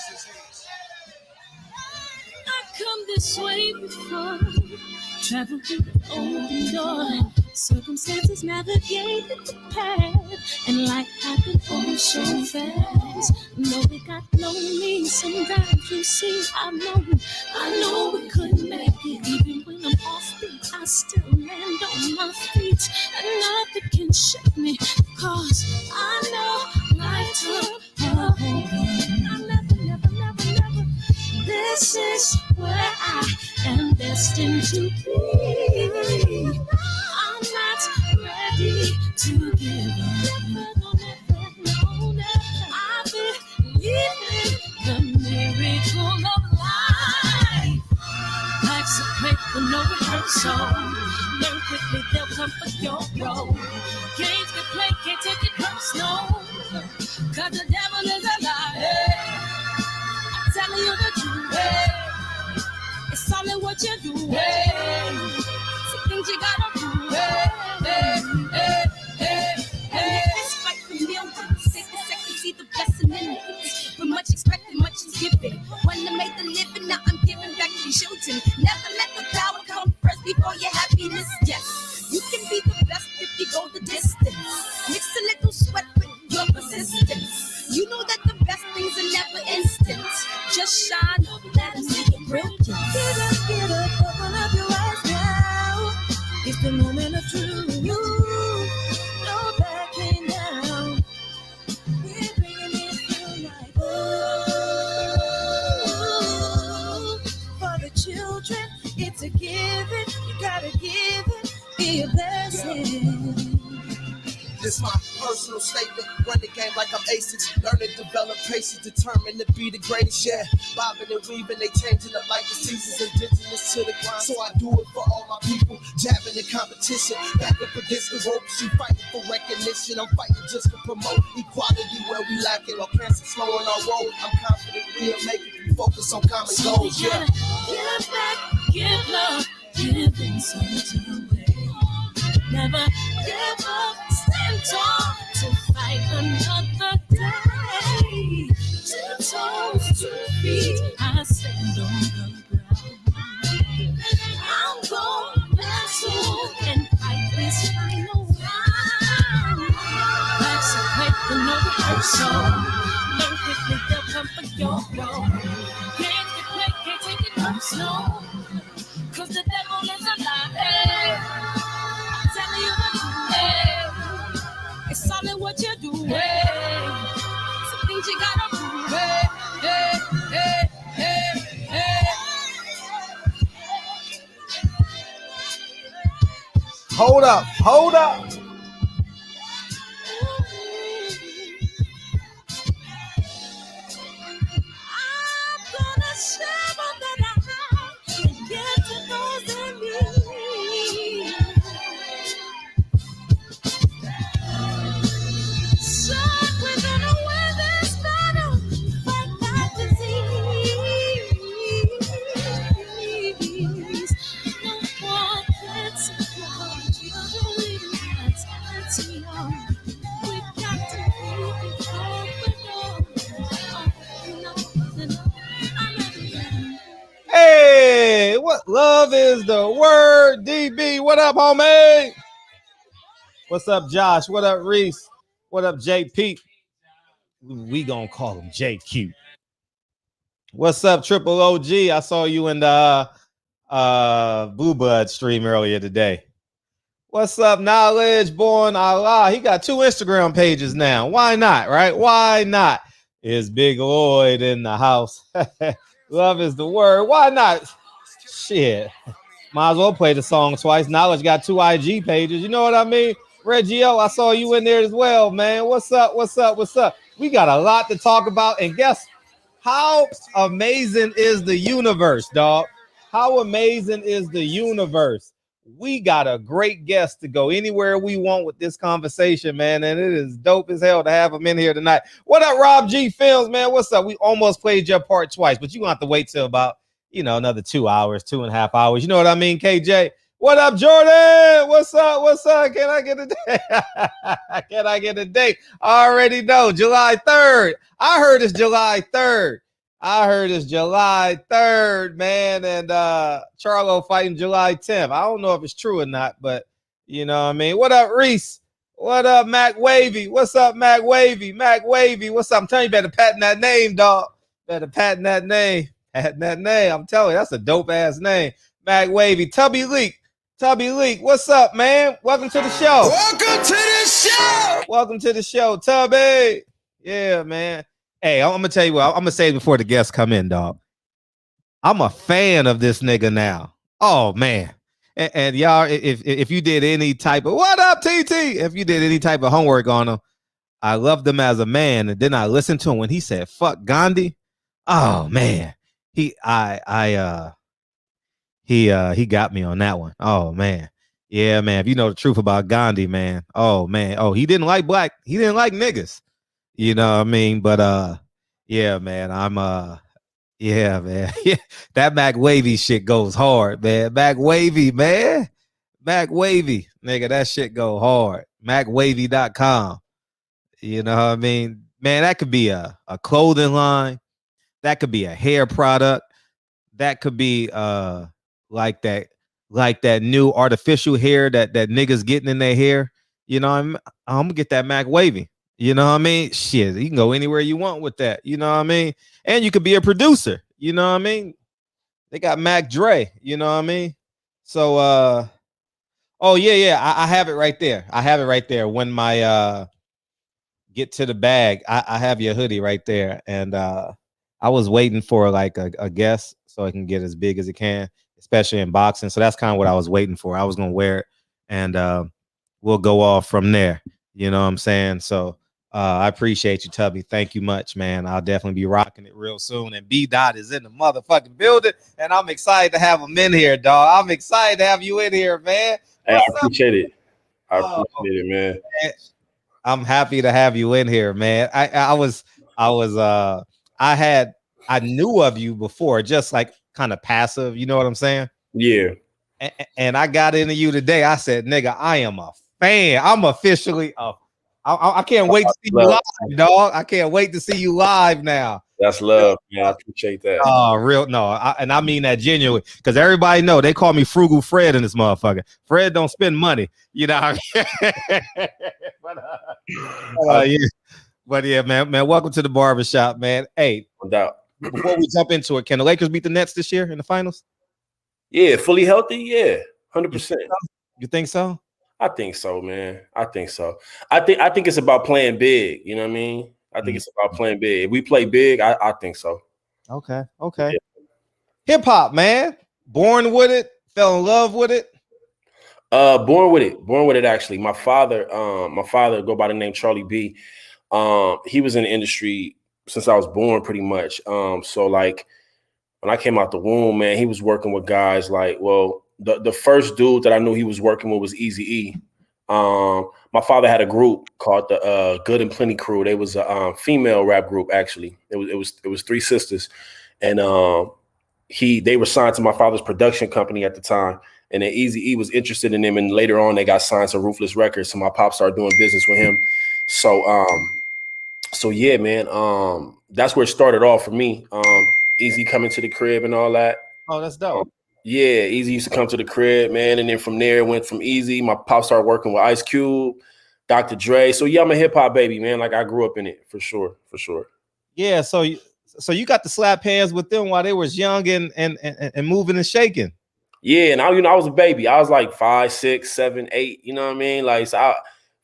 I come this way before, travel through the open door. Circumstances navigated the path, and life happened oh so fast. No, it got lonely. Sometimes you see, I know we couldn't make it. Even when I'm off beat, I still land on my feet, and nothing can shake me, cause I know life took a hold. I never. This is where I am destined to be. I'm not ready to give up. No. I believe in the miracle of life. Life's a break with no rehearsal. Learn quickly, they'll come for your role. Games get played, can't take it personal. Cause the devil is a liar. I'm telling you the truth. It's all in what you do. Some things you gotta do. It's like the millions. Take a second, see the blessing in it. But much expected, much is given. When I made the living, now I'm giving back to children. Never let the power come first before your happiness. Yes, you can be the best if you go the distance. Mix a little sweat with your persistence. You know that the best things are never instant. Just shine, let them make it brilliant. Get up, open up your eyes now. It's the moment of truth. No backing down. We're bringing it tonight. Oh, for the children, it's a given. You gotta give it, be a blessing. This my personal statement. Run the game like I'm aces. Learn to develop patience, determined to be the greatest. Yeah, bobbing and weaving, they changing up like the seasons. Indigenous to the grind, so I do it for all my people. Jabbing the competition, back up against the ropes. You fighting for recognition. I'm fighting just to promote equality where we lacking. Or cancer slowing our road. I'm confident we'll make it. We focus on common goals. Yeah. Give back, give love, giving something away. Never give up, stand tall to fight another day. 2 toes, 2 feet, I stand on the ground. I'm going back soon and fight this final round. Life's a break with no rehearsal. Learn quickly, they'll come for your role. Games get played, can't take it personal. Cause the devil is a liar. Telling you the truth, it's all in what you do. Some things you gotta do. Hold up. I'm gonna share all that I have and give to those in need. So we're gonna win this battle, fight that disease. No one can support you, we got to young. We got to be Hey, what love is the word, DB? What up, homie? What's up, Josh? What up, Reese? What up, JP? We gonna call him JQ. What's up, Triple OG? I saw you in the Blue Bud stream earlier today. What's up, Knowledge Born Allah? He got 2 Instagram pages now. Why not, right? Why not? Is Big Lloyd in the house? Love is the word. Why not? Shit. Might as well play the song twice. Knowledge got 2 IG pages. You know what I mean? Reggio, I saw you in there as well, man. What's up? We got a lot to talk about. And guess how amazing is the universe, dog? How amazing is the universe? We got a great guest to go anywhere we want with this conversation, man. And it is dope as hell to have him in here tonight. What up, Rob G Films, man? What's up? We almost played your part twice, but you're going to have to wait till about, another 2 hours, 2.5 hours. You know what I mean, KJ? What up, Jordan? What's up? Can I get a date? Can I get a date? I already know. July 3rd. I heard it's July 3rd. I heard it's July 3rd, man, and Charlo fighting July 10th. I don't know if it's true or not, but you know what I mean. What up, Reese? What up, Mac Wavy? What's up, Mac Wavy? Mac Wavy, what's up? I'm telling you, better patent that name, dog. Better patent that name. Patent that name. I'm telling you, that's a dope ass name. Mac Wavy. Tubby Leak. Tubby Leak, what's up, man? Welcome to the show. Welcome to the show. Welcome to the show, Tubby. Yeah, man. Hey, I'm gonna tell you what. I'm gonna say it before the guests come in, dog. I'm a fan of this nigga now. Oh man, and y'all, if you did any type of what up, TT? If you did any type of homework on him, I loved him as a man, and then I listened to him when he said "fuck Gandhi." Oh man, he got me on that one. Oh man, yeah, man. If you know the truth about Gandhi, man. Oh man, he didn't like black. He didn't like niggas. You know what I mean? But yeah, man, yeah, man. Yeah, that Mac Wavy shit goes hard, man. Mac Wavy, man. Mac Wavy, nigga, that shit go hard. MacWavy.com. You know what I mean? Man, that could be a clothing line. That could be a hair product. That could be like that new artificial hair that niggas getting in their hair. You know, I'm gonna get that Mac Wavy. You know what I mean? Shit, you can go anywhere you want with that. You know what I mean? And you could be a producer. You know what I mean? They got Mac Dre. You know what I mean? So, oh yeah, I have it right there. I have it right there. When my get to the bag, I have your hoodie right there. And I was waiting for like a guest so it can get as big as it can, especially in boxing. So that's kind of what I was waiting for. I was gonna wear it, and we'll go off from there. You know what I'm saying? So. I appreciate you, Tubby. Thank you much, man. I'll definitely be rocking it real soon. And B Dot is in the motherfucking building, and I'm excited to have him in here, dog. I'm excited to have you in here, man. Hey, I appreciate it. I appreciate it, man. I'm happy to have you in here, man. I knew of you before, just like kind of passive. You know what I'm saying? Yeah. And I got into you today. I said, nigga, I am a fan. I'm officially a I can't wait to see you live, dog. I can't wait to see you live now. That's love, man. I appreciate that. Oh, and I mean that genuinely, because everybody know they call me Frugal Fred in this motherfucker. Fred don't spend money, you know. But yeah, man, welcome to the barbershop, man. Hey, no doubt. Before we jump into it, can the Lakers beat the Nets this year in the finals? Yeah, fully healthy. Yeah, 100%. You think so? I think so, man. I think so. I think it's about playing big. You know what I mean? I think it's about playing big. If we play big, I think so. Okay. Yeah. Hip hop, man. Born with it, fell in love with it. Born with it. Actually, my father go by the name Charlie B. He was in the industry since I was born, pretty much. So like when I came out the womb, man, he was working with guys like, well. The first dude that I knew he was working with was Eazy-E. My father had a group called the Good and Plenty Crew. They was a female rap group, actually. It was three sisters, and they were signed to my father's production company at the time. And then Eazy-E was interested in them, and later on they got signed to Ruthless Records. So my pop started doing business with him. So yeah, man. That's where it started off for me. Eazy coming to the crib and all that. Oh, that's dope. Yeah, Eazy used to come to the crib, man, and then from there it went from Eazy. My pop started working with Ice Cube, Dr. Dre. So yeah, I'm a hip hop baby, man. Like I grew up in it for sure. Yeah, so you got to slap hands with them while they was young and moving and shaking. Yeah, and I was a baby. I was like 5, 6, 7, 8. You know what I mean? Like so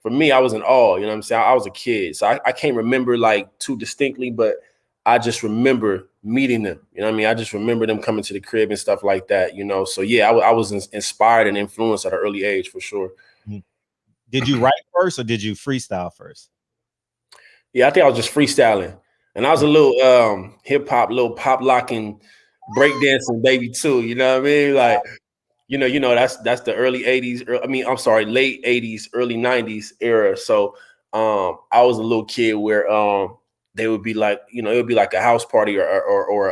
for me, I was in awe. You know what I'm saying? I was a kid, so I can't remember like too distinctly, but I just remember meeting them. You know what I mean? I just remember them coming to the crib and stuff like that, you know? So yeah, I was inspired and influenced at an early age for sure. Did you write first or did you freestyle first? Yeah, I think I was just freestyling. And I was a little hip hop, little pop locking, breakdancing baby too. You know what I mean? Like, you know, that's the early 80s. Late 80s, early 90s era. So I was a little kid where they would be like, you know, it would be like a house party or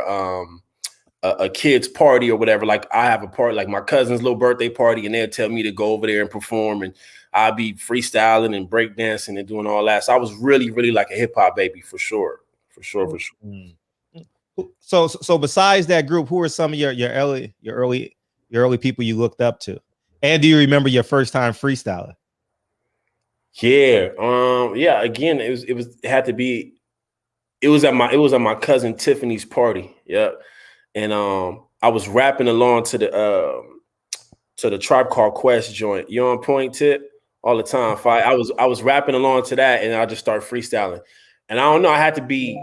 a kid's party or whatever. Like I have a party, like my cousin's little birthday party, and they'll tell me to go over there and perform, and I'd be freestyling and breakdancing and doing all that. So I was really, really like a hip hop baby for sure. So besides that group, who are some of your early people you looked up to? And do you remember your first time freestyling? Yeah. Again, it had to be. It was at my cousin Tiffany's party. Yep. And I was rapping along to the Tribe Called Quest joint. You on point, Tip? All the time. I was rapping along to that, and I just started freestyling. And I don't know. I had to be.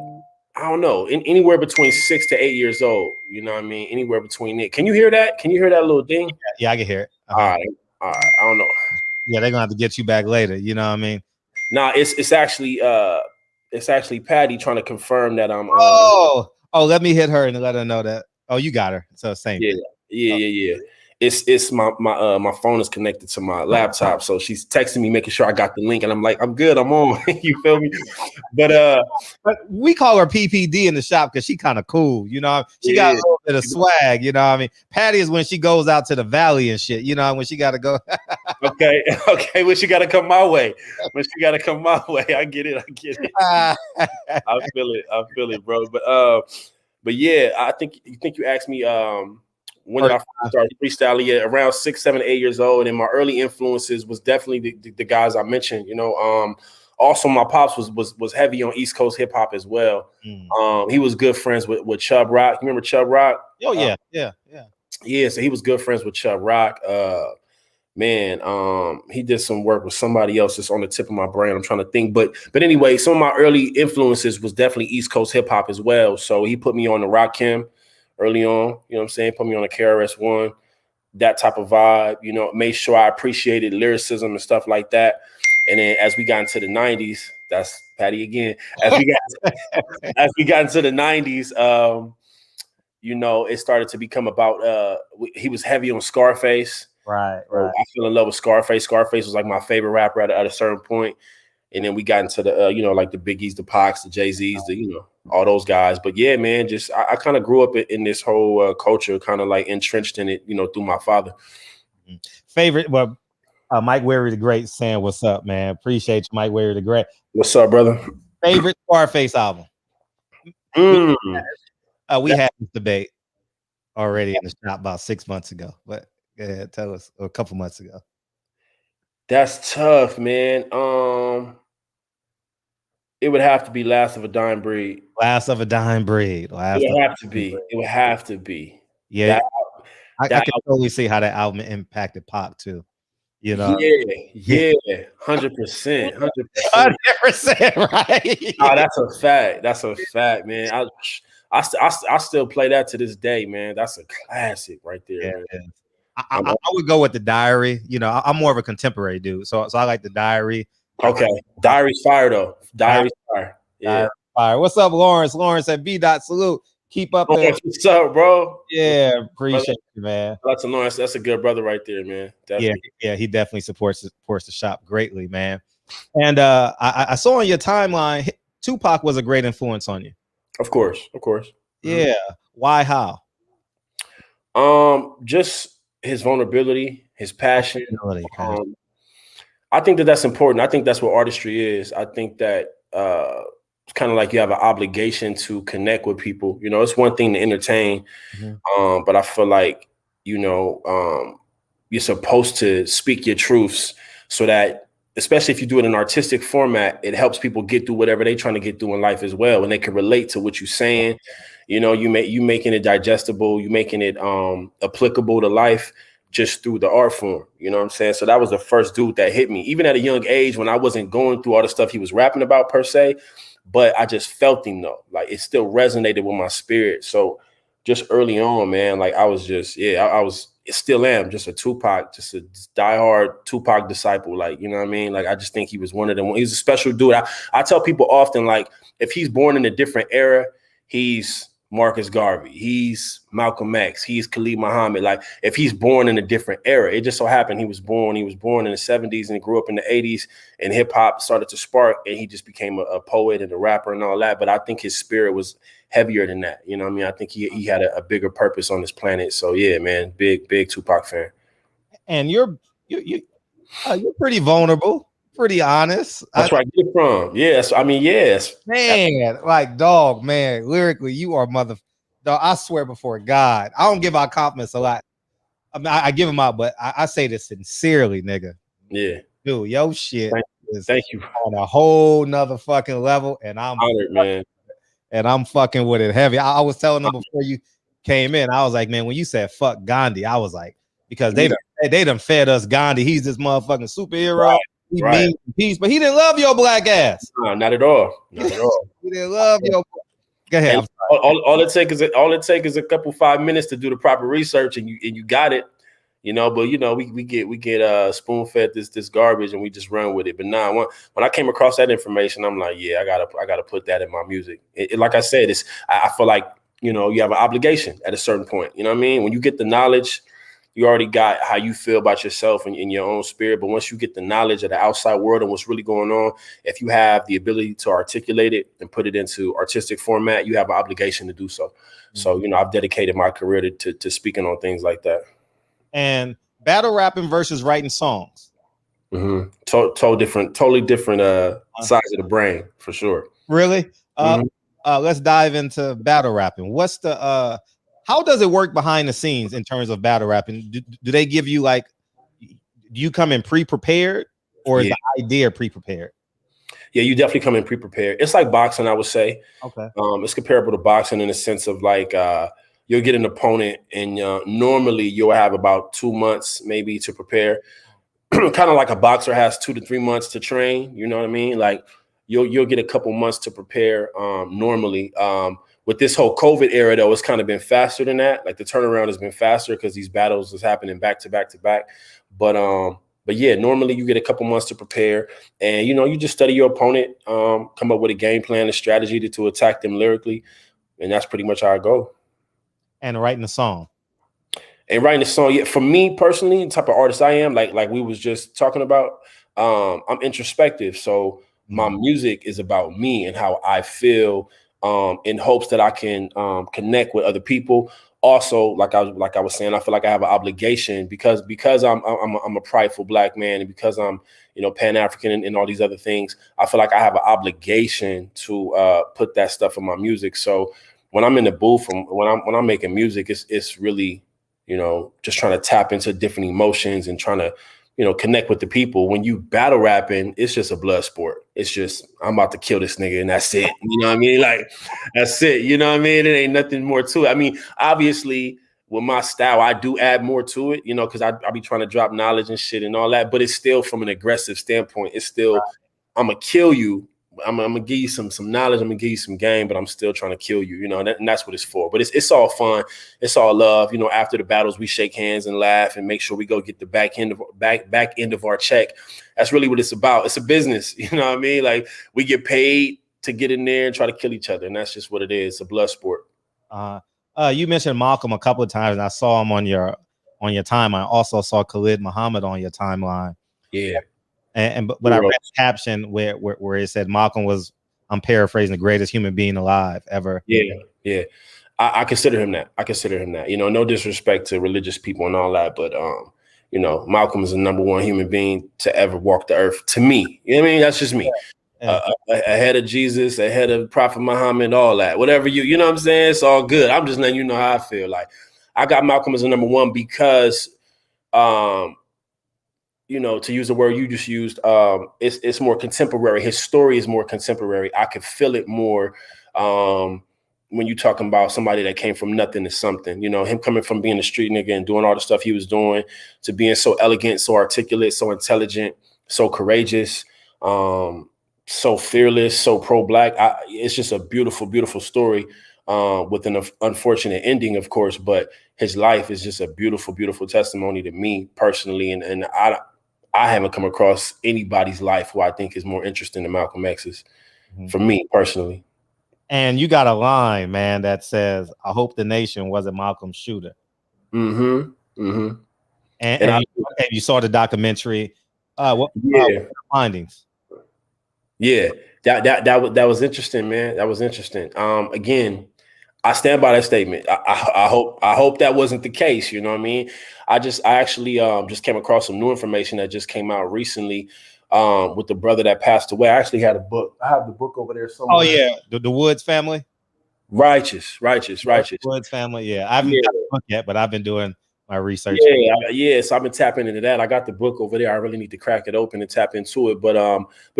I don't know. Anywhere between 6 to 8 years old. You know what I mean? Anywhere between it. Can you hear that? Can you hear that little ding? Yeah, I can hear it. All right. I don't know. Yeah, they're gonna have to get you back later. You know what I mean? Nah, it's actually Patty trying to confirm that I'm. Let me hit her and let her know that. Oh, you got her. So same. Yeah, thing. yeah. It's my phone is connected to my laptop, so she's texting me, making sure I got the link, and I'm like, I'm good, I'm on. You feel me? But we call her PPD in the shop because she kind of cool, you know. She got a little bit of swag, you know what I mean? Patty is when she goes out to the valley and shit, you know, when she got to go. okay, when she got to come my way. I get it. I feel it, bro. But yeah, I think you asked me when did I start freestyling? Yeah, around 6, 7, 8 years old. And my early influences was definitely the guys I mentioned. You know, also my pops was heavy on East Coast hip hop as well. He was good friends with Chubb Rock. You remember Chubb Rock? Oh yeah, yeah. So he was good friends with Chubb Rock. He did some work with somebody else that's on the tip of my brain. I'm trying to think, but anyway, some of my early influences was definitely East Coast hip hop as well. So he put me on the Rakim early on, you know what I'm saying? Put me on a KRS-One, that type of vibe, you know, made sure I appreciated lyricism and stuff like that. And then as we got into the 90s, that's Patty again. As we got into the 90s, you know, it started to become about he was heavy on Scarface. Right. I fell in love with Scarface. Scarface was like my favorite rapper at a certain point. And then we got into the, you know, like the Biggies, the Pacs, the Jay-Z's, the, you know, all those guys. But yeah, man, just I kind of grew up in this whole culture, kind of like entrenched in it, you know, through my father. Favorite, well, Mike Weary the Great saying, "What's up, man? Appreciate you, Mike Weary the Great." What's up, brother? Favorite Scarface album? We had this debate already in the shop about 6 months ago. But go ahead, tell us, or a couple months ago. That's tough, man. It would have to be Last of a Dying Breed. Last of a Dying Breed. It would have to be. Yeah, I can totally see how that album impacted Pac too. You know, yeah, 100%, 100%, right? Oh, that's a fact, man. I still play that to this day, man. That's a classic right there. Yeah. I would go with the Diary. You know, I'm more of a contemporary dude, so I like the Diary. Okay, Diary's fire though. Diary's fire. Yeah. Fire. What's up, Lawrence? Lawrence at B. Salute. Keep up. What's up, bro? Yeah, appreciate you, man. That's Lawrence. That's a good brother right there, man. Definitely. Yeah, he definitely supports the shop greatly, man. And I saw on your timeline, Tupac was a great influence on you. Of course. Yeah. Why? How? Just his vulnerability, his passion. I think that's important. I think that's what artistry is. I think that it's kind of like you have an obligation to connect with people. You know, it's one thing to entertain, but I feel like, you know, you're supposed to speak your truths so that, especially if you do it in an artistic format, it helps people get through whatever they're trying to get through in life as well. And they can relate to what you're saying. You know, you making it digestible, you making it applicable to life just through the art form. You know what I'm saying? So that was the first dude that hit me, even at a young age when I wasn't going through all the stuff he was rapping about per se, but I just felt him though. Like it still resonated with my spirit. So just early on, man, like I was just, still am just a Tupac, just a diehard Tupac disciple. Like, you know what I mean? Like, I just think he was one of them. He's a special dude. I tell people often, like, if he's born in a different era, he's Marcus Garvey, he's Malcolm X, he's Khalid Muhammad. Like, if he's born in a different era, it just so happened he was born in the 70s and grew up in the 80s, and hip hop started to spark, and he just became a poet and a rapper and all that. But I think his spirit was heavier than that. You know what I mean? I think he had a bigger purpose on this planet. So yeah, man, big Tupac fan. And you're pretty vulnerable pretty honest. That's where I get it from. Yes, I mean, yes, Man, like dog, man, lyrically, you are mother. Dog, I swear before God, I don't give out compliments a lot. I mean, I give them out, but I say this sincerely, nigga. Yeah, Dude, yo shit is thank you. on a whole nother fucking level, and I'm Honored, man. and I'm fucking with it heavy. I was telling them before you came in, I was like, man, when you said fuck Gandhi, I was like, because they done fed us Gandhi. He's this motherfucking superhero. Right. He means peace, but he didn't love your black ass. No, not at all. Not at all. He didn't love your. Go ahead. All it takes is a couple 5 minutes to do the proper research, and you got it. You know, but you know, we get spoon fed this garbage, and we just run with it. But now, when I came across that information, I'm like, yeah, I gotta put that in my music. Like I said, I feel like, you know, you have an obligation at a certain point. You know what I mean? When you get the knowledge, you already got how you feel about yourself and in your own spirit. But once you get the knowledge of the outside world and what's really going on, if you have the ability to articulate it and put it into artistic format, you have an obligation to do so. Mm-hmm. So, you know, I've dedicated my career to speaking on things like that. And battle rapping versus writing songs. Mm-hmm. Totally different sides of the brain, for sure. Really? Let's dive into battle rapping. What's the how does it work behind the scenes in terms of battle rapping? Do they give you like, do you come in pre-prepared, or is the idea pre-prepared? Yeah, you definitely come in pre-prepared. It's like boxing, I would say. Okay. It's comparable to boxing in the sense of like you'll get an opponent, and normally you'll have about 2 months maybe to prepare. Kind of like a boxer has 2 to 3 months to train. You know what I mean? Like you'll get a couple months to prepare normally. With this whole COVID era, though, it's kind of been faster than that. Like the turnaround has been faster because these battles is happening back to back to back. But yeah, normally you get a couple months to prepare, and you know, you just study your opponent, come up with a game plan, a strategy to attack them lyrically, and that's pretty much how I go. And writing a song. Yeah, for me personally, the type of artist I am, like we was just talking about, I'm introspective. So my music is about me and how I feel, in hopes that I can connect with other people. Also, like I was saying, I feel like I have an obligation because I'm a prideful black man, and because I'm, you know, Pan-African and all these other things. I feel like I have an obligation to put that stuff in my music. So when I'm in the booth, when I'm making music, it's really, you know, just trying to tap into different emotions and trying to, you know, connect with the people. When you battle rapping, it's just a blood sport. It's just, I'm about to kill this nigga and that's it. You know what I mean? Like, that's it. You know what I mean? It ain't nothing more to it. I mean, obviously, with my style, I do add more to it, you know, because I be trying to drop knowledge and shit and all that. But it's still from an aggressive standpoint. It's still, I'm going to kill you. I'm gonna give you some knowledge. I'm gonna give you some game, but I'm still trying to kill you, you know. And that's what it's for. But it's all fun. It's all love. You know, after the battles, we shake hands and laugh and make sure we go get the back end of our check. That's really what it's about. It's a business, you know what I mean? Like we get paid to get in there and try to kill each other, and that's just what it is. It's a blood sport. You mentioned Malcolm a couple of times, and I saw him on your timeline. I also saw Khalid Muhammad on your timeline. Yeah. But I read a caption where it said Malcolm was, I'm paraphrasing, the greatest human being alive ever. Yeah. I consider him that. You know, no disrespect to religious people and all that, but you know, Malcolm is the number one human being to ever walk the earth. To me, you know what I mean? That's just me. Yeah. Ahead of Jesus, ahead of Prophet Muhammad, all that. Whatever you know what I'm saying? It's all good. I'm just letting you know how I feel. Like I got Malcolm as a number one because you know, to use the word you just used, it's more contemporary. His story is more contemporary. I could feel it more when you're talking about somebody that came from nothing to something. You know, him coming from being a street nigga and doing all the stuff he was doing to being so elegant, so articulate, so intelligent, so courageous, so fearless, so pro-black. It's just a beautiful, beautiful story with an unfortunate ending, of course. But his life is just a beautiful, beautiful testimony to me personally. And I haven't come across anybody's life who I think is more interesting than Malcolm X's, for me personally. And you got a line, man, that says, "I hope the nation wasn't Malcolm's shooter." And you saw the documentary. What findings? Yeah, that was interesting, man. That was interesting. Again, I stand by that statement. I hope that wasn't the case. You know what I mean? I actually just came across some new information that just came out recently with the brother that passed away. I actually had a book. I have the book over there somewhere. Oh yeah, the Woods family. Righteous. Woods family. Yeah, I haven't got the book yet, but I've been doing my research. Yeah. So I've been tapping into that. I got the book over there. I really need to crack it open and tap into it. But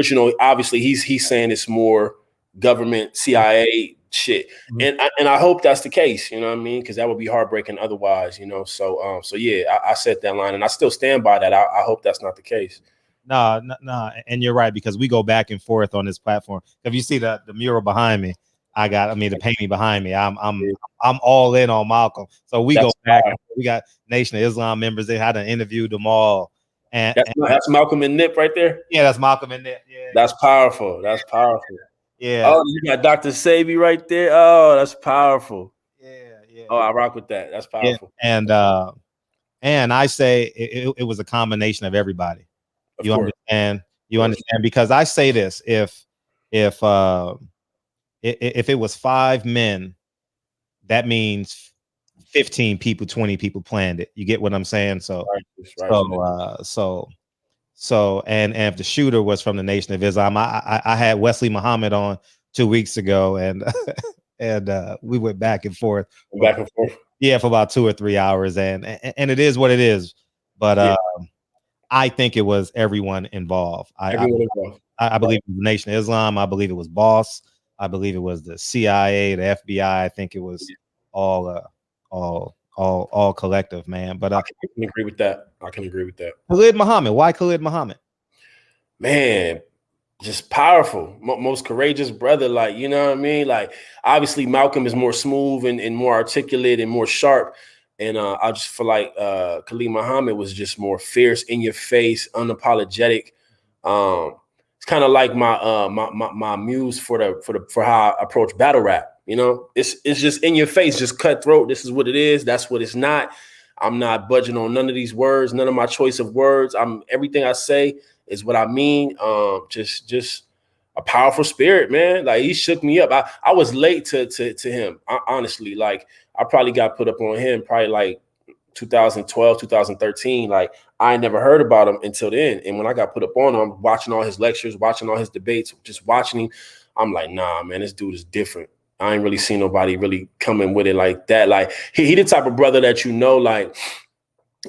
you know, obviously he's saying it's more government, CIA shit, and I hope that's the case. You know what I mean? Because that would be heartbreaking otherwise. You know. So yeah, I set that line, and I still stand by that. I hope that's not the case. No, and you're right, because we go back and forth on this platform. If you see the mural behind me, the painting behind me. I'm all in on Malcolm. So we go back. We got Nation of Islam members. They had interviewed them all. And that's Malcolm and Nip right there. Yeah, that's Malcolm and Nip. Yeah, that's powerful. That's powerful. Yeah. Oh, you got Dr. Sabi right there. Oh, that's powerful. Yeah. Oh, I rock with that. That's powerful. Yeah. And I say it was a combination of everybody. You understand? You understand? Because I say this: if it was 5 men, that means 15 people, 20 people planned it. You get what I'm saying? So and if the shooter was from the Nation of Islam, I had Wesley Muhammad on 2 weeks ago, and we went back and forth. Yeah, for about 2 or 3 hours, and it is what it is. But I think it was everyone involved. I believe it was the Nation of Islam. I believe it was Boss. I believe it was the CIA, the FBI. I think it was all collective, man. But I can agree with that. Khalid Muhammad. Why Khalid Muhammad? Man, just powerful, most courageous brother. Like, you know what I mean? Like, obviously Malcolm is more smooth and more articulate and more sharp. And I just feel like Khalid Muhammad was just more fierce, in your face, unapologetic. It's kind of like my muse for how I approach battle rap. You know, it's just in your face, just cutthroat. This is what it is. That's what it's not. I'm not budging on none of these words, none of my choice of words. Everything I say is what I mean. Just a powerful spirit, man. Like, he shook me up. I was late to him, honestly. Like, I probably got put up on him probably like 2012, 2013. Like, I never heard about him until then. And when I got put up on him, watching all his lectures, watching all his debates, just watching him, I'm like, nah, man, this dude is different. I ain't really seen nobody really coming with it like that. Like, he the type of brother that, you know, like,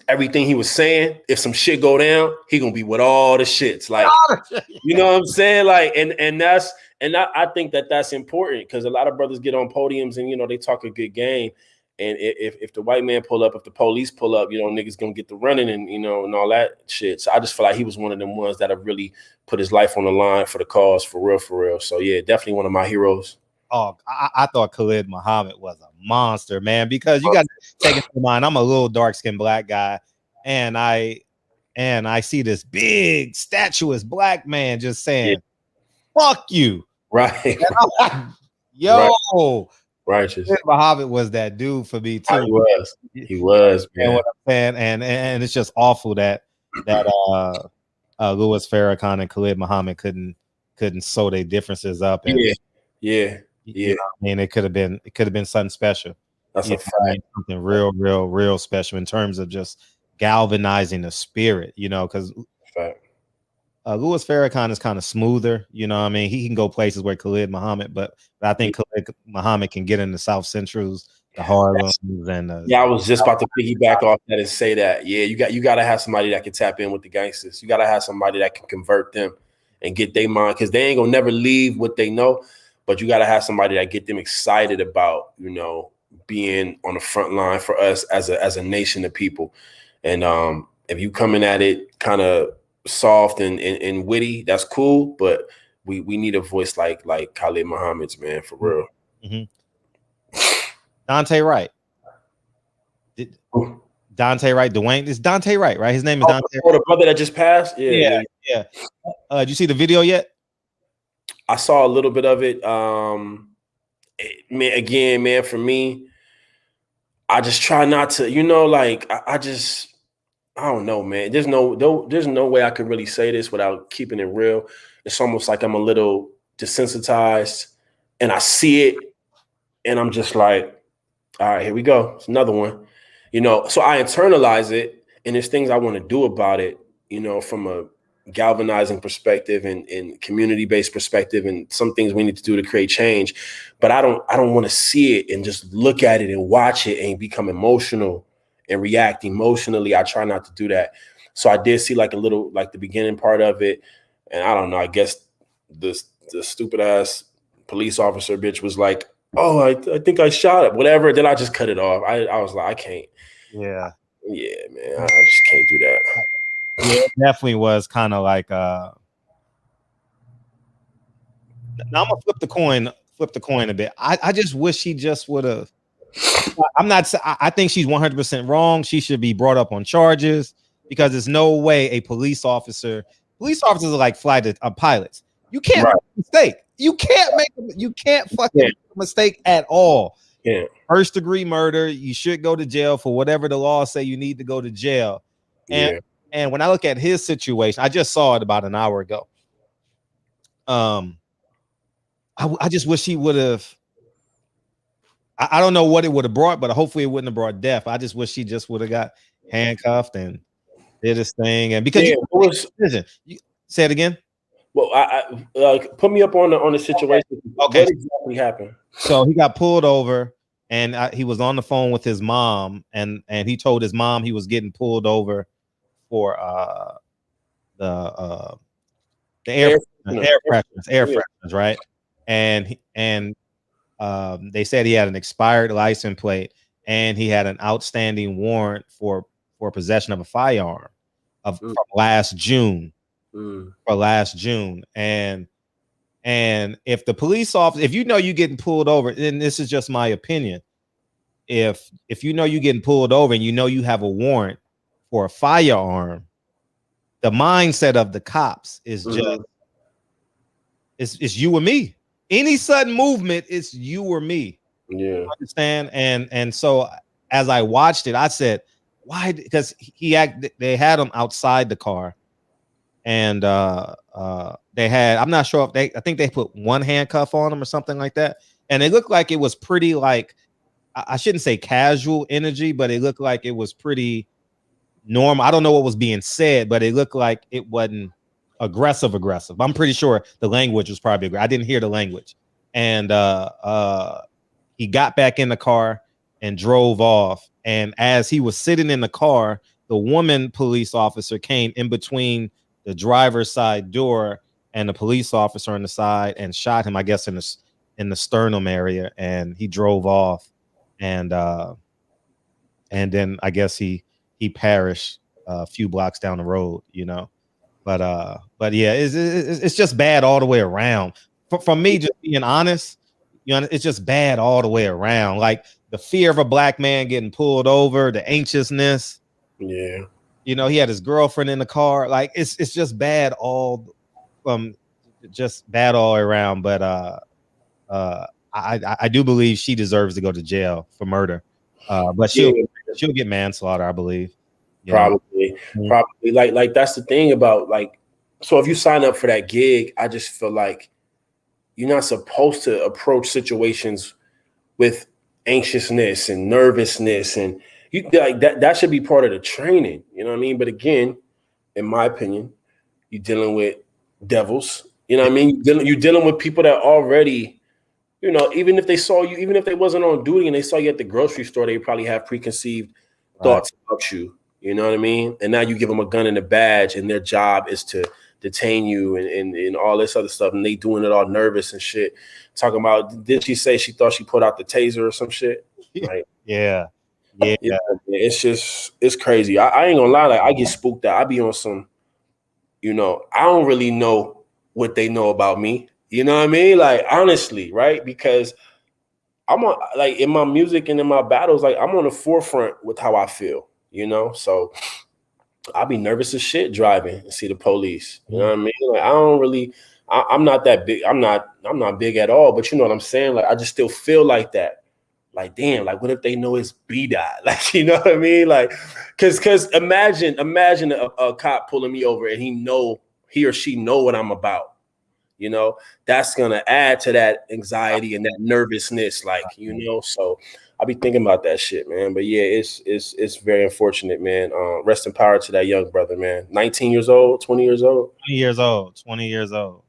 everything he was saying, if some shit go down, he gonna be with all the shits. Like, you know what I'm saying? Like, and I think that's important, because a lot of brothers get on podiums and, you know, they talk a good game. And if the white man pull up, if the police pull up, you know, niggas gonna get the running and, you know, and all that shit. So I just feel like he was one of them ones that have really put his life on the line for the cause, for real. So yeah, definitely one of my heroes. Oh, I thought Khalid Muhammad was a monster, man, because you got to take into mind, I'm a little dark-skinned black guy, and I see this big, statuesque black man just saying, fuck you. Right. Yo. Righteous. Khalid Muhammad was that dude for me, too. He was, man. And what I'm saying, and it's just awful that Louis Farrakhan and Khalid Muhammad couldn't sew their differences up. And, yeah. You know what I mean, it could have been something special. That's a fact. Something real special in terms of just galvanizing the spirit, you know, because Louis Farrakhan is kind of smoother, you know what I mean? He can go places where Khalid Muhammad, but I think Khalid Muhammad can get in the South Centrals, the Harlems, and I was just about to piggyback off that and say that. Yeah, you got to have somebody that can tap in with the gangsters. You got to have somebody that can convert them and get their mind, because they ain't gonna never leave what they know. But you got to have somebody that get them excited about, you know, being on the front line for us as a nation of people. And if you coming at it kind of soft and witty, that's cool. But we need a voice like Khalid Muhammad's, man, for real. Daunte Wright. Daunte Wright, Dwayne. It's Daunte Wright, right? His name is Daunte. Oh, the brother that just passed? Yeah. Did you see the video yet? I saw a little bit of it. Man, for me, I just try not to, you know, like I don't know, man. There's no way I could really say this without keeping it real. It's almost like I'm a little desensitized, and I see it, and I'm just like, all right, here we go. It's another one, you know. So I internalize it, and there's things I want to do about it, you know, from a galvanizing perspective and community-based perspective, and some things we need to do to create change. But I don't want to see it and just look at it and watch it and become emotional and react emotionally. I try not to do that. So I did see like a little, like the beginning part of it. And I don't know, I guess the stupid ass police officer bitch was like, oh, I think I shot it, whatever. Then I just cut it off. I was like, I can't. Yeah. Yeah, man, I just can't do that. Yeah, it definitely was kind of like now I'm gonna flip the coin a bit. I just wish he just would have. I think she's 100% wrong. She should be brought up on charges, because there's no way a police officers are like flight pilots. You can't make a mistake. You can't fucking make a mistake at all. Yeah. First degree murder, you should go to jail for whatever the law say you need to go to jail. And when I look at his situation, I just saw it about an hour ago. I just wish he would have. I don't know what it would have brought, but hopefully it wouldn't have brought death. I just wish he just would have got handcuffed and did his thing. And because you say it again. Well, I put me up on the situation. Okay. What exactly happened? So he got pulled over, and he was on the phone with his mom, and he told his mom he was getting pulled over for the air fresheners, right? And they said he had an expired license plate, and he had an outstanding warrant for possession of a firearm from last June. For last June. And if the police officer, if you know you're getting pulled over, then this is just my opinion. If you know you're getting pulled over and you know you have a warrant for a firearm, the mindset of the cops is just it's you or me. Any sudden movement, it's you or me. Yeah. You understand? And so as I watched it, I said, why? Because they had him outside the car. And they had, I'm not sure if I think they put one handcuff on him or something like that. And it looked like it was pretty, like, I shouldn't say casual energy, but it looked like it was pretty normal. I don't know what was being said, but it looked like it wasn't aggressive. I'm pretty sure the language was probably aggressive. I didn't hear the language. And he got back in the car and drove off. And as he was sitting in the car, the woman police officer came in between the driver's side door and the police officer on the side and shot him, I guess, in the sternum area, and he drove off. And then I guess he perished a few blocks down the road, you know. But yeah, it's just bad all the way around. For me, just being honest, you know, it's just bad all the way around. Like the fear of a black man getting pulled over, the anxiousness. Yeah. You know, he had his girlfriend in the car. Like it's just bad just bad all around. But I do believe she deserves to go to jail for murder. But she'll get manslaughter, I believe. Probably. Like that's the thing about, like, so if you sign up for that gig, I just feel like you're not supposed to approach situations with anxiousness and nervousness, and you like that should be part of the training, you know what I mean? But again, in my opinion, you're dealing with devils, you know what I mean? You're dealing with people that already, you know, even if they saw you, even if they wasn't on duty and they saw you at the grocery store, they probably have preconceived thoughts about you, you know what I mean? And now you give them a gun and a badge, and their job is to detain you and all this other stuff, and they doing it all nervous and shit. Talking about, did she say she thought she put out the taser or some shit? Right? Yeah. It's crazy. I ain't gonna lie, like I get spooked out. I be on some, you know, I don't really know what they know about me. You know what I mean? Like, honestly, right? Because I'm on, like, in my music and in my battles, like I'm on the forefront with how I feel, you know? So I'll be nervous as shit driving and see the police. You know what I mean? Like, I don't really, I'm not that big. I'm not big at all, but you know what I'm saying? Like, I just still feel like that. Like, damn, like, what if they know it's B-Dot? Like, you know what I mean? Like, cause imagine a cop pulling me over and he or she know what I'm about. You know, that's gonna add to that anxiety and that nervousness, like, you know. So I be thinking about that shit, man. But yeah, it's very unfortunate, man. Rest in power to that young brother, man. 19 years old, 20 years old. 20 years old. 20 years old.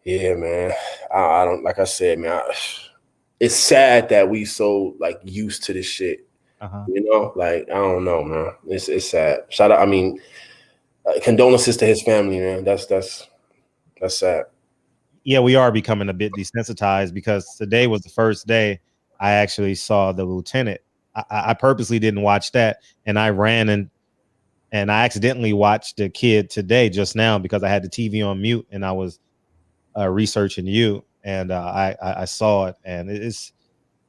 Yeah, man. I don't, like I said, man. It's sad that we so like used to this shit. You know, like I don't know, man. It's sad. Shout out. I mean, condolences to his family, man. That's sad. Yeah, we are becoming a bit desensitized because today was the first day I actually saw the lieutenant. I purposely didn't watch that, and I ran and I accidentally watched the kid today just now because I had the TV on mute and I was researching you, and I saw it, and it's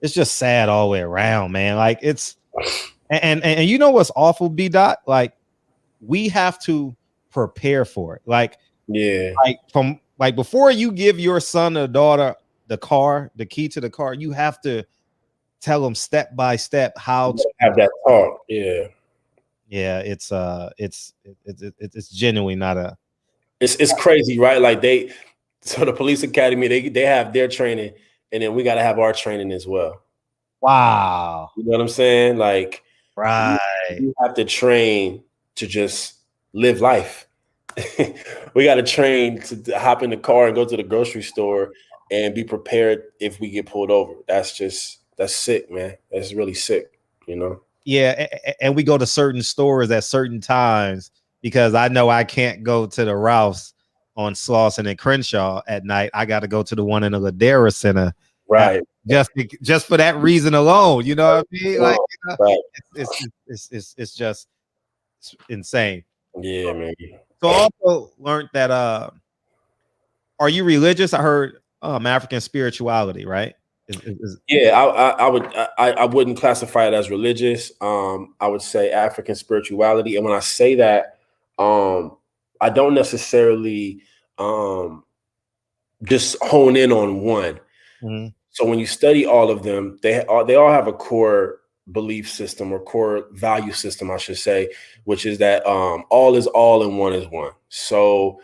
just sad all the way around, man. Like it's and you know what's awful, B Dot? Like we have to prepare for it. Like from before you give your son or daughter the key to the car, you have to tell them step by step how to have that talk. Yeah. It's genuinely not a. It's crazy, right? Like so the police academy, they have their training, and then we got to have our training as well. Wow. You know what I'm saying? Like, right. You have to train to just live life. We got to train to hop in the car and go to the grocery store and be prepared if we get pulled over. That's sick, man. That's really sick, you know? Yeah. And we go to certain stores at certain times because I know I can't go to the Ralph's on Slauson and Crenshaw at night. I got to go to the one in the Ladera Center. Right. Just for that reason alone, you know what I mean? Like, you know, right. It's just insane. Yeah, man. So I also learned that are you religious? I heard African spirituality, right? Yeah, I wouldn't classify it as religious. I would say African spirituality. And when I say that, I don't necessarily just hone in on one. Mm-hmm. So when you study all of them, they all have a core belief system or core value system, I should say, which is that all is all and one is one. So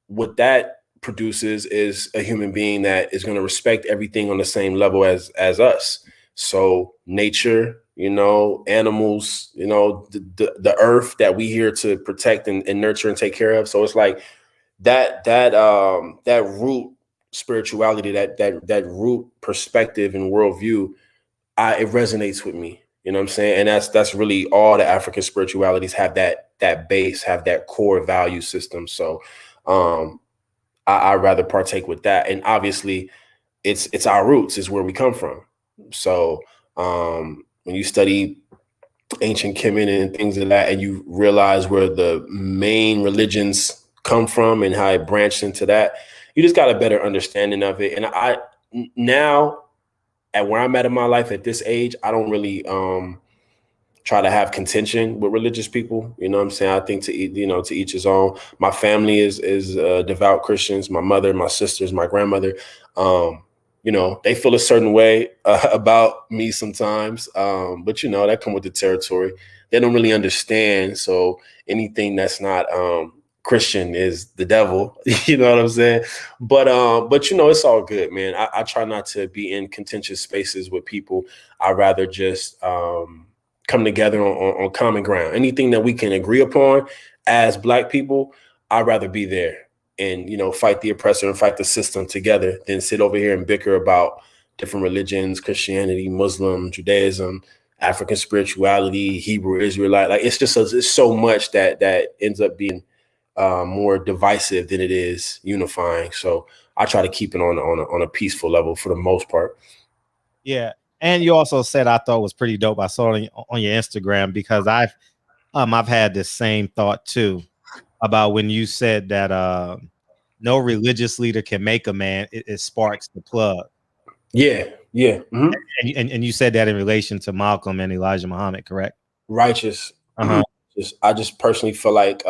what that produces is a human being that is going to respect everything on the same level as us. So nature, you know, animals, you know, the earth that we here to protect and nurture and take care of. So it's like that root spirituality, that root perspective and worldview, it resonates with me. You know what I'm saying? And that's really all the African spiritualities have, that base, have that core value system. So I rather partake with that. And obviously it's our roots, is where we come from. So when you study ancient Kemet and things like that, and you realize where the main religions come from and how it branched into that, you just got a better understanding of it. And I now, at where I'm at in my life at this age, I don't really try to have contention with religious people. You know what I'm saying? I think to each his own. My family is devout Christians. My mother, my sisters, my grandmother, you know, they feel a certain way about me sometimes. But, you know, that come with the territory. They don't really understand. So anything that's not Christian is the devil. You know what I'm saying? But you know, it's all good, man. I try not to be in contentious spaces with people. I rather just come together on common ground. Anything that we can agree upon as Black people, I'd rather be there and, you know, fight the oppressor and fight the system together than sit over here and bicker about different religions, Christianity, Muslim, Judaism, African spirituality, Hebrew, Israelite. Like it's so much that ends up being more divisive than it is unifying. So I try to keep it on a peaceful level for the most part. Yeah. And you also said, I thought was pretty dope, I saw it on your Instagram, because I've had this same thought too, about when you said that no religious leader can make a man, it sparks the plug. Yeah. Mm-hmm. And you said that in relation to Malcolm and Elijah Muhammad, correct? Righteous. Uh-huh. I just personally feel like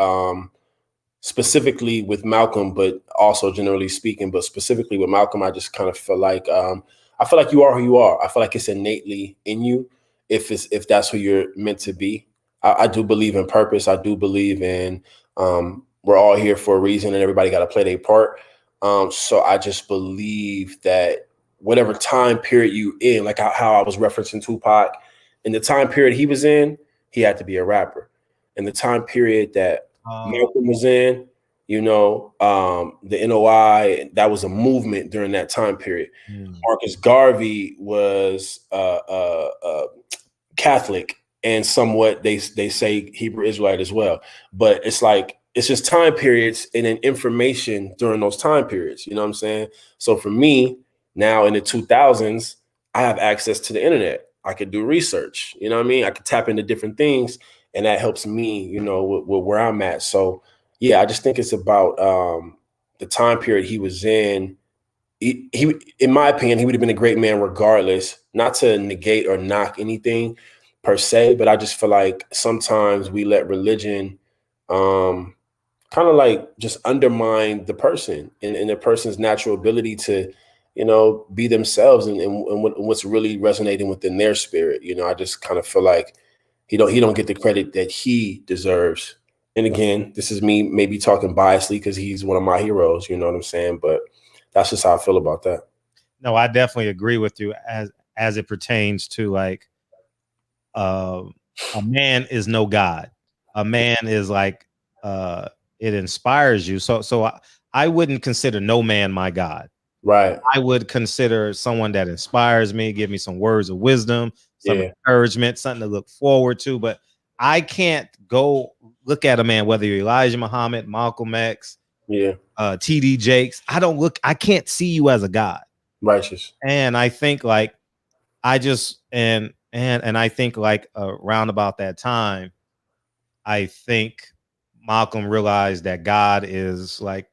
specifically with Malcolm, but also generally speaking, but specifically with Malcolm, I just kind of feel like I feel like you are who you are. I feel like it's innately in you if that's who you're meant to be. I do believe in purpose. I do believe in we're all here for a reason and everybody got to play their part. So I just believe that whatever time period you in, like how I was referencing Tupac. In the time period he was in, he had to be a rapper. In the time period that Malcolm was in, you know, the NOI, that was a movement during that time period. Marcus Garvey was Catholic and somewhat they say Hebrew Israelite as well. But it's like, it's just time periods and then information during those time periods. You know what I'm saying? So for me, now in the 2000s, I have access to the internet. I could do research. You know what I mean? I could tap into different things, and that helps me, you know, with where I'm at. So yeah, I just think it's about the time period he was in. He, in my opinion, he would have been a great man regardless, not to negate or knock anything per se, but I just feel like sometimes we let religion kind of like just undermine the person and the person's natural ability to, you know, be themselves and what's really resonating within their spirit. You know, I just kind of feel like he don't get the credit that he deserves. And again, this is me maybe talking biasly because he's one of my heroes, you know what I'm saying? But that's just how I feel about that. No, I definitely agree with you as it pertains to like a man is no God. A man is like it inspires you. So I wouldn't consider no man my God. Right. I would consider someone that inspires me, give me some words of wisdom, some encouragement, something to look forward to. But I can't go look at a man, whether you're Elijah Muhammad, Malcolm X, TD Jakes. I can't see you as a God. Righteous. And I think like I just and I think like around about that time, I think Malcolm realized that God is like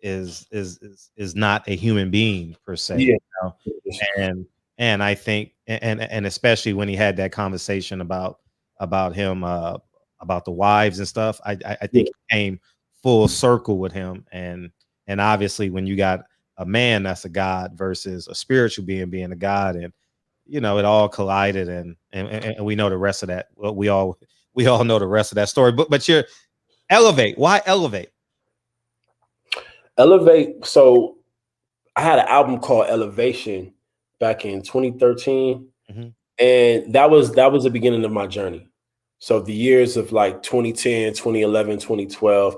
is not a human being per se. Yeah. You know? And I think and especially when he had that conversation about him about the wives and stuff, I think it came full circle with him. And obviously when you got a man that's a God versus a spiritual being a God, and you know, it all collided, and we know the rest of that. Well, we all know the rest of that story. But you're elevate. Why elevate? Elevate. So I had an album called Elevation back in 2013, and that was the beginning of my journey. So the years of like 2010, 2011, 2012,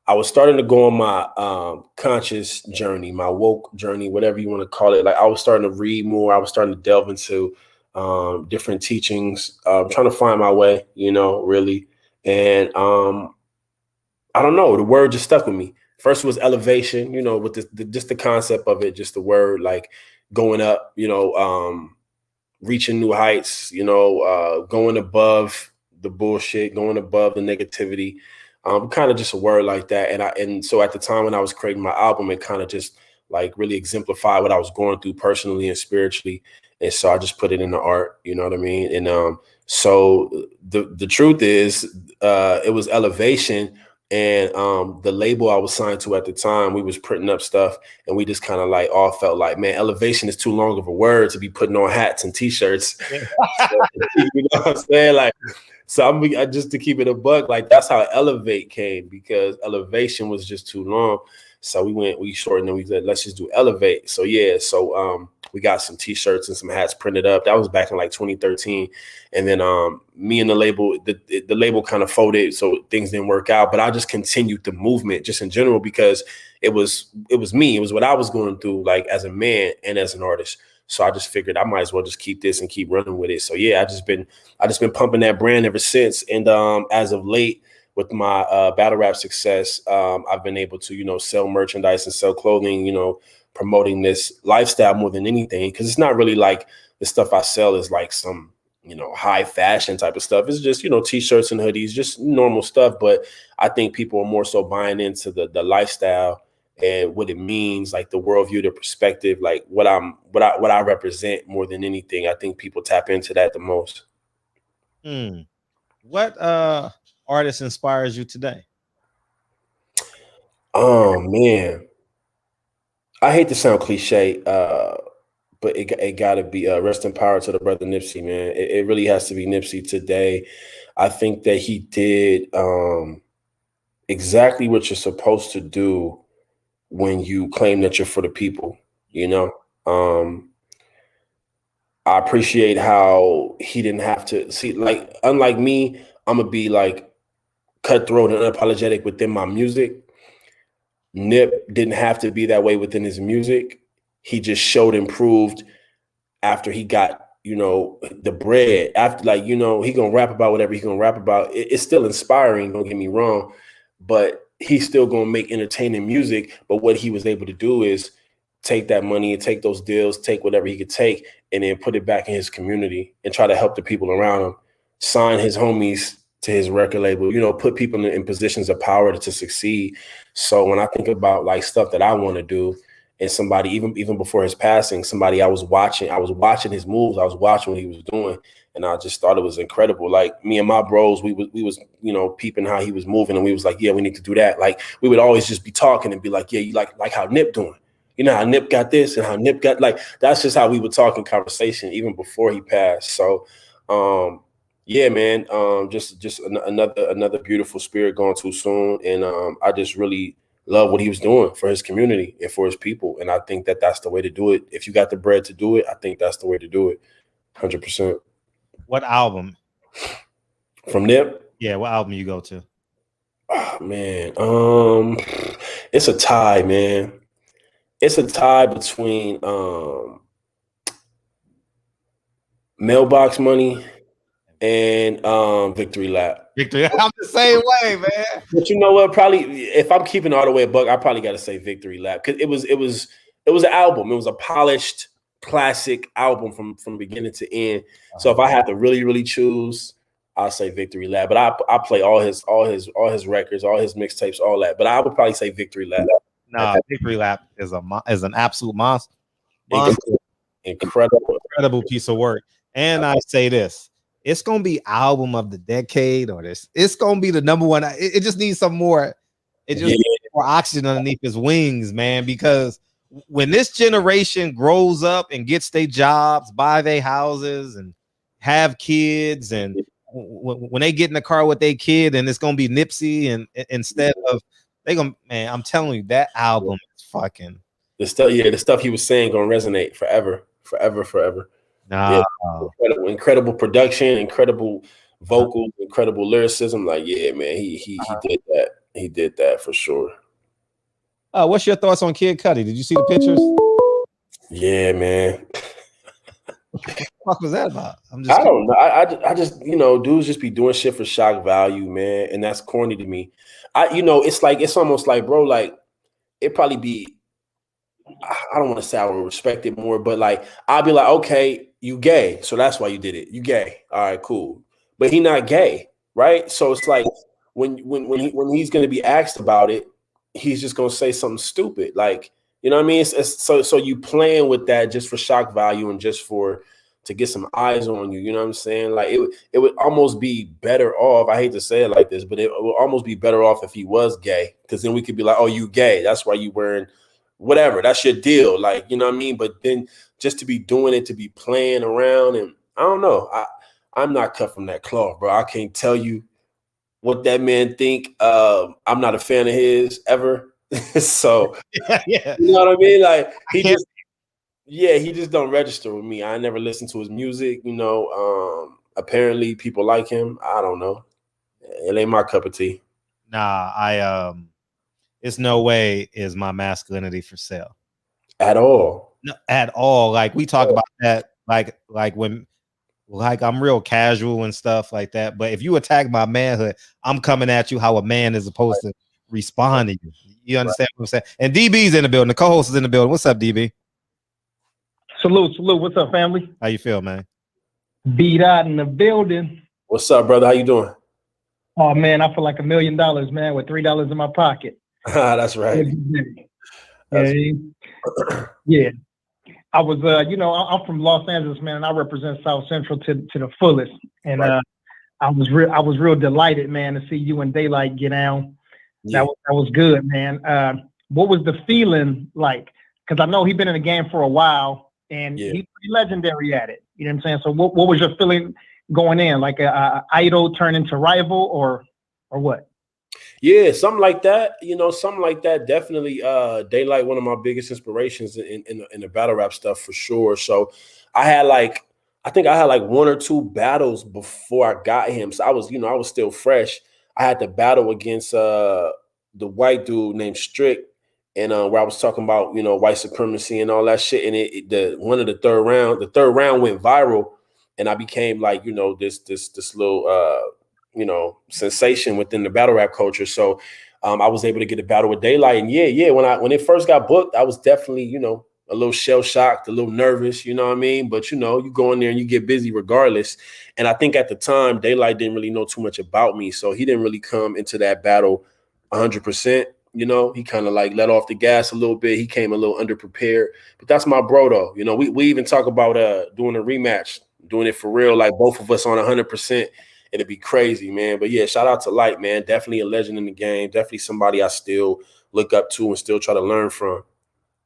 I was starting to go on my conscious journey, my woke journey, whatever you want to call it. Like I was starting to read more. I was starting to delve into different teachings, trying to find my way, you know, really. And I don't know, the word just stuck with me. First was elevation, you know, with just the concept of it, just the word, like going up, you know, reaching new heights, you know, going above the bullshit, going above the negativity, kind of just a word like that. And so at the time when I was creating my album, it kind of just like really exemplified what I was going through personally and spiritually. And so I just put it in the art, you know what I mean? And so the truth is, it was elevation. And the label I was signed to at the time, we was printing up stuff, and we just kind of like all felt like, man, elevation is too long of a word to be putting on hats and t-shirts. So, you know what I'm saying? Like, so just to keep it a buck, like that's how elevate came, because elevation was just too long. So we shortened and we said, let's just do elevate. So yeah, so we got some t-shirts and some hats printed up. That was back in like 2013. And then me and the label kind of folded, so things didn't work out. But I just continued the movement just in general, because it was me. It was what I was going through, like as a man and as an artist. So I just figured I might as well just keep this and keep running with it. So yeah, I just been pumping that brand ever since. And as of late, with my battle rap success, I've been able to, you know, sell merchandise and sell clothing, you know, promoting this lifestyle more than anything. Because it's not really like the stuff I sell is like some, you know, high fashion type of stuff. It's just, you know, t-shirts and hoodies, just normal stuff. But I think people are more so buying into the lifestyle and what it means, like the worldview, the perspective, like what I represent more than anything. I think people tap into that the most. What artist inspires you today? Oh man, I hate to sound cliche, but it gotta be rest in power to the brother Nipsey, man. It really has to be Nipsey today. I think that he did exactly what you're supposed to do when you claim that you're for the people, you know? I appreciate how he didn't have to see, like, unlike me, I'm gonna be like cutthroat and unapologetic within my music. Nip didn't have to be that way within his music. He just showed improved after he got, the bread. After, like, he gonna rap about whatever he gonna rap about. It's still inspiring, don't get me wrong, but he's still gonna make entertaining music. But what he was able to do is take that money and take those deals, take whatever he could take, and then put it back in his community and try to help the people around him, sign his homies to his record label, put people in positions of power to succeed. So when I think about like stuff that I want to do, and somebody, even before his passing, somebody I was watching his moves, I was watching what he was doing, and I just thought it was incredible. Like, me and my bros, we was peeping how he was moving, and we was like, yeah, we need to do that. Like, we would always just be talking and be like, yeah, you like how Nip doing? You know how Nip got this and how Nip got, like, that's just how we would talk in conversation even before he passed. So, yeah, man, just another beautiful spirit gone too soon, and I just really love what he was doing for his community and for his people, and I think that that's the way to do it. If you got the bread to do it, I think that's the way to do it, 100%. What album from Nip? Yeah, what album you go to? Oh, man, it's a tie, man. It's a tie between Mailbox Money and Victory Lap. Victory. I'm the same way, man. But you know what? Probably, if I'm keeping all the way a buck, I probably got to say Victory Lap, because it was an album. It was a polished classic album from beginning to end. So if I had to really, really choose, I'll say Victory Lap. But I play all his records, all his mixtapes, all that. But I would probably say Victory Lap. No, Victory Lap is an absolute monster. Incredible piece of work. And I say this, it's gonna be album of the decade, or it's gonna be the number one. It just needs some more. It just needs more oxygen underneath his wings, man. Because when this generation grows up and gets their jobs, buy their houses, and have kids, and when they get in the car with their kid, and it's gonna be Nipsey, and instead of man, I'm telling you, that album is fucking the stuff he was saying gonna resonate forever. Nah. Yeah, incredible production, incredible vocals, incredible lyricism. Like, yeah, man, he did that. He did that for sure. What's your thoughts on Kid Cudi? Did you see the pictures? Yeah, man. What the fuck was that about? I don't know. I just, dudes just be doing shit for shock value, man, and that's corny to me. It's almost like, bro, like, it probably be, I don't want to say I would respect it more, but like, I'll be like, okay, you gay, so that's why you did it. You gay, all right, cool. But he not gay, right? So it's like when he's gonna be asked about it, he's just gonna say something stupid, like, you know what I mean? So you playing with that just for shock value and just to get some eyes on you. You know what I'm saying? Like, it would almost be better off. I hate to say it like this, but it would almost be better off if he was gay, because then we could be like, oh, you gay, that's why you wearing whatever, that's your deal, like, you know what I mean? But then just to be doing it, to be playing around, and I don't know, I'm not cut from that cloth, bro. I can't tell you what that man think. I'm not a fan of his ever. So yeah, you know what I mean? Like, he just don't register with me. I never listened to his music, apparently people like him. I don't know. It ain't my cup of tea. Nah, it's no way is my masculinity for sale. At all. No, at all. Like, we talk about that, like when, like, I'm real casual and stuff like that. But if you attack my manhood, I'm coming at you how a man is supposed to respond to you. You understand what I'm saying? And DB's in the building. The co-host is in the building. What's up, DB? Salute. What's up, family? How you feel, man? Beat out in the building. What's up, brother? How you doing? Oh, man, I feel like $1 million, man, with $3 in my pocket. That's right. Yeah. I was, I'm from Los Angeles, man, and I represent South Central to the fullest. And I was real delighted, man, to see you and Daylight get down. Yeah. That was good, man. What was the feeling like? Because I know he's been in the game for a while, and he's pretty legendary at it. You know what I'm saying? So what was your feeling going in? Like a idol turn into rival, or what? Yeah, something like that. You know, something like that. Definitely. Daylight, one of my biggest inspirations in the battle rap stuff for sure. So I think I had like one or two battles before I got him. So I was still fresh. I had to battle against the white dude named Strick, and where I was talking about, white supremacy and all that shit. And the third round went viral, and I became like, this little sensation within the battle rap culture. So I was able to get a battle with Daylight. And when it first got booked, I was definitely, a little shell shocked, a little nervous, you know what I mean? But you go in there and you get busy regardless. And I think at the time, Daylight didn't really know too much about me. So he didn't really come into that battle 100%. He kind of like let off the gas a little bit. He came a little underprepared. But that's my bro, though. We even talk about doing a rematch, doing it for real, like both of us on 100%. It'd be crazy, man. But yeah, shout out to Light, man. Definitely a legend in the game. Definitely somebody I still look up to and still try to learn from.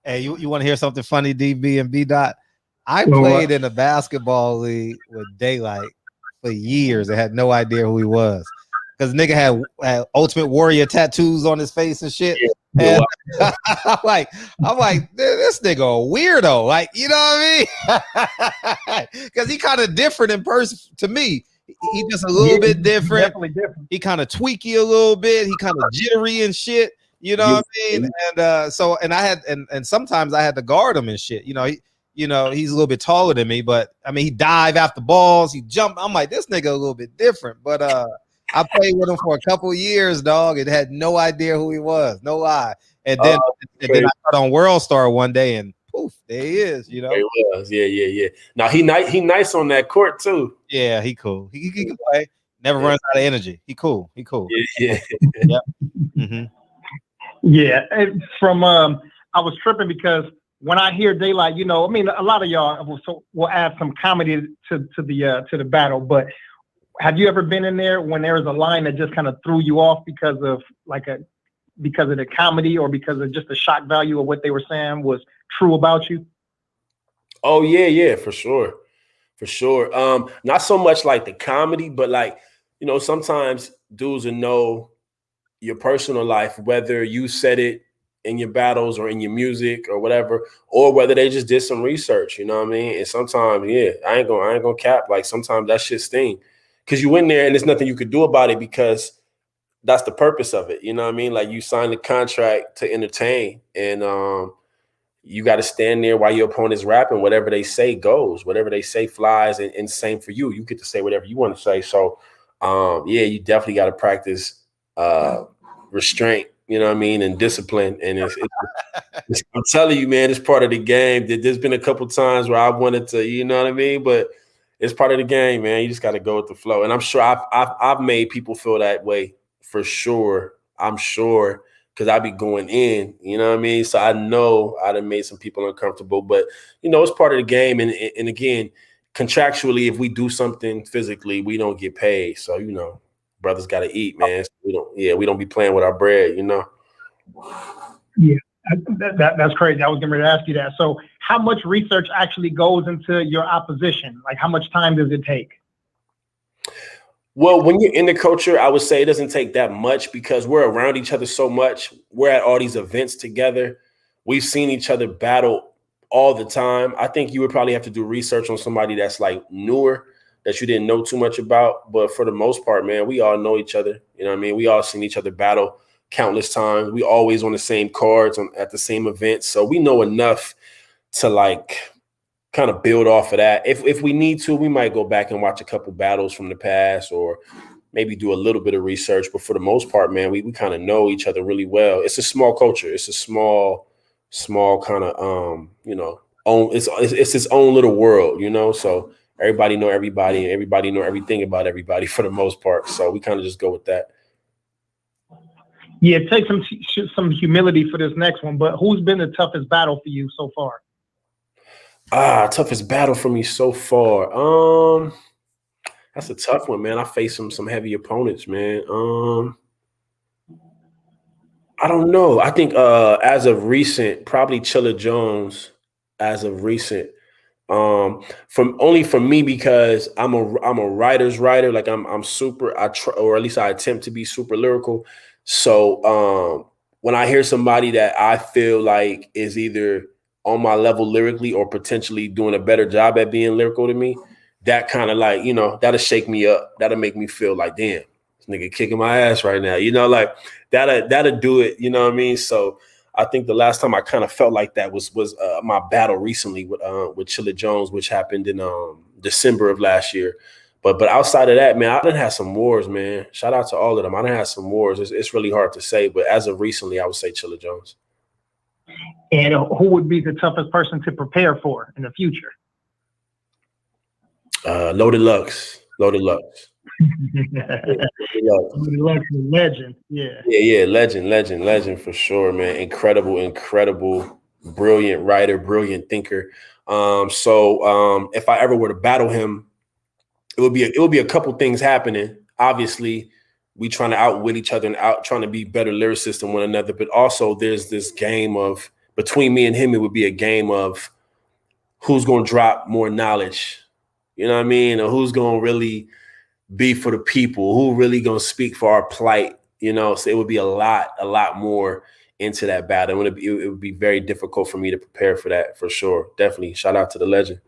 Hey, you want to hear something funny, DB and B Dot? I played in a basketball league with Daylight for years and had no idea who he was. Because nigga had Ultimate Warrior tattoos on his face and shit. Yeah. And I'm like, this nigga a weirdo. Like, you know what I mean? Because he kind of different in person to me. He just a little bit different. Definitely different. He kind of tweaky a little bit. He kind of jittery and shit. You know what I mean? And and sometimes I had to guard him and shit. He's a little bit taller than me, but I mean, he dive after balls, he jumped. I'm like, this nigga a little bit different. But I played with him for a couple of years, dog, and had no idea who he was, no lie. And then I got on World Star one day, and poof, there he is. He was, yeah. Now he nice on that court too. Yeah, he cool. He can play. Never runs out of energy. He cool. Yeah. Yep. Mm-hmm. Yeah, I was tripping because when I hear Daylight, a lot of y'all will add some comedy to the battle. But have you ever been in there when there was a line that just kind of threw you off because of the comedy or because of just the shock value of what they were saying was true about you? Oh yeah, for sure. Not so much like the comedy, but like, sometimes dudes will know your personal life, whether you said it in your battles or in your music or whatever, or whether they just did some research, you know what I mean? And sometimes, I ain't gonna cap. Like sometimes that shit sting because you in there and there's nothing you could do about it because that's the purpose of it. You know what I mean? Like you signed a contract to entertain and you got to stand there while your opponent's rapping. Whatever they say goes, whatever they say flies, and same for you. You get to say whatever you want to say. So you definitely got to practice restraint, you know what I mean, and discipline. And I'm telling you, man, it's part of the game. There's been a couple times where I wanted to, you know what I mean, but it's part of the game, man. You just got to go with the flow. And I'm sure I've made people feel that way for sure. I'm sure because I be going in, you know what I mean. So I know I'd have made some people uncomfortable, but it's part of the game. And again, contractually, if we do something physically, we don't get paid. So brothers got to eat, man. So we don't be playing with our bread, Yeah, that's crazy. I was going to ask you that. So how much research actually goes into your opposition? Like how much time does it take? Well, when you're in the culture, I would say it doesn't take that much because we're around each other so much. We're at all these events together. We've seen each other battle all the time. I think you would probably have to do research on somebody that's like newer, that you didn't know too much about. But for the most part, man, we all know each other. You know what I mean? We all seen each other battle countless times. We always on the same cards at the same events. So we know enough to like kind of build off of that. If we need to, we might go back and watch a couple battles from the past or maybe do a little bit of research. But for the most part, man, we kind of know each other really well. It's a small culture. It's a small kind of, it's its own little world, so everybody know everybody and everybody know everything about everybody for the most part. So we kind of just go with that. Yeah, take some humility for this next one. But who's been the toughest battle for you so far? Toughest battle for me so far. That's a tough one, man. I faced some heavy opponents, man. I don't know. I think as of recent, probably Chilla Jones. As of recent, for me because I'm a writer's writer. Like I'm super. Or at least I attempt to be super lyrical. So when I hear somebody that I feel like is either on my level lyrically or potentially doing a better job at being lyrical to me, that kind of like, that'll shake me up. That'll make me feel like, damn, this nigga kicking my ass right now. Like that'll do it. You know what I mean? So I think the last time I kind of felt like that was my battle recently with Chilla Jones, which happened in December of last year. But outside of that, man, I done had some wars, man. Shout out to all of them. I done had some wars. It's really hard to say, but as of recently, I would say Chilla Jones. And who would be the toughest person to prepare for in the future? Loaded Lux. Loaded Lux is legend. Yeah. Legend for sure, man. Incredible, brilliant writer, brilliant thinker. So if I ever were to battle him, it would be a couple things happening. Obviously, we trying to outwit each other and trying to be better lyricists than one another. But also there's this game of, between me and him, it would be a game of who's going to drop more knowledge. You know what I mean? Or who's going to really be for the people, who really going to speak for our plight. So it would be a lot more into that battle. It would be very difficult for me to prepare for that, for sure. Definitely. Shout out to the legend.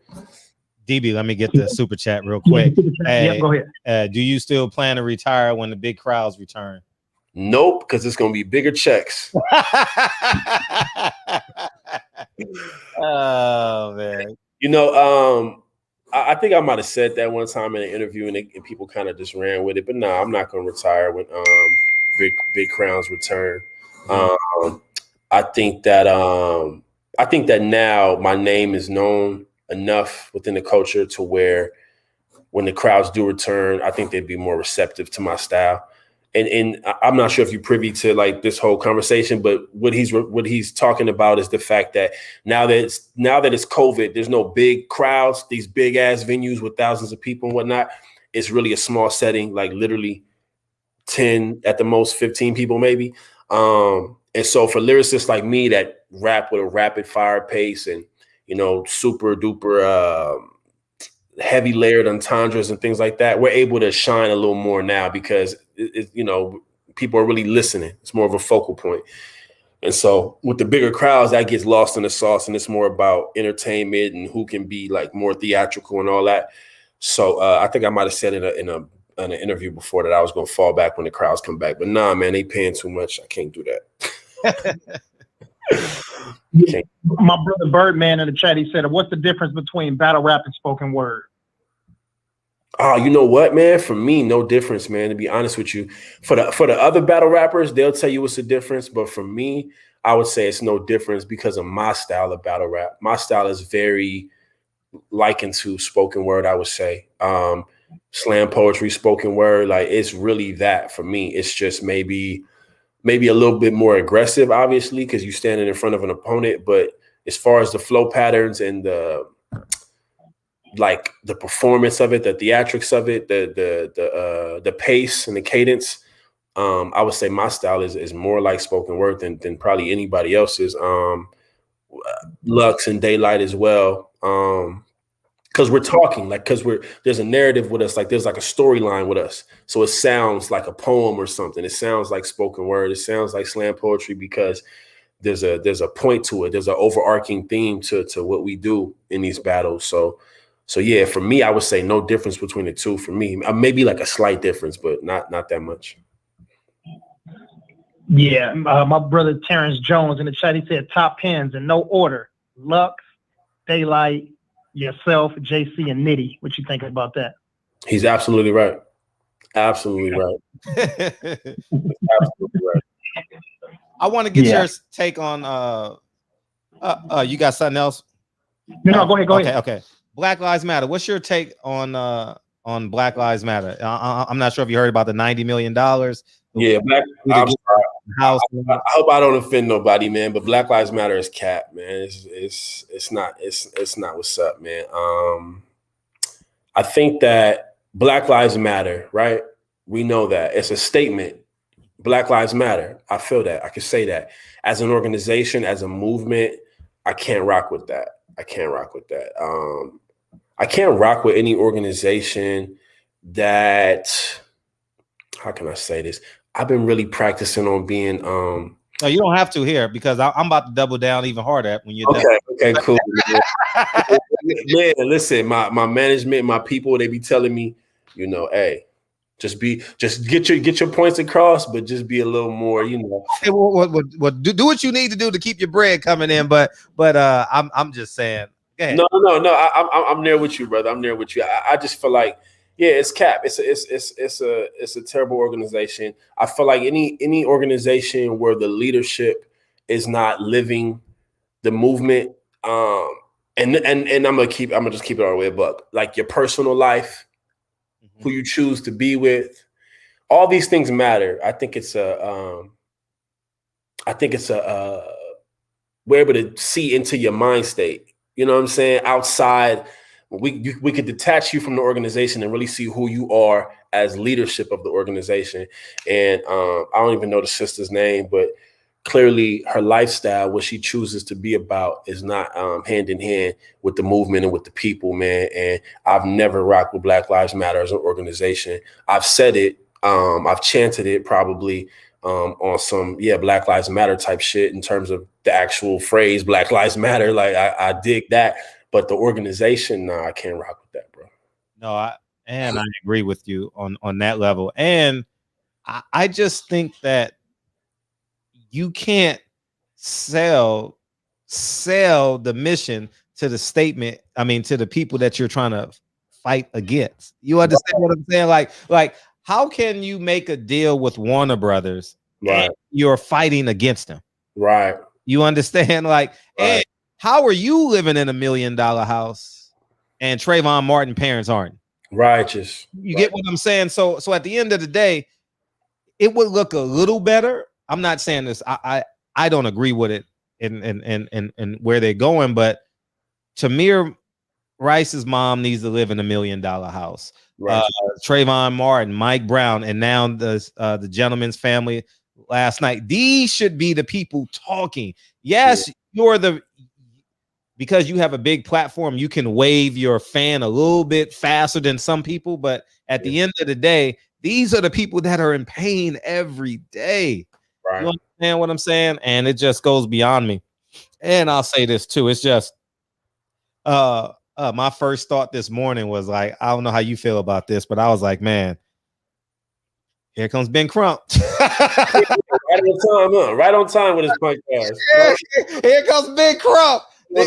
DB, let me get the super chat real quick. Hey, go ahead. Do you still plan to retire when the big crowds return? Nope, because it's going to be bigger checks. Oh, man. I think I might have said that one time in an interview and people kind of just ran with it. But no, I'm not going to retire when big crowns return. I think that now my name is known enough within the culture to where when the crowds do return, I think they'd be more receptive to my style. And I'm not sure if you're privy to like this whole conversation, but what he's talking about is the fact that now that it's COVID, there's no big crowds, these big ass venues with thousands of people and whatnot. It's really a small setting, like literally 10 at the most, 15 people maybe. And so for lyricists like me that rap with a rapid fire pace and super duper heavy layered entendres and things like that, we're able to shine a little more now because people are really listening. It's more of a focal point. And so with the bigger crowds, that gets lost in the sauce, and it's more about entertainment and who can be like more theatrical and all that. So I think I might have said in an interview before that I was going to fall back when the crowds come back, but nah, man, they paying too much. I can't do that. My brother Birdman in the chat, he said, what's the difference between battle rap and spoken word? Oh, you know what, man? For me, no difference, man, to be honest with you. For the other battle rappers, they'll tell you what's the difference. But for me, I would say it's no difference because of my style of battle rap. My style is very likened to spoken word, I would say. Slam poetry, spoken word, like it's really that for me. It's just maybe a little bit more aggressive, obviously, because you're standing in front of an opponent. But as far as the flow patterns and the performance of it, the theatrics of it, the pace and the cadence, I would say my style is more like spoken word than probably anybody else's. Lux and Daylight as well. Because we're talking, there's a narrative with us, like there's like a storyline with us. So it sounds like a poem or something. It sounds like spoken word. It sounds like slam poetry because there's a point to it. There's an overarching theme to what we do in these battles. So yeah, for me, I would say no difference between the two. For me, maybe like a slight difference, but not that much. Yeah, my brother Terrence Jones in the chat, he said top pens in no order: Lux, Daylight, yourself, JC, and Nitty. What you think about that? He's absolutely right. Absolutely right. Absolutely right. I want to get your take on you got something else? No, go ahead. Okay. Black Lives Matter. What's your take on Black Lives Matter? I'm not sure if you heard about the $90 million. Yeah, I'm sorry. I hope I don't offend nobody, man. But Black Lives Matter is cap, man. It's not what's up, man. I think that Black Lives Matter, right? We know that it's a statement. Black Lives Matter. I feel that. I can say that as an organization, as a movement. I can't rock with that. I can't rock with any organization that. How can I say this? I've been really practicing on being No, you don't have to here because I'm about to double down even harder when you're done. Okay, cool. Man, listen, my management, my people, they be telling me, you know, hey, just get your points across, but just be a little more, you know. Okay, well, do what you need to do to keep your bread coming in, but I'm just saying. Go ahead. No. I'm there with you, brother. I'm there with you. I just feel like, yeah, it's cap. It's a terrible organization. I feel like any organization where the leadership is not living the movement, and I'm gonna just keep it all the way a buck. Like your personal life, who you choose to be with, all these things matter. I think it's we're able to see into your mind state. You know what I'm saying? Outside, we could detach you from the organization and really see who you are as leadership of the organization. And I don't even know the sister's name, but clearly her lifestyle, what she chooses to be about, is not hand in hand with the movement and with the people, man. And I've never rocked with Black Lives Matter as an organization. I've said it. I've chanted it probably on some, Black Lives Matter type shit in terms of the actual phrase Black Lives Matter. Like I dig that. But the organization, nah, I can't rock with that, bro. No, I agree with you on that level. And I just think that you can't sell the mission to the statement. I mean, to the people that you're trying to fight against. You understand what I'm saying? Like, how can you make a deal with Warner Brothers and you're fighting against them? Right. You understand? Like, and how are you living in $1 million house and Trayvon Martin parents aren't? Righteous. You get what I'm saying? So at the end of the day, it would look a little better. I'm not saying this. I don't agree with it and where they're going, but Tamir Rice's mom needs to live in $1 million house. Right. Trayvon Martin, Mike Brown, and now the gentleman's family last night. These should be the people talking. Yes, because you have a big platform, you can wave your fan a little bit faster than some people, but at the end of the day, these are the people that are in pain every day. Right. You understand what I'm saying? And it just goes beyond me. And I'll say this too. It's just my first thought this morning was like, I don't know how you feel about this, but I was like, man, here comes Ben Crump. Right on time, huh? Right on time with his podcast. Here comes Ben Crump. Man.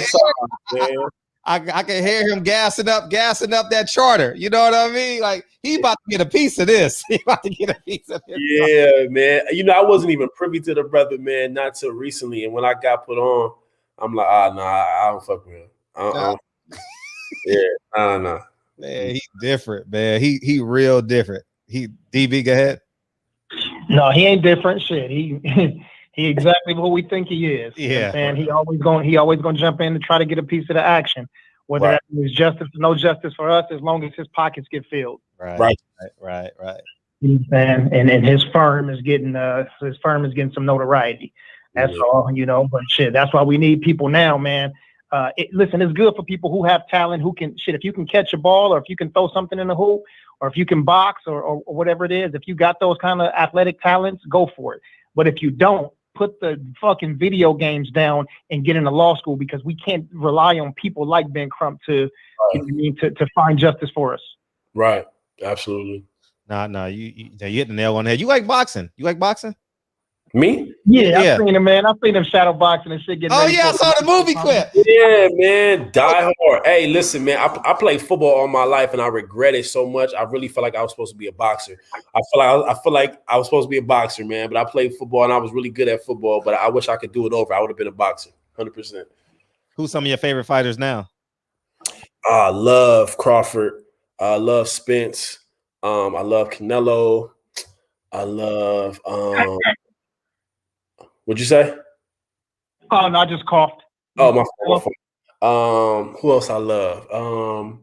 I can hear him gassing up that charter. You know what I mean? Like, he about to get a piece of this. He about to get a piece of this. Yeah, man. You know, I wasn't even privy to the brother, man, not till recently. And when I got put on, I'm like, I don't fuck with him. Nah. Man, he's different, man. He real different. DB, go ahead. No, he ain't different. Shit, he exactly what we think he is. Yeah, and he always gonna jump in to try to get a piece of the action. Whether that is justice or no justice for us, as long as his pockets get filled. Right. And his firm is getting some notoriety. That's all, you know. But shit, that's why we need people now, man. Listen, it's good for people who have talent, who can if you can catch a ball, or if you can throw something in the hoop, or if you can box, or whatever it is. If you got those kind of athletic talents, go for it. But if you don't, put the fucking video games down and get into law school, because we can't rely on people like Ben Crump to find justice for us. Right. Absolutely. No, you hit the nail on the head. You like boxing? Me? Yeah. I've seen him, man. I've seen him shadow boxing and shit. I saw the movie clip. Yeah, man. Die hard. Hey, listen, man. I played football all my life and I regret it so much. I really feel like I was supposed to be a boxer. I feel like I was supposed to be a boxer, man. But I played football and I was really good at football. But I wish I could do it over. I would have been a boxer, 100%. Who's some of your favorite fighters now? I love Crawford. I love Spence. I love Canelo. I love What'd you say? Oh no, I just coughed. Oh, my fault. Who else I love?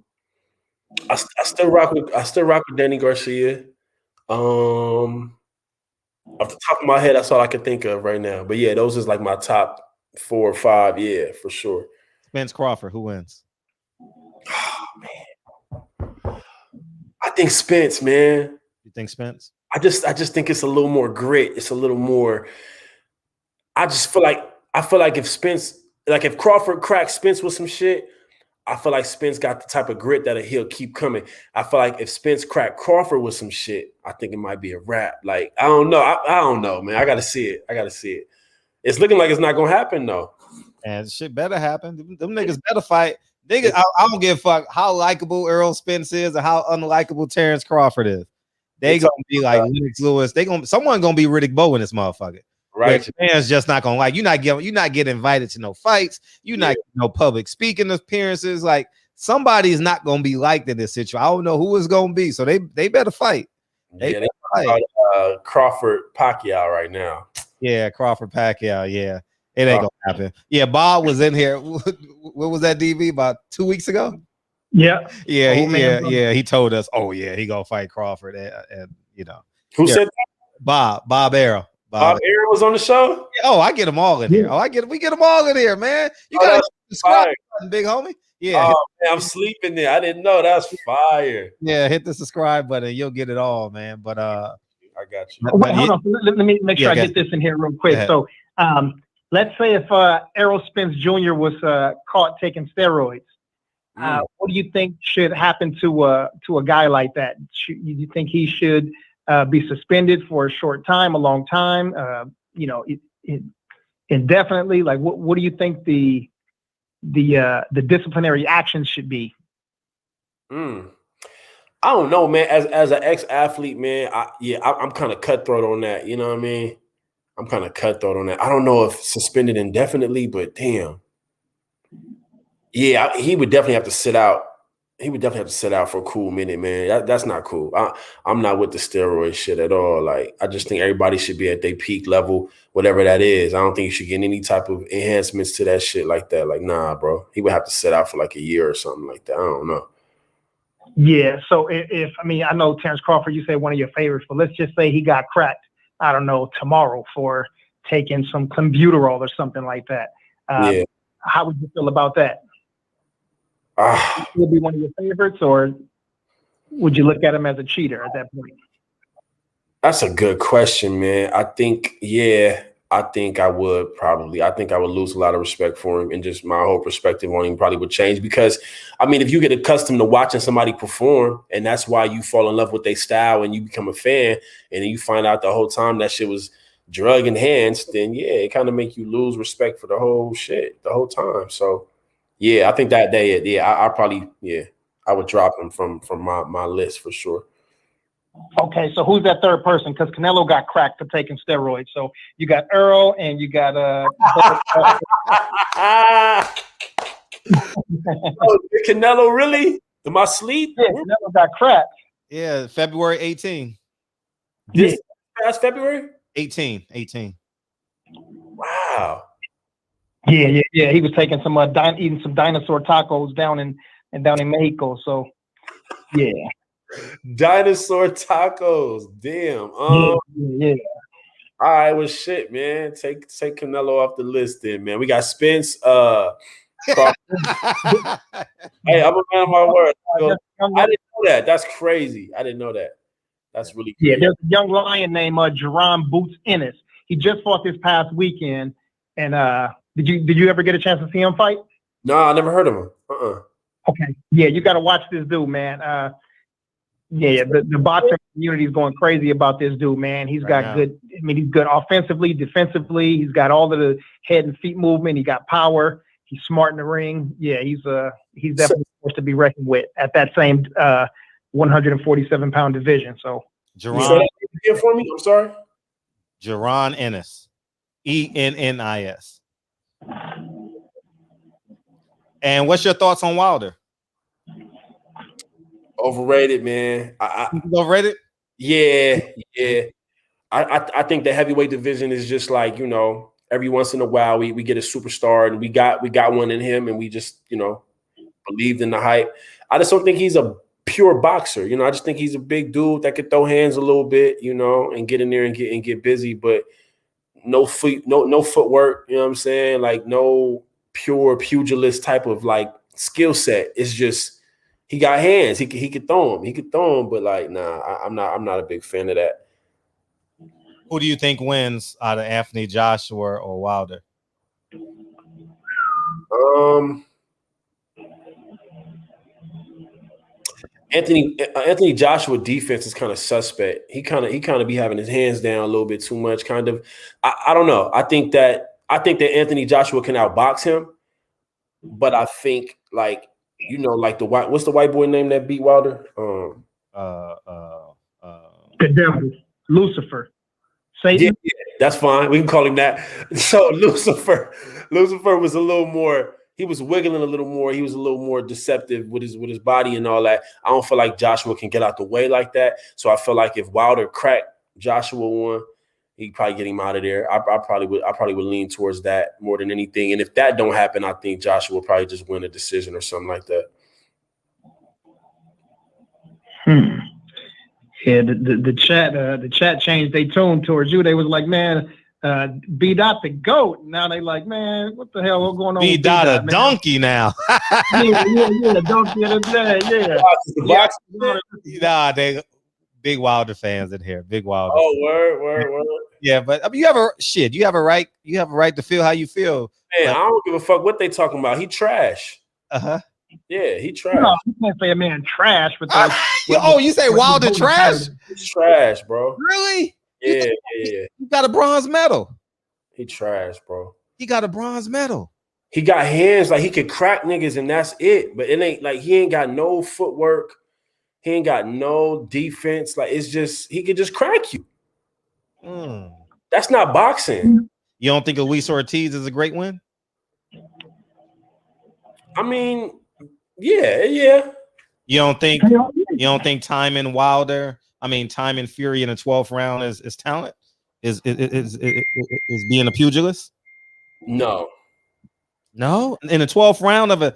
I still rock with Danny Garcia. Off the top of my head, that's all I can think of right now. But yeah, those is like my top 4 or 5. Yeah, for sure. Spence Crawford, who wins? Oh man, I think Spence, man. You think Spence? I just think it's a little more grit. It's a little more. I feel like if Crawford cracked Spence with some shit, I feel like Spence got the type of grit that he'll keep coming. I feel like if Spence cracked Crawford with some shit, I think it might be a wrap. Like, I don't know. I don't know, man. I got to see it. It's looking like it's not going to happen, though. And shit better happen. Them niggas better fight. Niggas, I don't give a fuck how likable Errol Spence is or how unlikable Terrence Crawford is. They gonna be like Lennox Lewis. Someone gonna be Riddick Bowe in this motherfucker. Right. The man's just not gonna like. You're not getting invited to no fights. You're not getting no public speaking appearances. Like, somebody's not gonna be liked in this situation. I don't know who it's gonna be. So they better fight. They fight. Crawford Pacquiao right now. Yeah, Crawford Pacquiao. Yeah, it ain't gonna happen. Yeah, Bob was in here. What was that, DV? About 2 weeks ago? Yeah. He told us. Oh yeah, he gonna fight Crawford, and you know who said that? Bob Arrow. Bob Arrow was on the show. Oh, I get them all in here. We get them all in here, man. You gotta subscribe button, big homie. Yeah. Oh man, I'm sleeping there. I didn't know. That's fire. Yeah, hit the subscribe button. You'll get it all, man. But I got you. Wait, hold on. Let me make sure I get this in here real quick. So, let's say if Errol Spence Jr. was caught taking steroids. What do you think should happen to a guy like that? You think he should be suspended for a short time, a long time, indefinitely? Like, what do you think the disciplinary actions should be? I don't know, man. As an ex-athlete, man, I'm kind of cutthroat on that. You know what I mean? I'm kind of cutthroat on that. I don't know if suspended indefinitely, but damn. Yeah, he would definitely have to sit out. He would definitely have to sit out for a cool minute, man. That's not cool. I'm not with the steroid shit at all. Like, I just think everybody should be at their peak level, whatever that is. I don't think you should get any type of enhancements to that shit like that. Like, nah, bro. He would have to sit out for like a year or something like that. I don't know. Yeah. So I know Terrence Crawford, you say one of your favorites, but let's just say he got cracked, I don't know, tomorrow for taking some clenbuterol or something like that. How would you feel about that? Would be one of your favorites, or would you look at him as a cheater at that point? That's a good question, man. I think I would probably. I think I would lose a lot of respect for him, and just my whole perspective on him probably would change. Because, I mean, if you get accustomed to watching somebody perform, and that's why you fall in love with their style and you become a fan, and then you find out the whole time that shit was drug enhanced, then it kind of make you lose respect for the whole shit the whole time. So. Yeah, I think that day, I probably, I would drop him from my list for sure. Okay, so who's that third person? Because Canelo got cracked for taking steroids. So you got Earl and you got Canelo really? Am I asleep? Yeah, Canelo got cracked. Yeah, February 18. This past February? 18. Wow. Yeah. He was taking some eating some dinosaur tacos down in Mexico. So, yeah. Dinosaur tacos. Damn. Yeah. All right, well, shit, man. Take Canelo off the list, then, man. We got Spence. Hey, I'm a man of my word. I didn't know that. That's crazy. I didn't know that. That's really crazy. Yeah. There's a young lion named Jerron Boots Ennis. He just fought this past weekend, and Did you ever get a chance to see him fight? No, I never heard of him. Okay. Yeah, you got to watch this dude, man. The boxing community is going crazy about this dude, man. He's got good. I mean, he's good offensively, defensively. He's got all of the head and feet movement. He got power. He's smart in the ring. Yeah, he's definitely supposed to be reckoned with at that same 147-pound division. So, Jerron, for me. I'm sorry. Jerron Ennis, Ennis. And what's your thoughts on Wilder? Overrated, man. Overrated? Yeah. I think the heavyweight division is just like, every once in a while we get a superstar, and we got one in him, and we just, believed in the hype. I just don't think he's a pure boxer. I just think he's a big dude that could throw hands a little bit, and get in there and get busy, but no footwork, you know what I'm saying? Like, no pure pugilist type of like skill set. It's just he got hands. He could throw them. But like, nah, I'm not a big fan of that. Who do you think wins out of Anthony Joshua or Wilder? Anthony Joshua defense is kind of suspect. He kind of be having his hands down a little bit too much. Kind of, I don't know. I think that Anthony Joshua can outbox him, but I think like the what's the white boy name that beat Wilder? The devil, Lucifer, Satan. Yeah, that's fine. We can call him that. So Lucifer was a little more. He was wiggling a little more. He was a little more deceptive with his body and all that. I don't feel like Joshua can get out the way like that. So I feel like if Wilder cracked Joshua one, he'd probably get him out of there. I probably would lean towards that more than anything. And if that don't happen, I think Joshua will probably just win a decision or something like that. Yeah, the chat changed their tune towards you. They was like, man, B-Dot the GOAT. Now they like, man, what the hell? What's going on? B-Dot a donkey now. yeah, donkey of the day, yeah. Nah, they big Wilder fans in here. Big Wilder. Oh, word. Yeah, but I mean, you have a right to feel how you feel. Man, I don't give a fuck what they talking about. He trash. Uh-huh. Yeah, he trash. No, you can't say a man trash with you say Wilder trash? He's trash, bro. Really? Yeah. He got a bronze medal. He trash, bro. He got a bronze medal. He got hands like he could crack niggas and that's it. But it ain't like he ain't got no footwork. He ain't got no defense. Like it's just he could just crack you. That's not boxing. You don't think Luis Ortiz is a great win? I mean, yeah. You don't think Timon Wilder? I mean, Timon Fury in the 12th round is talent? Is being a pugilist? No. In the 12th round of a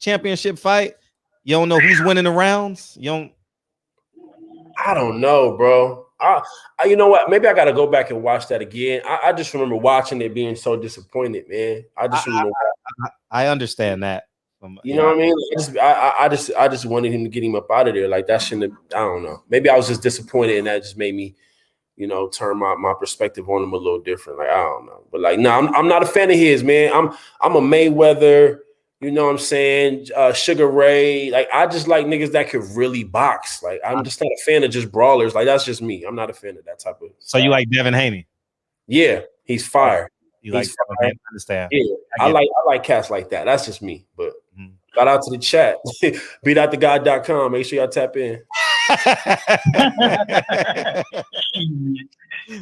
championship fight, you don't know who's winning the rounds. I don't know, bro. I you know what? Maybe I got to go back and watch that again. I just remember watching it being so disappointed, man. I understand that. You know what I mean? I just wanted him to get him up out of there. Like that shouldn't have, I don't know. Maybe I was just disappointed and that just made me, turn my perspective on him a little different. Like, I don't know. But like, no, I'm not a fan of his, man. I'm a Mayweather, you know what I'm saying? Sugar Ray. Like, I just like niggas that could really box. Like, I'm just not a fan of just brawlers. Like, that's just me. I'm not a fan of that type of So you like Devin Haney? Yeah, he's fire. You like Devin Haney? I understand. Yeah, I like cats like that. That's just me. But shout out to the chat. beatoutthegod.com. Make sure y'all tap in.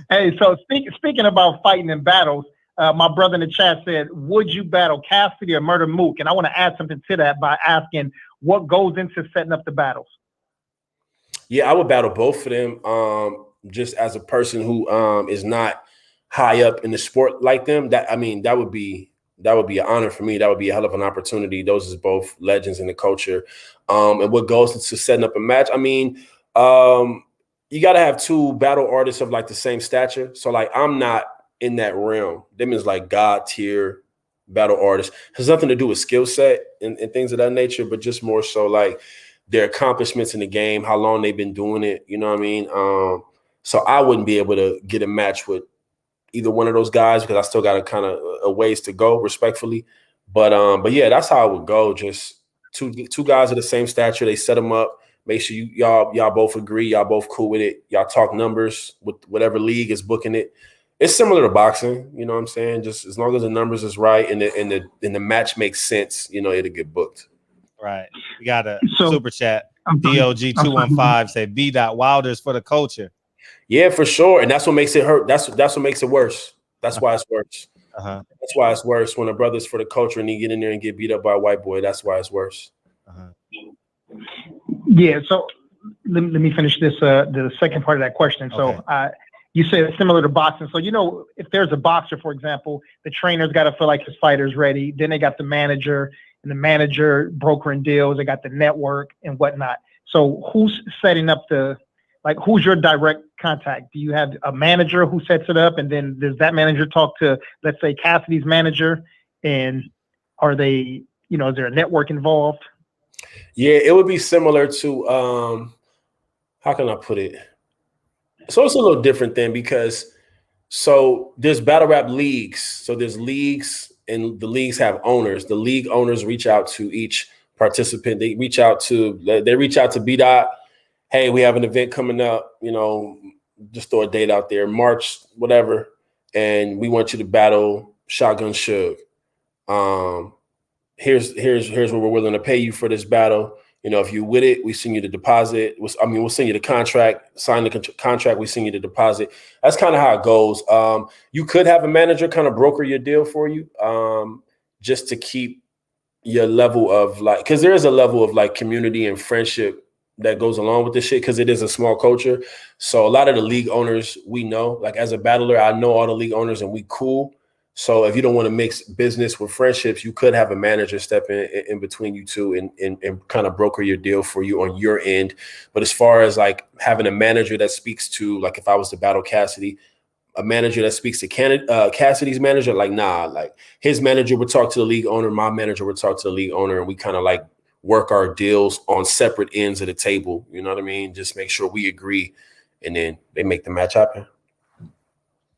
Hey, so speaking about fighting in battles, my brother in the chat said, would you battle Cassidy or Murder Mook? And I want to add something to that by asking what goes into setting up the battles. Yeah, I would battle both of them. Just as a person who is not high up in the sport like them, that would be an honor for me. That would be a hell of an opportunity. Those is both legends in the culture. And what goes into setting up a match, I mean, you got to have two battle artists of like the same stature. So like, I'm not in that realm. Them is like God tier battle artists. It has nothing to do with skill set and things of that nature, but just more so like their accomplishments in the game, how long they've been doing it. You know what I mean? So I wouldn't be able to get a match with either one of those guys because I still got a ways to go, respectfully. But yeah, that's how I would go. Just two guys of the same stature. They set them up. Make sure y'all both agree. Y'all both cool with it. Y'all talk numbers with whatever league is booking it. It's similar to boxing, you know what I'm saying? Just as long as the numbers is right and the match makes sense, it'll get booked. Right. We got a super chat. DOG215 said B. Wilder's for the culture. Yeah, for sure. And that's what makes it hurt. That's what makes it worse. That's why it's worse. That's why it's worse when a brother's for the culture and he get in there and get beat up by a white boy. That's why it's worse. Yeah. So let me finish this. The second part of that question. So you said it's similar to boxing. So if there's a boxer, for example, the trainer's got to feel like his fighter's ready. Then they got the manager, and the manager brokering deals. They got the network and whatnot. So who's setting up who's your direct contact? Do you have a manager who sets it up, and then does that manager talk to, let's say, Cassidy's manager? And are they, is there a network involved? Yeah, it would be similar to how can I put it? So it's a little different then because so there's battle rap leagues. So there's leagues and the leagues have owners. The league owners reach out to each participant. They reach out to B-Dot. Hey, we have an event coming up, you know, just throw a date out there, March, whatever. And we want you to battle Shotgun Suge. Here's what we're willing to pay you for this battle. You know, if you with it, we send you the deposit. We'll send you the contract, sign the contract, we send you the deposit. That's kind of how it goes. You could have a manager kind of broker your deal for you, just to keep your level of like, because there is a level of like community and friendship that goes along with this shit because it is a small culture. So a lot of the league owners we know, like as a battler, I know all the league owners and we cool. So if you don't want to mix business with friendships, you could have a manager step in between you two and kind of broker your deal for you on your end. But as far as like having a manager that speaks to, like if I was to battle Cassidy, a manager that speaks to Cassidy's manager, like nah, like his manager would talk to the league owner, my manager would talk to the league owner, and we kind of like work our deals on separate ends of the table. You know what I mean? Just make sure we agree, and then they make the match happen.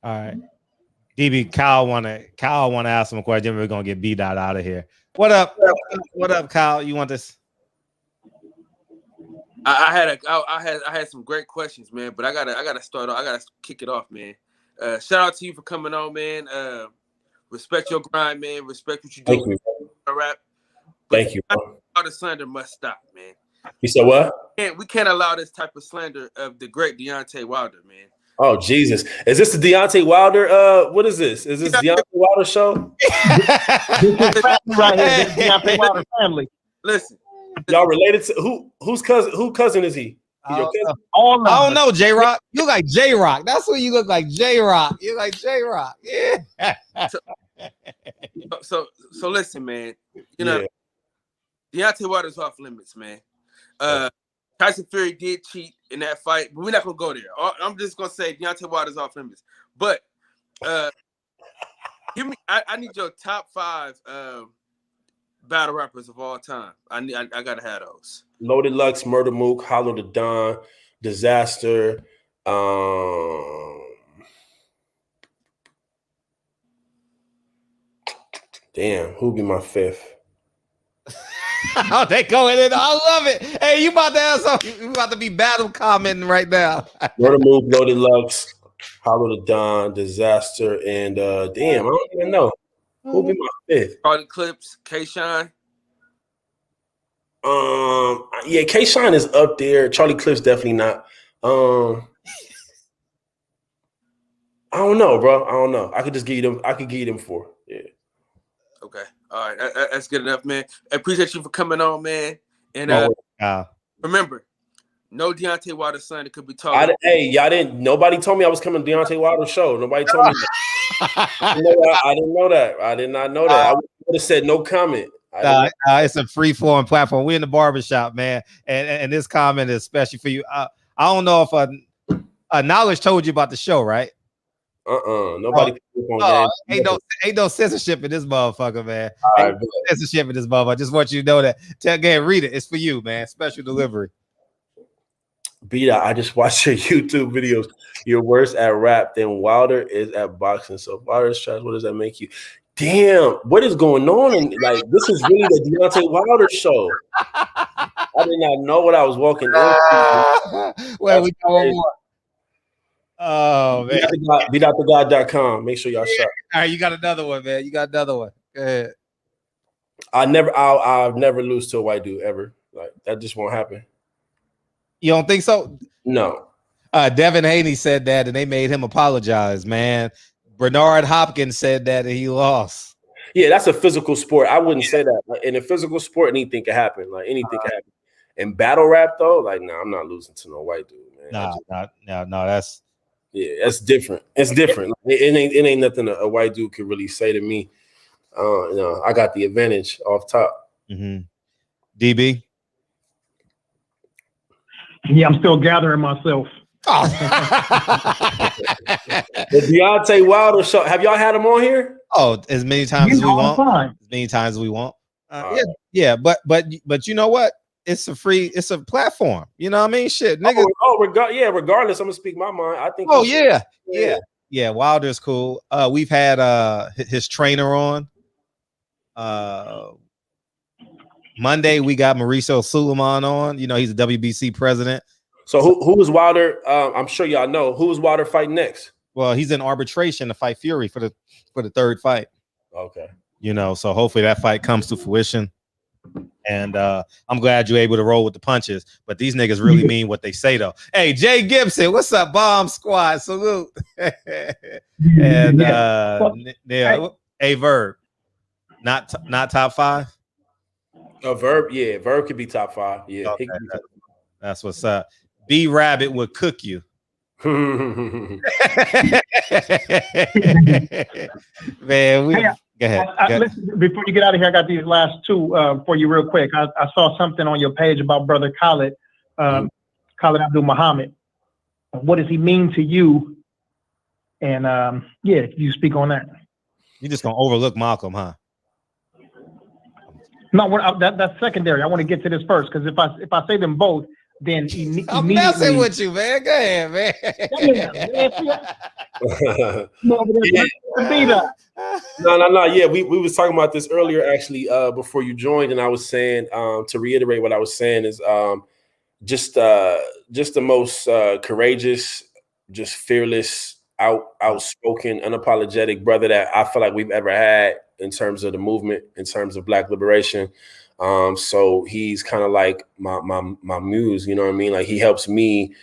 All right. DB, Kyle wanna ask him a question. We're gonna get B-Dot out of here. What up? What up, Kyle? You want this? I had some great questions, man. But I gotta start off. I gotta kick it off, man. Shout out to you for coming on, man. Respect your grind, man. Respect what you do. Thank you. Rap. Thank you. All the slander must stop, man. You said what? We can't allow this type of slander of the great Daunte Wilder, man. Oh Jesus! Is this the Deontay Wilder? What is this? Is this Deontay Wilder show? This is right here, this Deontay Wilder family. Listen, y'all related to whose cousin? Who cousin is he? Your cousin? I don't know, J Rock. You like J Rock. That's what you look like, J Rock. You like J Rock. Yeah. So listen, man. You know, Deontay Wilder's off limits, man. Tyson Fury did cheat in that fight, but we're not gonna go there. I'm just gonna say Deontay Wilder's off limits. But give me, I need your top 5 battle rappers of all time. I gotta have those. Loaded Lux, Murder Mook, Hollow the Don, Disaster. Damn, who be my 5th? Oh, they going in. I love it. Hey, you about to have something? You about to be battle commenting right now? Murder Mook, Loaded Lux, Hollow the Don, Disaster, and damn, I don't even know. Who'll be my 5th? Charlie Clips, K-Shine. Yeah, K-Shine is up there. Charlie Clips definitely not. I don't know, bro. I don't know. I could just give you them. I could give you them 4. Yeah. Okay. All right. That's good enough, man. I appreciate you for coming on, man. And remember, no Deontay Wilder son that could be talking. Hey, y'all didn't. Nobody told me I was coming to Deontay Wilder's show. Nobody told me that. I didn't know that. I did not know that. I would have said no comment. It's a free flowing platform. We're in the barbershop, man, and this comment is especially for you. I don't know if Knowledge told you about the show, right? Nobody. Ain't no censorship in this motherfucker, man. Ain't no censorship in this motherfucker. I just want you to know that. Read it. It's for you, man. Special delivery. B-Dot, I just watched your YouTube videos. You're worse at rap than Wilder is at boxing. So Wilder's trash. What does that make you? Damn, what is going on? And like, this is really the Deontay Wilder show. I did not know what I was walking into. Well, we got one more. Oh man, beatouttogod.com. Make sure y'all shop. All right, you got another one, man. You got another one. Go ahead. I'll never lose to a white dude ever. Like that just won't happen. You don't think so? No. Devin Haney said that, and they made him apologize, man. Bernard Hopkins said that, and he lost. Yeah, that's a physical sport. I wouldn't say that. Like, in a physical sport, anything can happen. Like anything can happen. In battle rap, though, like, nah, I'm not losing to no white dude, man. No, that's. Yeah, that's different. It's different. Like, it ain't nothing a white dude could really say to me. I got the advantage off top. Mm-hmm. DB? Yeah, I'm still gathering myself. Oh. The Deontay Wilder show. Have y'all had him on here? Oh, as many times as we want. As many times as we want. Yeah, but you know what? it's a platform. You know what I mean? Shit, nigga. Regardless, I'm gonna speak my mind. I think. Oh yeah. Wilder's cool. We've had his trainer on. Monday we got Mauricio Suleiman on. You know, he's a WBC president. So who is Wilder? I'm sure y'all know who is Wilder fighting next. Well, he's in arbitration to fight Fury for the third fight. Okay. You know, so hopefully that fight comes to fruition. And I'm glad you're able to roll with the punches. But these niggas really mean what they say, though. Hey, Jay Gibson, what's up, Bomb Squad? Salute. And Verb, not top 5. Verb could be top 5. Yeah, okay, that's what's up. B Rabbit would cook you. Man, go ahead. Listen, before you get out of here, I got these last two for you real quick. I saw something on your page about brother Khalid, Khalid Abdul Muhammad. What does he mean to you? And you speak on that. You just gonna overlook Malcolm, huh? No, that's secondary. I want to get to this first because if I say them both, then I'm messing with you, man. Go ahead, man. No. Yeah, we was talking about this earlier, actually, before you joined, and I was saying, to reiterate what I was saying is, just the most courageous, just fearless, outspoken, unapologetic brother that I feel like we've ever had in terms of the movement, in terms of Black liberation. So he's kind of like my muse, you know what I mean? Like he helps me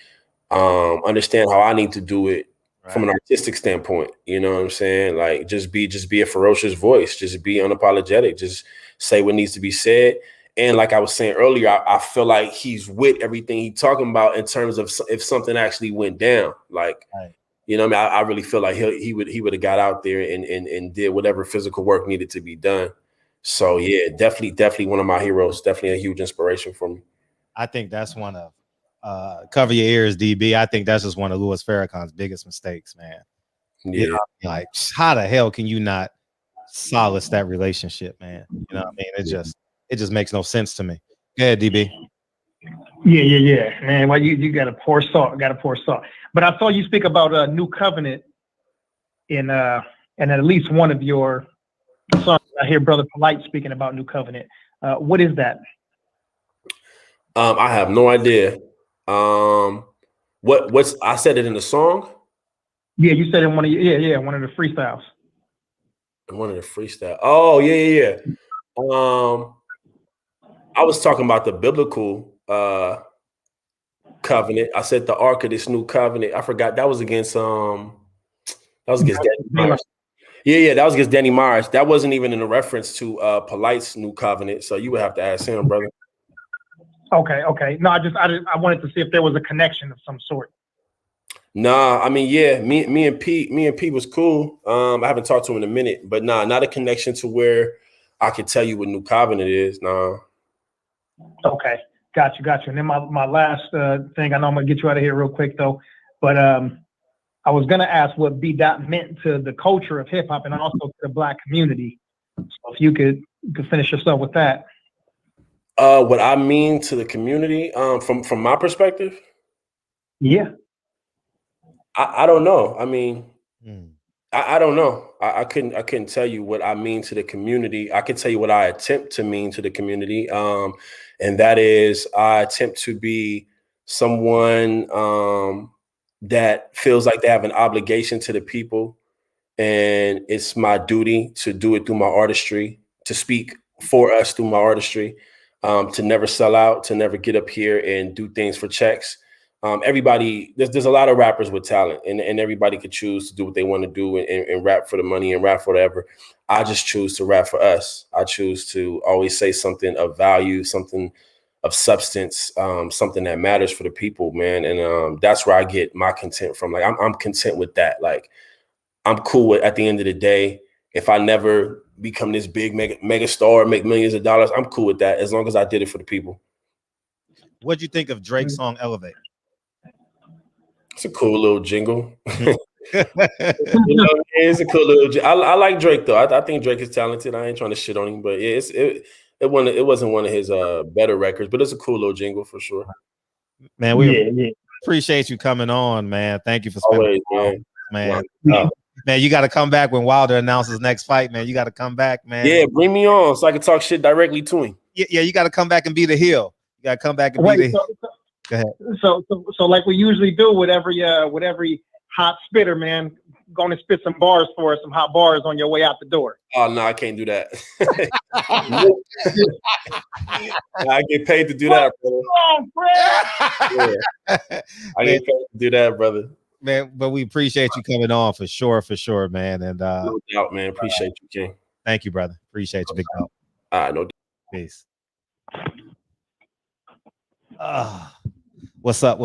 understand how I need to do it from an artistic standpoint. You know what I'm saying? Like just be a ferocious voice, just be unapologetic, just say what needs to be said. And like I was saying earlier, I feel like he's with everything he's talking about in terms of if something actually went down, like, you know what I mean? I really feel like he would have got out there and did whatever physical work needed to be done. So yeah, definitely one of my heroes, definitely a huge inspiration for me. I think that's one of cover your ears, DB. I think that's just one of Louis Farrakhan's biggest mistakes, man. Yeah. You know, like how the hell can you not solace that relationship, man? You know what I mean? It just makes no sense to me. Go ahead, DB. Yeah, man. Well, you got to pour salt. But I saw you speak about a new covenant in at least one of your songs. I hear Brother Polite speaking about new covenant. What is that? I have no idea. What's I said it in the song? Yeah, you said in one of one of the freestyles. One of the freestyle. Oh yeah. I was talking about the biblical covenant. I said the ark of this new covenant. I forgot that was against Danny Myers. Yeah, that was against Danny Myers. That wasn't even in a reference to Polite's new covenant. So you would have to ask him, brother. Okay. No, I wanted to see if there was a connection of some sort. Nah, I mean, yeah, me and Pete was cool. I haven't talked to him in a minute, but nah, not a connection to where I could tell you what new covenant is. Nah. Okay, got you. And then my last thing, I know I'm gonna get you out of here real quick though, but I was gonna ask what B. Dot meant to the culture of hip hop and also to the Black community. So if you could finish yourself with that. What I mean to the community, from my perspective. Yeah. I don't know. I mean, I don't know. I couldn't tell you what I mean to the community. I can tell you what I attempt to mean to the community. And that is I attempt to be someone that feels like they have an obligation to the people. And it's my duty to do it through my artistry, to speak for us through my artistry, to never sell out, to never get up here and do things for checks. Everybody, there's a lot of rappers with talent, and everybody could choose to do what they want to do and rap for the money and rap for whatever. I just choose to rap for us. I choose to always say something of value, something of substance, something that matters for the people, man. And that's where I get my content from. Like I'm content with that. Like I'm cool with, at the end of the day, if I never become this big mega star, make millions of dollars, I'm cool with that as long as I did it for the people. What'd you think of Drake's song Elevate? It's a cool little jingle. It's a cool little. I like Drake though. I think Drake is talented. I ain't trying to shit on him, but yeah, It wasn't one of his better records, but it's a cool little jingle for sure. Man, we appreciate you coming on, man. Thank you for spending always, man. Man, you got to come back when Wilder announces next fight, man. You got to come back, man. Yeah, bring me on so I can talk shit directly to him. Yeah, you got to come back and be the heel. You got to come back and be the heel. Go ahead. So like we usually do with every hot spitter, man, going to spit some bars for us, some hot bars on your way out the door. Oh no, I can't do that. I get paid to do that, brother. Yeah. I get paid to do that, brother. Man, but we appreciate you coming on for sure, man. And no doubt, man. Appreciate you, King. Thank you, brother. Appreciate you, big dog. No doubt. Peace. What's up?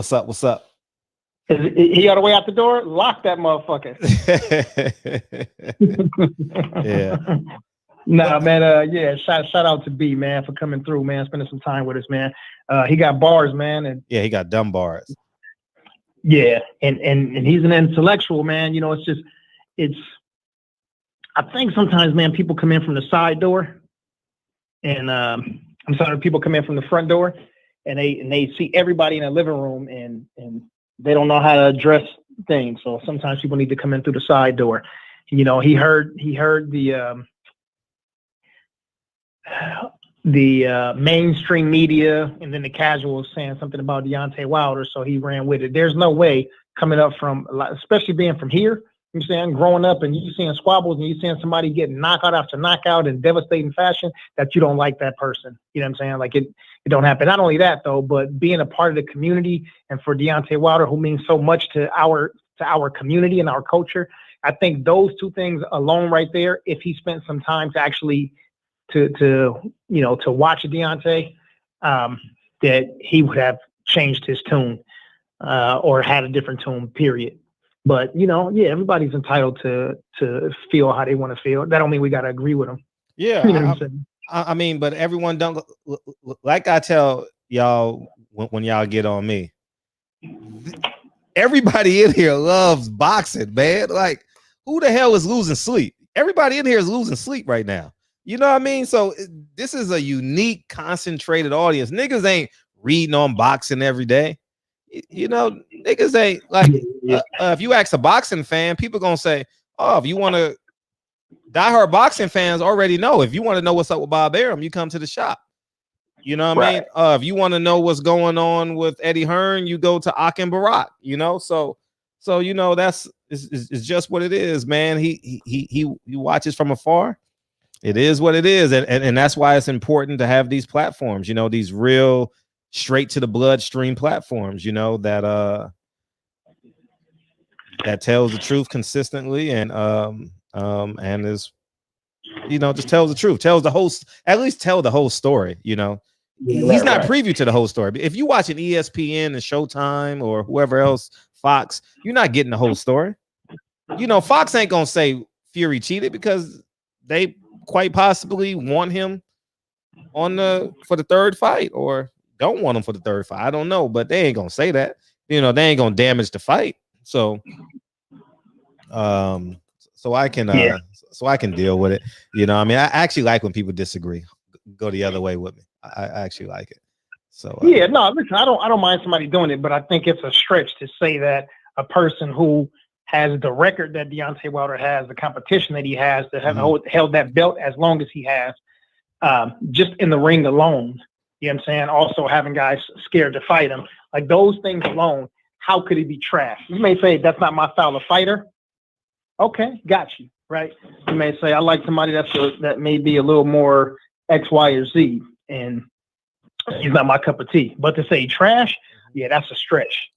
Is he on the way out the door? Lock that motherfucker. Yeah. Nah, man. Yeah. Shout out to B, man, for coming through, man. Spending some time with us, man. He got bars, man, and yeah, he got dumb bars. Yeah, and he's an intellectual, man. You know, it's. I think sometimes, man, people come in from the side door, and people come in from the front door, and they see everybody in the living room, and they don't know how to address things. So sometimes people need to come in through the side door. You know, he heard the mainstream media and then the casuals saying something about Daunte Wilder, so he ran with it. There's no way coming up from, especially being from here, you know what I'm saying, growing up and you seeing squabbles and you seeing somebody getting knockout after knockout in devastating fashion, that you don't like that person. You know what I'm saying? Like it don't happen. Not only that though, but being a part of the community, and for Daunte Wilder, who means so much to our community and our culture, I think those two things alone right there, if he spent some time to actually to watch Daunte, that he would have changed his tune or had a different tune, period. But, everybody's entitled to feel how they want to feel. That don't mean we got to agree with them. Yeah. I mean, but everyone don't, like I tell y'all when y'all get on me, everybody in here loves boxing, man. Like, who the hell is losing sleep? Everybody in here is losing sleep right now. You know what I mean? So this is a unique, concentrated audience. Niggas ain't reading on boxing every day. Niggas ain't like, if you ask a boxing fan, people gonna say, oh, if you want to, diehard boxing fans already know. If you want to know what's up with Bob Arum, you come to the shop. You know what I mean? If you want to know what's going on with Eddie Hearn, you go to Ak and Barak, So that's it's just what it is, man. He watches from afar. It is what it is, and that's why it's important to have these platforms, these real straight to the bloodstream platforms, that tells the truth consistently and is, just tells the truth, at least tell the whole story. He's not preview to the whole story. If you watch an ESPN and Showtime or whoever else, Fox, you're not getting the whole story. Fox ain't gonna say Fury cheated because they quite possibly want him for the third fight, or don't want him for the third fight. I don't know, but they ain't gonna say that. They ain't gonna damage the fight. So I can deal with it. I mean, I actually like when people disagree, go the other way with me. I actually like it. So listen, I don't mind somebody doing it, but I think it's a stretch to say that a person who has the record that Daunte Wilder has, the competition that he has, to have held that belt as long as he has, just in the ring alone, you know what I'm saying? Also having guys scared to fight him. Like those things alone, how could he be trash? You may say, that's not my style of fighter. Okay, got you, right? You may say, I like somebody that may be a little more X, Y, or Z, and he's not my cup of tea. But to say trash, yeah, that's a stretch.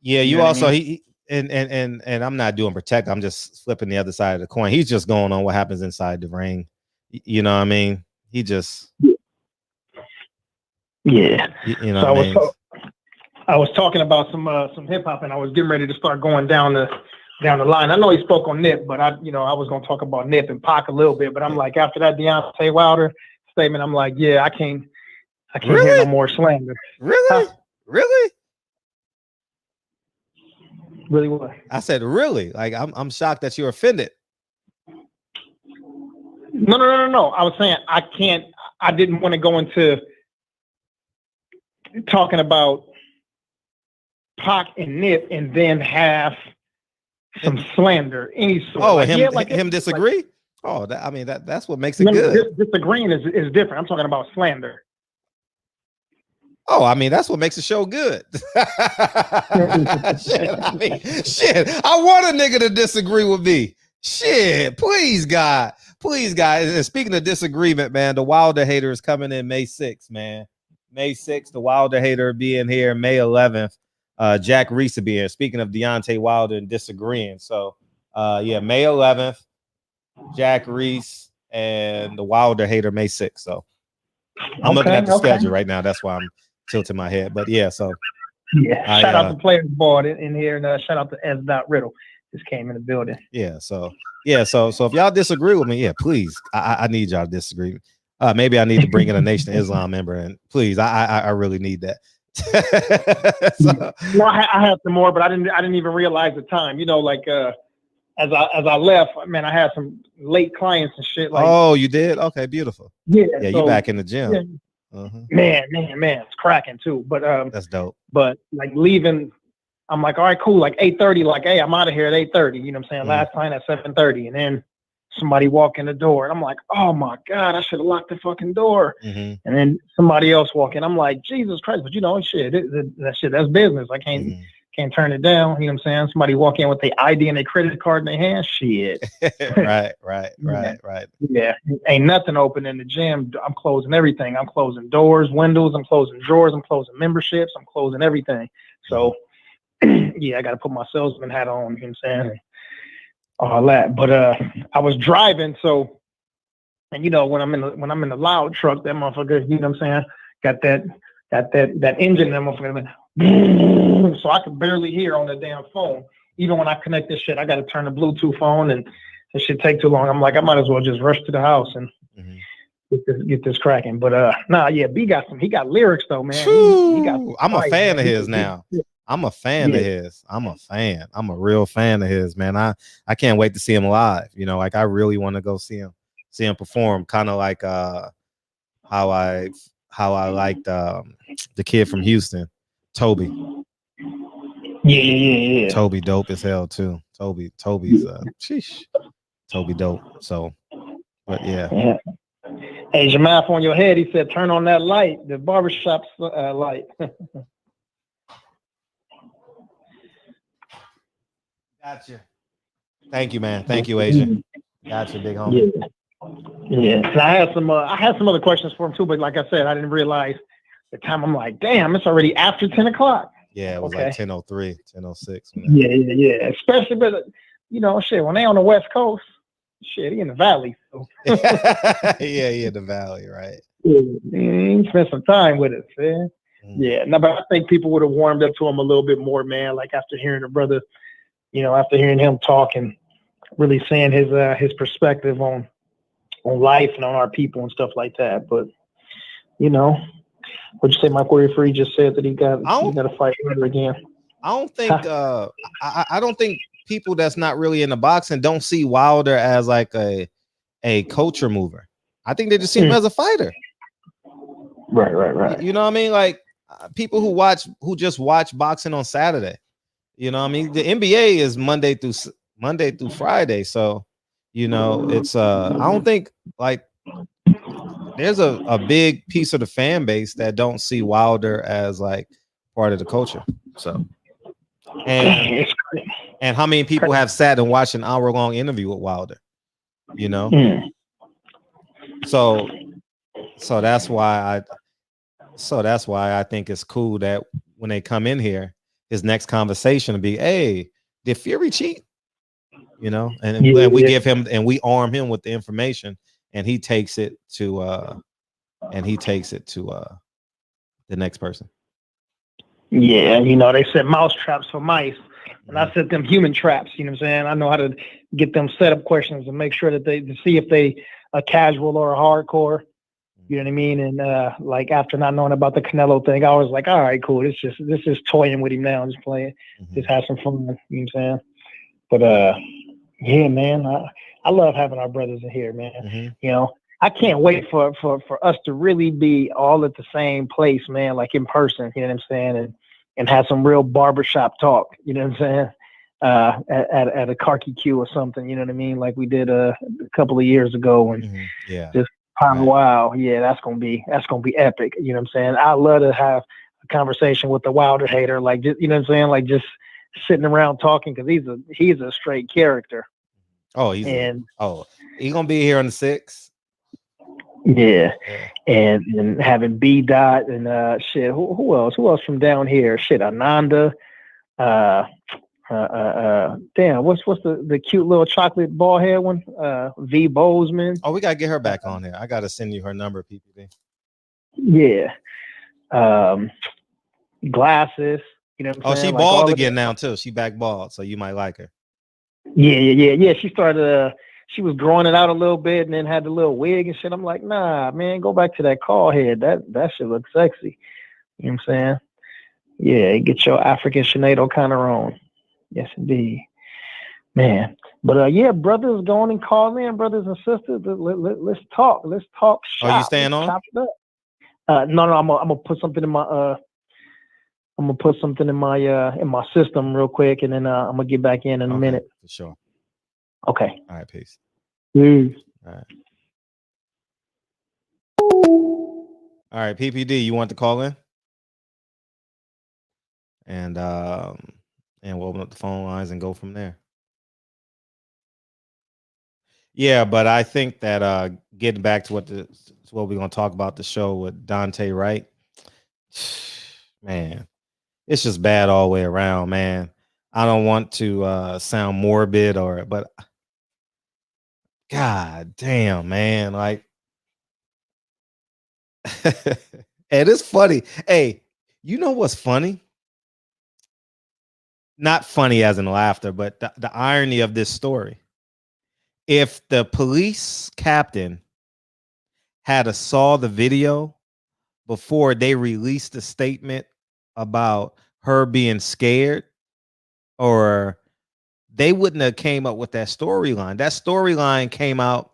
Yeah, you also, I mean? And I'm not doing protect. I'm just flipping the other side of the coin. He's just going on what happens inside the ring. You know what I mean? He just, yeah. So I was talking about some hip hop, and I was getting ready to start going down the line. I know he spoke on Nip, but I was going to talk about Nip and Pac a little bit. But I'm like, after that Daunte Wilder statement, I'm like, yeah, I can't really? hear no more slander. Really? Really? Really what? I said, really? Like, I'm shocked that you're offended. No. I was saying I I didn't want to go into talking about Pac and Nip and then have some slander, any sort. Oh, like, him disagree? Like, oh, that's what makes it good. Disagreeing is different. I'm talking about slander. Oh, I mean, that's what makes the show good. Shit, I want a nigga to disagree with me. Shit, please, God. Please, guys. And speaking of disagreement, man, the Wilder Hater is coming in May 6th, man. May 6th, the Wilder Hater being here. May 11th, Jack Reese will be here. Speaking of Deontay Wilder and disagreeing. So, May 11th, Jack Reese and the Wilder Hater May 6th. So, I'm looking at the schedule right now. That's why I'm tilting my head. But, yeah, so. Yeah, shout out to Players Board in here. And shout out to S. Riddle. Just came in the building. So if y'all disagree with me, please, I need y'all to disagree. Maybe I need to bring in a Nation of Islam member, and please, I really need that. No, I had some more, but I didn't even realize the time. You know, like as I left, man, I had some late clients and shit. Like, oh, you did? Okay, beautiful. Yeah, you back in the gym. Yeah. Man, it's cracking too. But that's dope. But like leaving. I'm like, all right, cool. Like 8:30, like, hey, I'm out of here at 8:30. You know what I'm saying? Last time at 7:30. And then somebody walk in the door. And I'm like, oh my God, I should have locked the fucking door. And then somebody else walk in. I'm like, Jesus Christ, but you know, shit, that's business. I can't turn it down. You know what I'm saying? Somebody walk in with their ID and their credit card in their hand. Shit. Right. Yeah. Ain't nothing open in the gym. I'm closing everything. I'm closing doors, windows. I'm closing drawers. I'm closing memberships. I'm closing everything. So yeah, I got to put my salesman hat on, you know what I'm saying? All that. But I was driving, so, and you know, when I'm in the loud truck, that motherfucker, you know what I'm saying, got that engine, that motherfucker, so I could barely hear on the damn phone. Even when I connect this shit, I got to turn the Bluetooth on, and it should take too long. I'm like, I might as well just rush to the house and get this cracking. But B he got lyrics though, man. He got I'm a fan of his now. I'm a fan of his. I'm a fan. I'm a real fan of his, man. I can't wait to see him live. You know, like I really want to go see him perform. Kind of like how I liked the kid from Houston, Toby. Yeah. Toby dope as hell too. Toby's Toby dope. So, but yeah. Hey, Jamal on your head. He said, "Turn on that light, the barbershop light." Gotcha. Thank you, man. Thank you, Asian. Gotcha, big homie. Yeah. And I had some other questions for him too, but like I said, I didn't realize the time. I'm like, damn, it's already after 10 o'clock. Yeah, it was like 10:03, 10:06. Yeah. Especially, but you know, shit, when they on the West Coast, shit, he in the Valley. So. Yeah, he in the Valley, right? He spent some time with us, man. Yeah. No, but I think people would have warmed up to him a little bit more, man. Like after hearing the brother. You know, after hearing him talk and really saying his perspective on life and on our people and stuff like that. But you know, what'd you say, Mike Warrior Free just said that he got to fight later again? I don't think I don't think people that's not really in the boxing don't see Wilder as like a culture mover. I think they just see him as a fighter. Right. You know what I mean? Like people who just watch boxing on Saturday. You know what I mean? The NBA is Monday through Friday. So, you know, it's I don't think like there's a big piece of the fan base that don't see Wilder as like part of the culture. So and how many people have sat and watched an hour-long interview with Wilder? You know? So that's why I think it's cool that when they come in here, his next conversation will be, hey, did Fury cheat? You know, and we give him and we arm him with the information, and he takes it to the next person. Yeah, you know, they said mouse traps for mice, and I set them human traps. You know what I'm saying? I know how to get them set up questions and make sure that to see if they a casual or a hardcore. You know what I mean? And like after not knowing about the Canelo thing, I was like, all right, cool. This is toying with him now, just playing, just have some fun. You know what I'm saying? But yeah, man, I love having our brothers in here, man. You know, I can't wait for us to really be all at the same place, man, like in person, you know what I'm saying? And have some real barbershop talk, you know what I'm saying? At a barbecue or something, you know what I mean? Like we did a couple of years ago, and just wow, yeah, that's gonna be epic, you know what I'm saying? I love to have a conversation with the Wilder hater, like just, you know what I'm saying, like just sitting around talking, because he's a straight character. Oh, he's gonna be here on the 6th. Yeah. And having B Dot and shit. Who else from down here? Shit, Ananda. Damn, what's the cute little chocolate ball head one? V Bozeman. Oh, we gotta get her back on here. I gotta send you her number, PPD. Yeah. Glasses. You know what I'm saying? She bald again now too. She back bald, so you might like her. Yeah. She started. She was growing it out a little bit, and then had the little wig and shit. I'm like, nah, man, go back to that call head. That shit looks sexy. You know what I'm saying? Yeah, get your African Sinead kind of on. Yes, indeed, man. But yeah, brothers, go on and call in, brothers and sisters. Let's talk. Let's talk shop. Oh, you staying on? Chop it up. No, I'm gonna put something in my in my system real quick, and then I'm gonna get back in a minute. For sure. Okay. All right, peace. Peace. All right, PPD, you want to call in? And we'll open up the phone lines and go from there. Yeah, but I think that getting back to what we're gonna talk about, the show with Daunte, Wright, man, it's just bad all the way around, man. I don't want to sound morbid but God damn, man, like and it's funny. Hey, you know what's funny? Not funny as in laughter, but the irony of this story. If the police captain had saw the video before they released a statement about her being scared, or they wouldn't have came up with that storyline. That storyline came out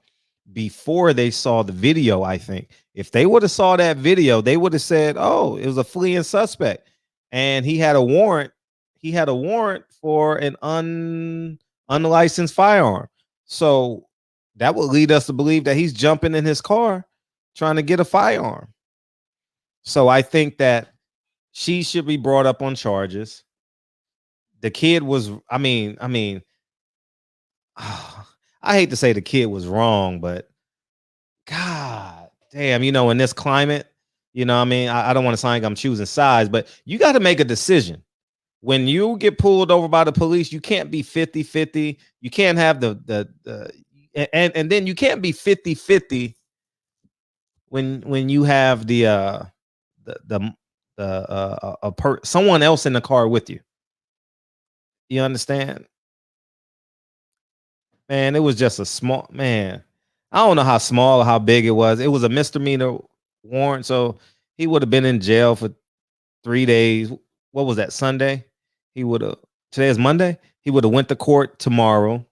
before they saw the video, I think. If they would have saw that video, they would have said, oh, it was a fleeing suspect, and he had a warrant. He had a warrant for an unlicensed firearm. So that would lead us to believe that he's jumping in his car trying to get a firearm. So I think that she should be brought up on charges. The kid was, I mean, I hate to say the kid was wrong, but God damn, in this climate, I don't want to sound like I'm choosing sides, but you got to make a decision. When you get pulled over by the police, you can't be 50-50. You can't have and then you can't be 50-50 when you have someone else in the car with you. You understand? Man, it was just a small, man. I don't know how small or how big it was. It was a misdemeanor warrant, so he would have been in jail for 3 days. What was that, Sunday? Today is Monday. He would have went to court tomorrow.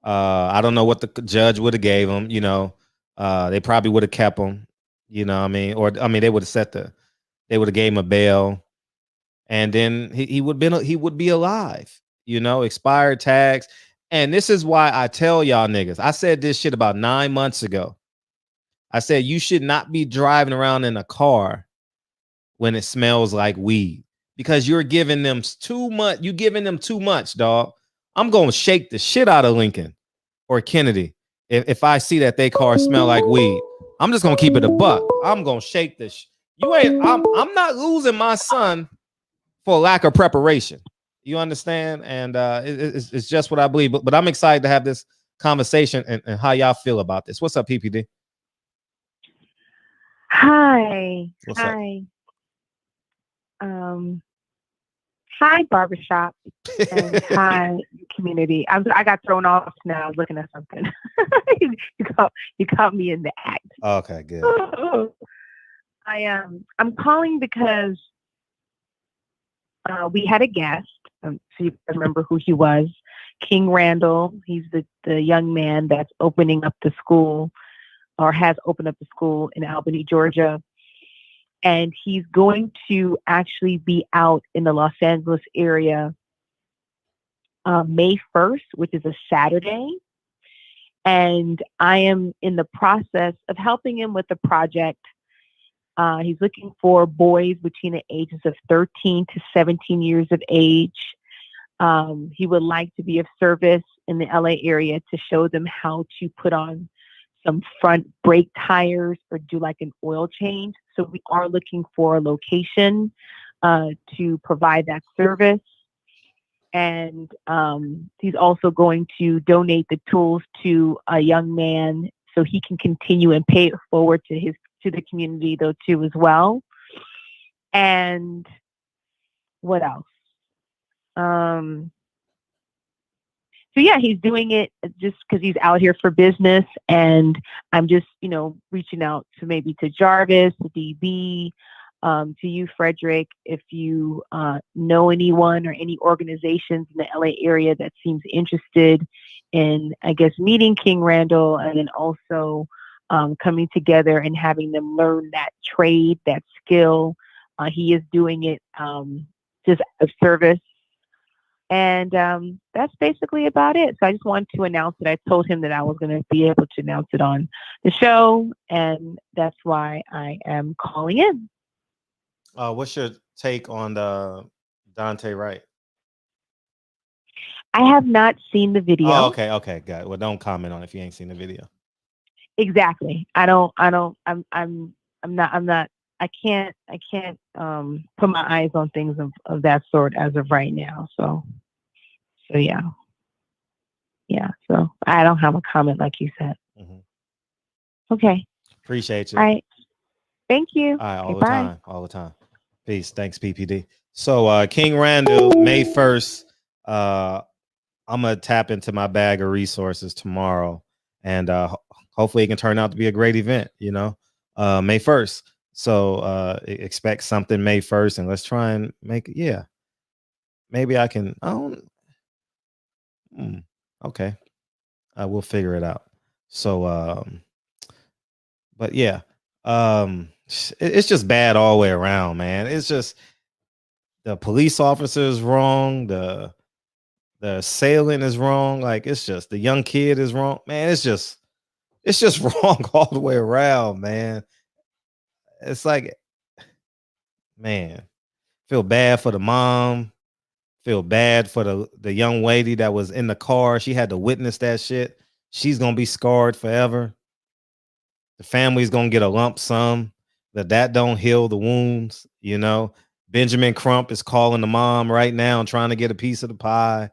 I don't know what the judge would have gave him. They probably would have kept him. They would have they would have gave him a bail, and then he would be alive. Expired tags. And this is why I tell y'all niggas, I said this shit about 9 months ago. I said you should not be driving around in a car when it smells like weed, because you're giving them too much. You giving them too much, dog. I'm gonna shake the shit out of Lincoln or Kennedy if I see that they car smell like weed. I'm just gonna keep it a buck. I'm gonna shake this. I'm not losing my son for lack of preparation. You understand? And it's just what I believe. But I'm excited to have this conversation and how y'all feel about this. What's up, PPD? Hi. What's up? Hi, barbershop, and hi, community. I got thrown off now looking at something. you caught me in the act. Okay, good. I'm calling because we had a guest. So you remember who he was. King Randall. He's the young man that's opening up the school, or has opened up the school in Albany, Georgia. And he's going to actually be out in the Los Angeles area May 1st, which is a Saturday. And I am in the process of helping him with the project. He's looking for boys between the ages of 13 to 17 years of age. He would like to be of service in the LA area to show them how to put on some front brake tires or do like an oil change. So we are looking for a location to provide that service. And he's also going to donate the tools to a young man so he can continue and pay it forward to the community though too as well. And what else? So yeah, he's doing it just because he's out here for business, and I'm just, reaching out to maybe to Jarvis, to DB, to you, Frederick, if you know anyone or any organizations in the LA area that seems interested in, I guess, meeting King Randall, and then also coming together and having them learn that trade, that skill. He is doing it just of service. And that's basically about it. So I just wanted to announce it. I told him that I was going to be able to announce it on the show, and that's why I am calling in. What's your take on the Daunte Wright? I have not seen the video. Oh, okay, got it. Well, don't comment on it if you ain't seen the video. Exactly. I can't put my eyes on things of that sort as of right now. So yeah. So I don't have a comment like you said. Mm-hmm. Okay. Appreciate you. All right. Thank you. All right. All the time. Peace. Thanks, PPD. So King Randall, May 1st. I'm gonna tap into my bag of resources tomorrow, and hopefully it can turn out to be a great event. May 1st. So expect something May 1st, and let's try and make it. Yeah, maybe I can. Okay, we'll figure it out. So, but yeah, it's just bad all the way around, man. It's just the police officer is wrong, the assailant is wrong. Like, it's just the young kid is wrong, man. It's just wrong all the way around, man. It's like, man, feel bad for the mom, feel bad for the young lady that was in the car. She had to witness that shit. She's gonna be scarred forever. The family's gonna get a lump sum. That don't heal the wounds. Benjamin Crump is calling the mom right now and trying to get a piece of the pie.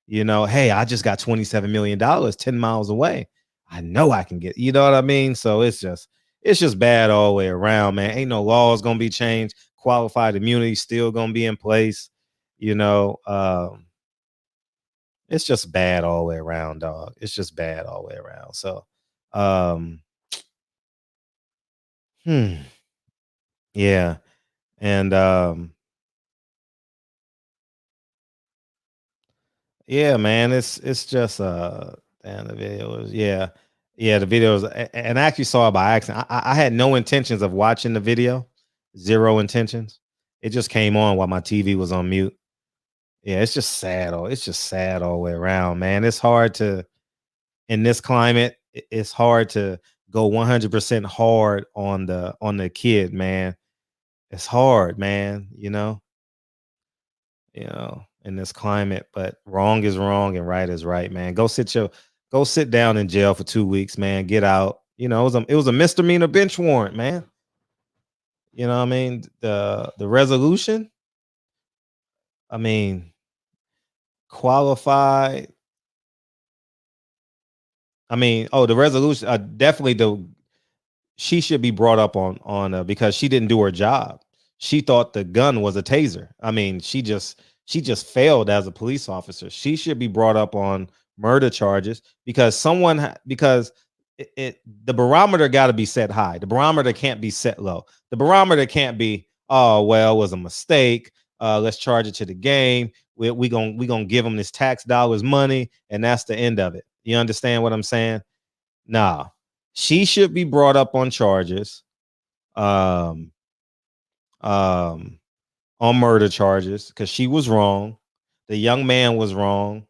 Hey, I just got $27 million 10 miles away. I know I can get, you know what I mean? So it's just bad all the way around, man. Ain't no laws gonna be changed. Qualified immunity still gonna be in place. It's just bad all the way around, dog. It's just bad all the way around. So, yeah. And, yeah, man, it's just, and the video was, yeah, the videos, and I actually saw it by accident. I had no intentions of watching the video, zero intentions. It just came on while my TV was on mute. Yeah, it's just sad. It's just sad all the way around, man. It's hard to, in this climate, it's hard to go 100% hard on the kid, man. It's hard, man. In this climate, but wrong is wrong and right is right, man. Go sit down in jail for 2 weeks, man. Get out. It was a misdemeanor bench warrant, man. You know what I mean? The resolution, I mean, qualified. I mean, the resolution, definitely she should be brought up on because she didn't do her job. She thought the gun was a taser. I mean, she just failed as a police officer. She should be brought up on murder charges because the barometer got to be set high. The barometer can't be set low. The barometer can't be, oh, well, it was a mistake. Let's charge it to the game. we gonna give him this tax dollars money, and that's the end of it. You understand what I'm saying? Nah, she should be brought up on charges, on murder charges, because she was wrong. The young man was wrong.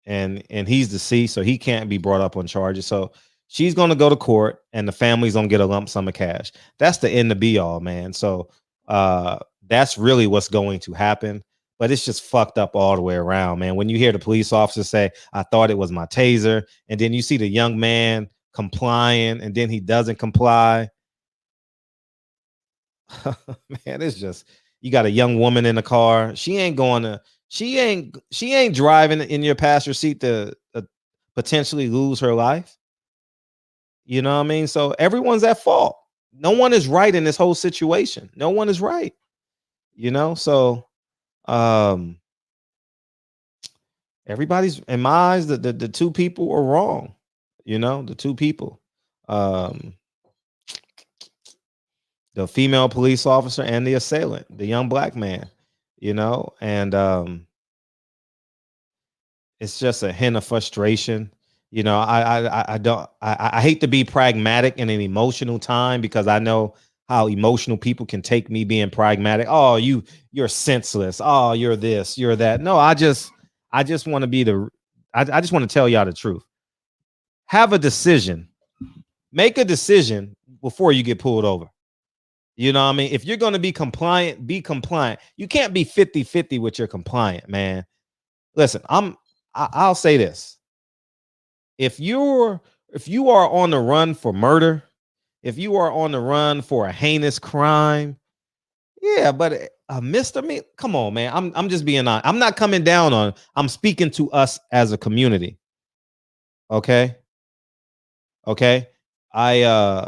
And he's deceased, so he can't be brought up on charges. So she's gonna go to court, and the family's gonna get a lump sum of cash. That's the end to be all, man. So that's really what's going to happen. But it's just fucked up all the way around, man. When you hear the police officer say, "I thought it was my taser," and then you see the young man complying, and then he doesn't comply. Man, it's just, you got a young woman in the car. She ain't driving in your passenger seat to potentially lose her life. You know what I mean? So everyone's at fault. No one is right in this whole situation. No one is right. You know, so everybody's, in my eyes, the two people are wrong. You know, the two people. The female police officer and the assailant, the young black man, you know, and it's just a hint of frustration. You know, I hate to be pragmatic in an emotional time, because I know how emotional people can take me being pragmatic. Oh, you're senseless. Oh, you're this, you're that. No, I just want to be I just want to tell y'all the truth. Have a decision. Make a decision before you get pulled over. You know what I mean? If you're going to be compliant, be compliant. You can't be 50-50 with your compliant, man. Listen, I'll say this. If you are on the run for murder, if you are on the run for a heinous crime, yeah, but a misdemeanor, come on, man. I'm just being honest. I'm not coming down on, I'm speaking to us as a community. Okay? Okay? Oh,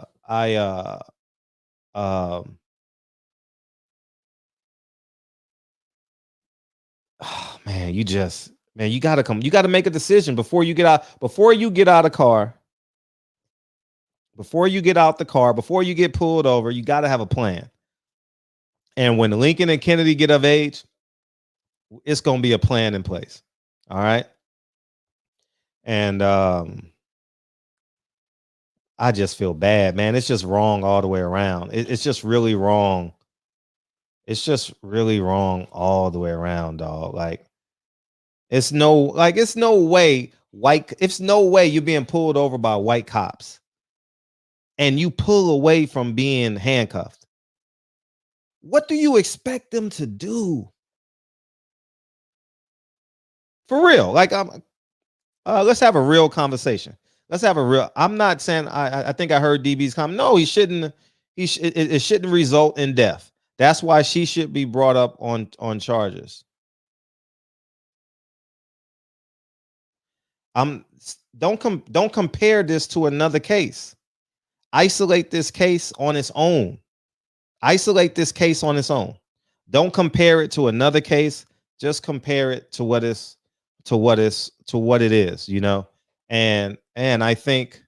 man, you gotta make a decision before you get out the car, before you get out the car, before you get pulled over. You got to have a plan. And when Lincoln and Kennedy get of age, it's gonna be a plan in place. All right. And I just feel bad, man. It's just wrong all the way around. It's just really wrong. It's just really wrong all the way around, dog. Like, it's no way you're being pulled over by white cops and you pull away from being handcuffed. What do you expect them to do? For real. Like, let's have a real conversation. I'm not saying, I think I heard DB's comment. No, it shouldn't result in death. That's why she should be brought up on charges. Don't compare this to another case. Isolate this case on its own. Don't compare it to another case. Just compare it to what it is, you know. And I think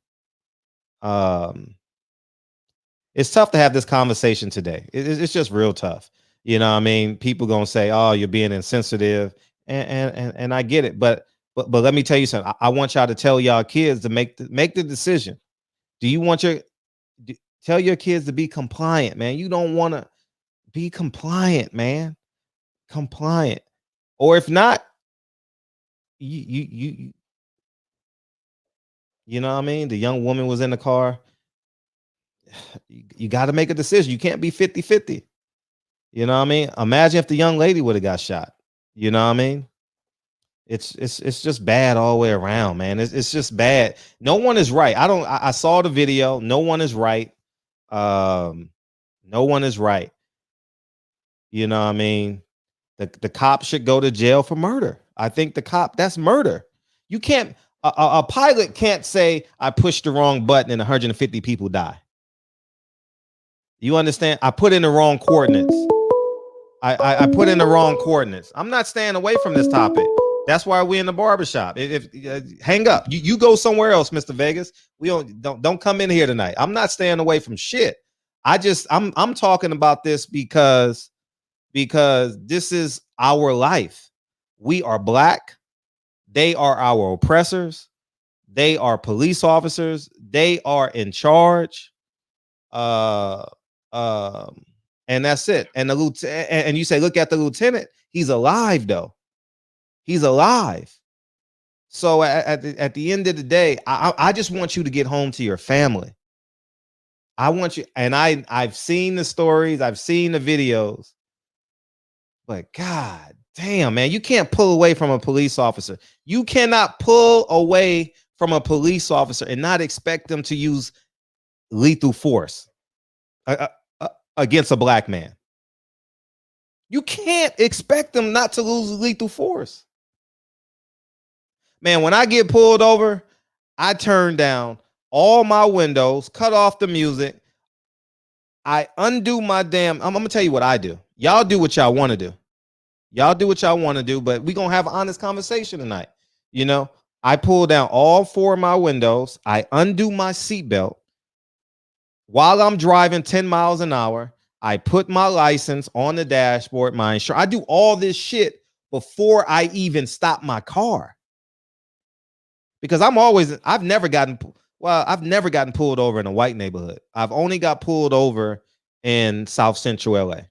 it's tough to have this conversation today. It's just real tough. You know what I mean? People gonna say, "Oh, you're being insensitive," and I get it, but let me tell you something. I want y'all to tell y'all kids to make the decision. Do you want tell your kids to be compliant, man? You don't want to be compliant, man. Compliant, or if not, you know what I mean? The young woman was in the car. You got to make a decision. You can't be 50-50. You know what I mean? Imagine if the young lady would have got shot. You know what I mean? It's just bad all the way around, man. It's just bad. No one is right. I saw the video. No one is right. No one is right. You know what I mean? The cop should go to jail for murder. I think that's murder. You can't, a pilot can't say, "I pushed the wrong button and 150 people die." You understand? I put in the wrong coordinates. I put in the wrong coordinates. I'm not staying away from this topic. That's why we're in the barbershop. If hang up, you go somewhere else, Mr. Vegas. We don't come in here tonight. I'm not staying away from shit. I'm talking about this because because this is our life. We are black. They are our oppressors. They are police officers. They are in charge. And that's it. And the lieutenant, and you say, look at the lieutenant. He's alive, though. He's alive. So at the end of the day, I just want you to get home to your family. I want you, and I've seen the stories, I've seen the videos, but God damn, man, you can't pull away from a police officer. You cannot pull away from a police officer and not expect them to use lethal force against a black man. You can't expect them not to lose lethal force. Man, when I get pulled over, I turn down all my windows, cut off the music. I undo my damn. I'm gonna tell you what I do. Y'all do what y'all want to do. Y'all do what y'all want to do, but we're gonna have an honest conversation tonight. You know, I pull down all 4 of my windows, I undo my seatbelt. While I'm driving 10 miles an hour, I put my license on the dashboard, my insurance. I do all this shit before I even stop my car. Because I've never gotten pulled over in a white neighborhood. I've only got pulled over in South Central LA.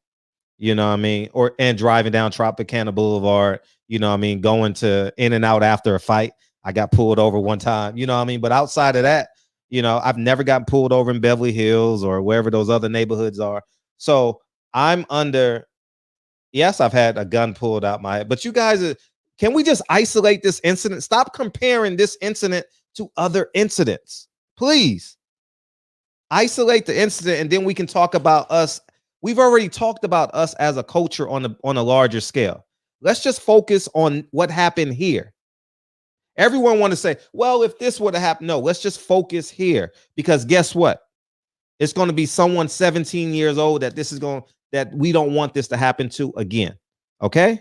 You know what I mean? And driving down Tropicana Boulevard, you know what I mean? Going to in and out after a fight. I got pulled over one time, you know what I mean? But outside of that, you know, I've never gotten pulled over in Beverly Hills or wherever those other neighborhoods are. So yes, I've had a gun pulled out my head, but you guys can we just isolate this incident? Stop comparing this incident to other incidents, please. Isolate the incident, and then we can talk about us. We've already talked about us as a culture on a larger scale. Let's just focus on what happened here. Everyone want to say, well, if this would have happened, no, let's just focus here, because guess what? It's going to be someone 17 years old that we don't want this to happen to again. Okay?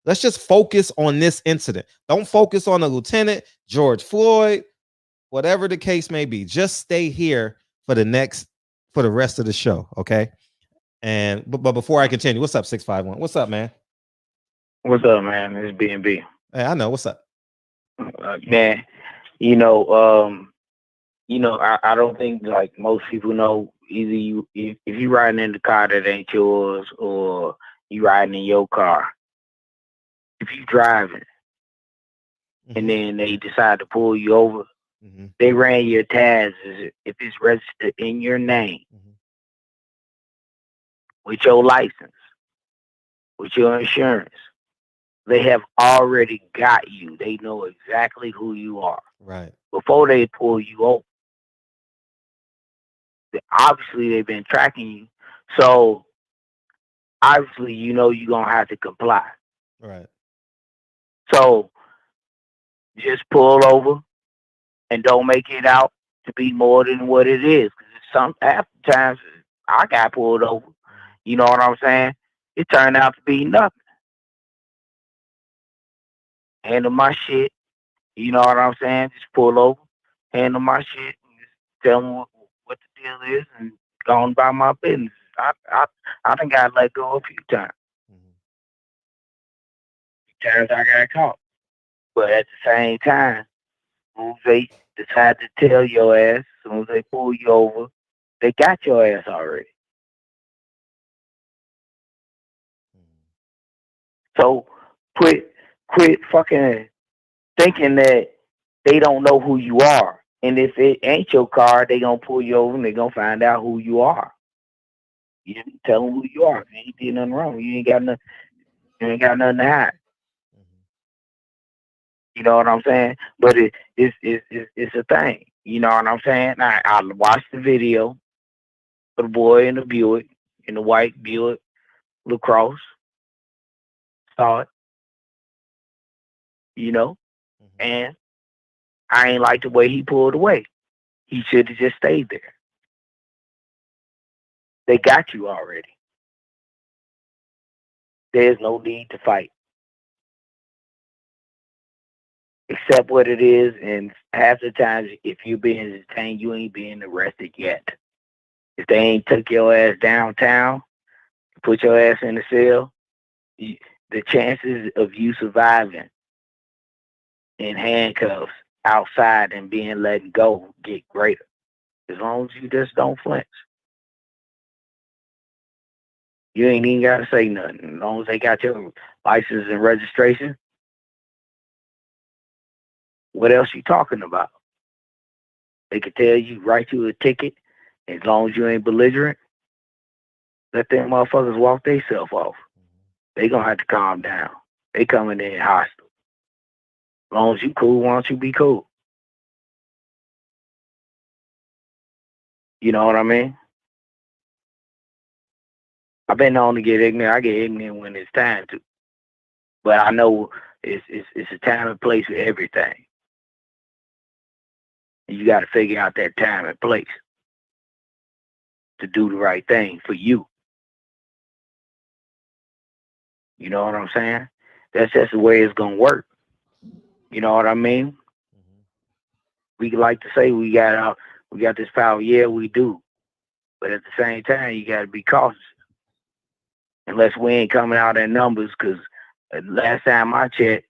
Let's just focus on this incident. Don't focus on the lieutenant, George Floyd, whatever the case may be. Just stay here for the rest of the show, okay? And but before I continue, what's up, 651? What's up, man? What's up, man? It's B&B. Hey, I know. What's up? Man, I don't think like most people know, either if you riding in the car that ain't yours, or you riding in your car. If you driving and then they decide to pull you over, they ran your tags if it's registered in your name, with your license, with your insurance. They have already got you. They know exactly who you are. Right. Before they pull you over. Obviously, they've been tracking you. So, obviously, you're going to have to comply. Right. So, just pull over and don't make it out to be more than what it is. Because half the times I got pulled over, you know what I'm saying? It turned out to be nothing. Handle my shit, you know what I'm saying? Just pull over, handle my shit, and just tell them what the deal is, and go on by my business. I done got let go a few times. Times I got caught. But at the same time, as soon as they decide to tell your ass, as soon as they pull you over, they got your ass already. So quit fucking thinking that they don't know who you are. And if it ain't your car, they gonna pull you over and they gonna find out who you are. You didn't tell them who you are. You ain't did nothing wrong. You ain't got nothing to hide. You know what I'm saying? But it's a thing. You know what I'm saying? I watched the video of the boy in the Buick, in the white Buick LaCrosse. Saw it. And I ain't like the way he pulled away. He should have just stayed there. They got you already. There's no need to fight. Except what it is, and half the times, if you're being detained, you ain't being arrested yet. If they ain't took your ass downtown, put your ass in the cell, the chances of you surviving in handcuffs outside and being let go get greater. As long as you just don't flinch. You ain't even got to say nothing. As long as they got your license and registration, what else you talking about? They could tell you, write you a ticket. As long as you ain't belligerent, let them motherfuckers walk themselves off. They gonna have to calm down. They coming in hostile. As long as you cool, why don't you be cool? You know what I mean? I've been known to get ignorant. I get ignorant when it's time to. But I know it's a time and place for everything. And you got to figure out that time and place to do the right thing for you. You know what I'm saying? That's just the way it's gonna work. You know what I mean? We like to say we got this power. Yeah, we do. But at the same time, you got to be cautious. Unless we ain't coming out in numbers, because last time I checked,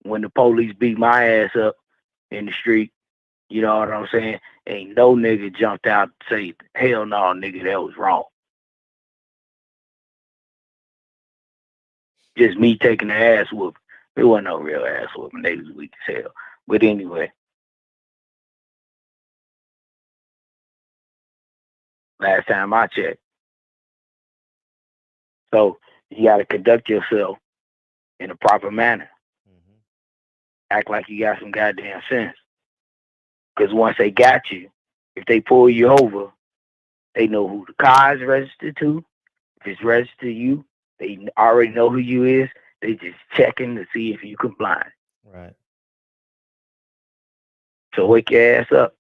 when the police beat my ass up in the street, you know what I'm saying? Ain't no nigga jumped out to say, hell no, nigga, that was wrong. Just me taking the ass whooping. It wasn't no real ass whooping. They was weak as hell. But anyway, last time I checked. So you got to conduct yourself in a proper manner. Act like you got some goddamn sense. Because once they got you, if they pull you over, they know who the car is registered to. If it's registered to you, they already know who you is. They just checking to see if you compliant. Right. So wake your ass up.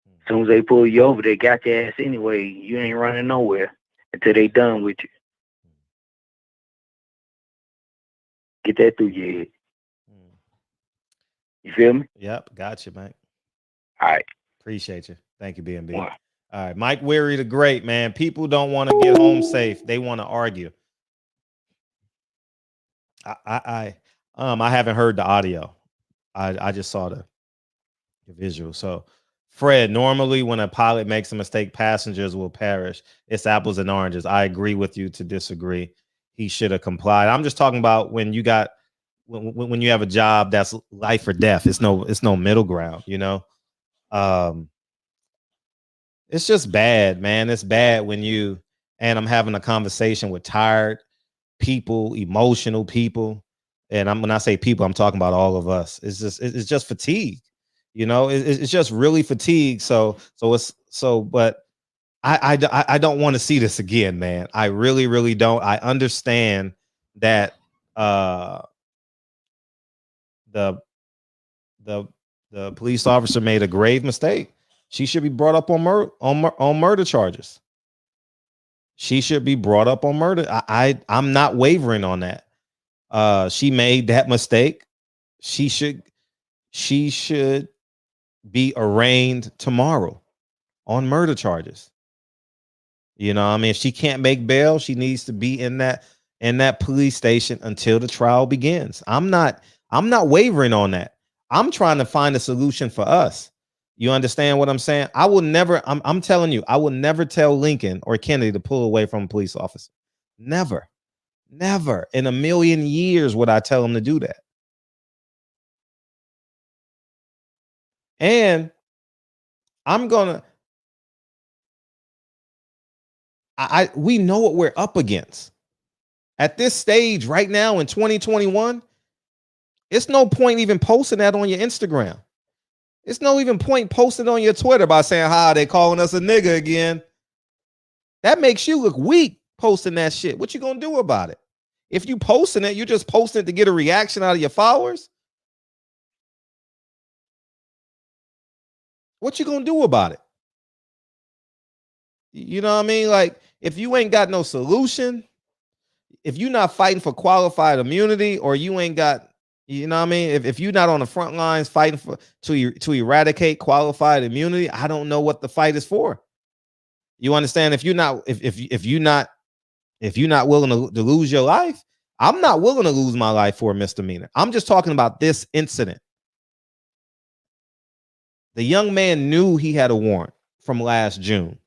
As soon as they pull you over, they got your ass anyway. You ain't running nowhere until they done with you. Get that through your head. You feel me? Yep, got you, Mike. All right. Appreciate you. Thank you, BNB. All right, Mike Weary the Great, man. People don't want to get home safe. They want to argue. I haven't heard the audio. I just saw the visual. So, Fred, normally when a pilot makes a mistake, passengers will perish. It's apples and oranges. I agree with you to disagree. He should have complied. I'm just talking about when you got when you have a job that's life or death. It's no middle ground, you know. It's just bad, man. It's bad when I'm having a conversation with tired people, emotional people. And when I say people, I'm talking about all of us. It's just fatigue, you know, it's just really fatigue. But I don't want to see this again, man. I really, really don't. I understand that the police officer made a grave mistake. She should be brought up on murder charges. She should be brought up on murder. I'm not wavering on that. She made that mistake. She should be arraigned tomorrow on murder charges. You know, I mean, if she can't make bail, she needs to be in that police station until the trial begins. I'm not wavering on that. I'm trying to find a solution for us. You understand what I'm saying? I'm telling you, I will never tell Lincoln or Kennedy to pull away from a police officer. Never in a million years would I tell them to do that. And we know what we're up against. At this stage right now in 2021, it's no point even posting that on your Instagram. It's no even point posting on your Twitter by saying, hi, they calling us a nigga again. That makes you look weak posting that shit. What you gonna do about it? If you posting it, you're just posting it to get a reaction out of your followers. What you gonna do about it? You know what I mean? Like, if you ain't got no solution, if you're not fighting for qualified immunity, or you ain't got, you know what I mean? If you're not on the front lines fighting to eradicate qualified immunity, I don't know what the fight is for. You understand? If you're not willing to lose your life, I'm not willing to lose my life for a misdemeanor. I'm just talking about this incident. The young man knew he had a warrant from last June.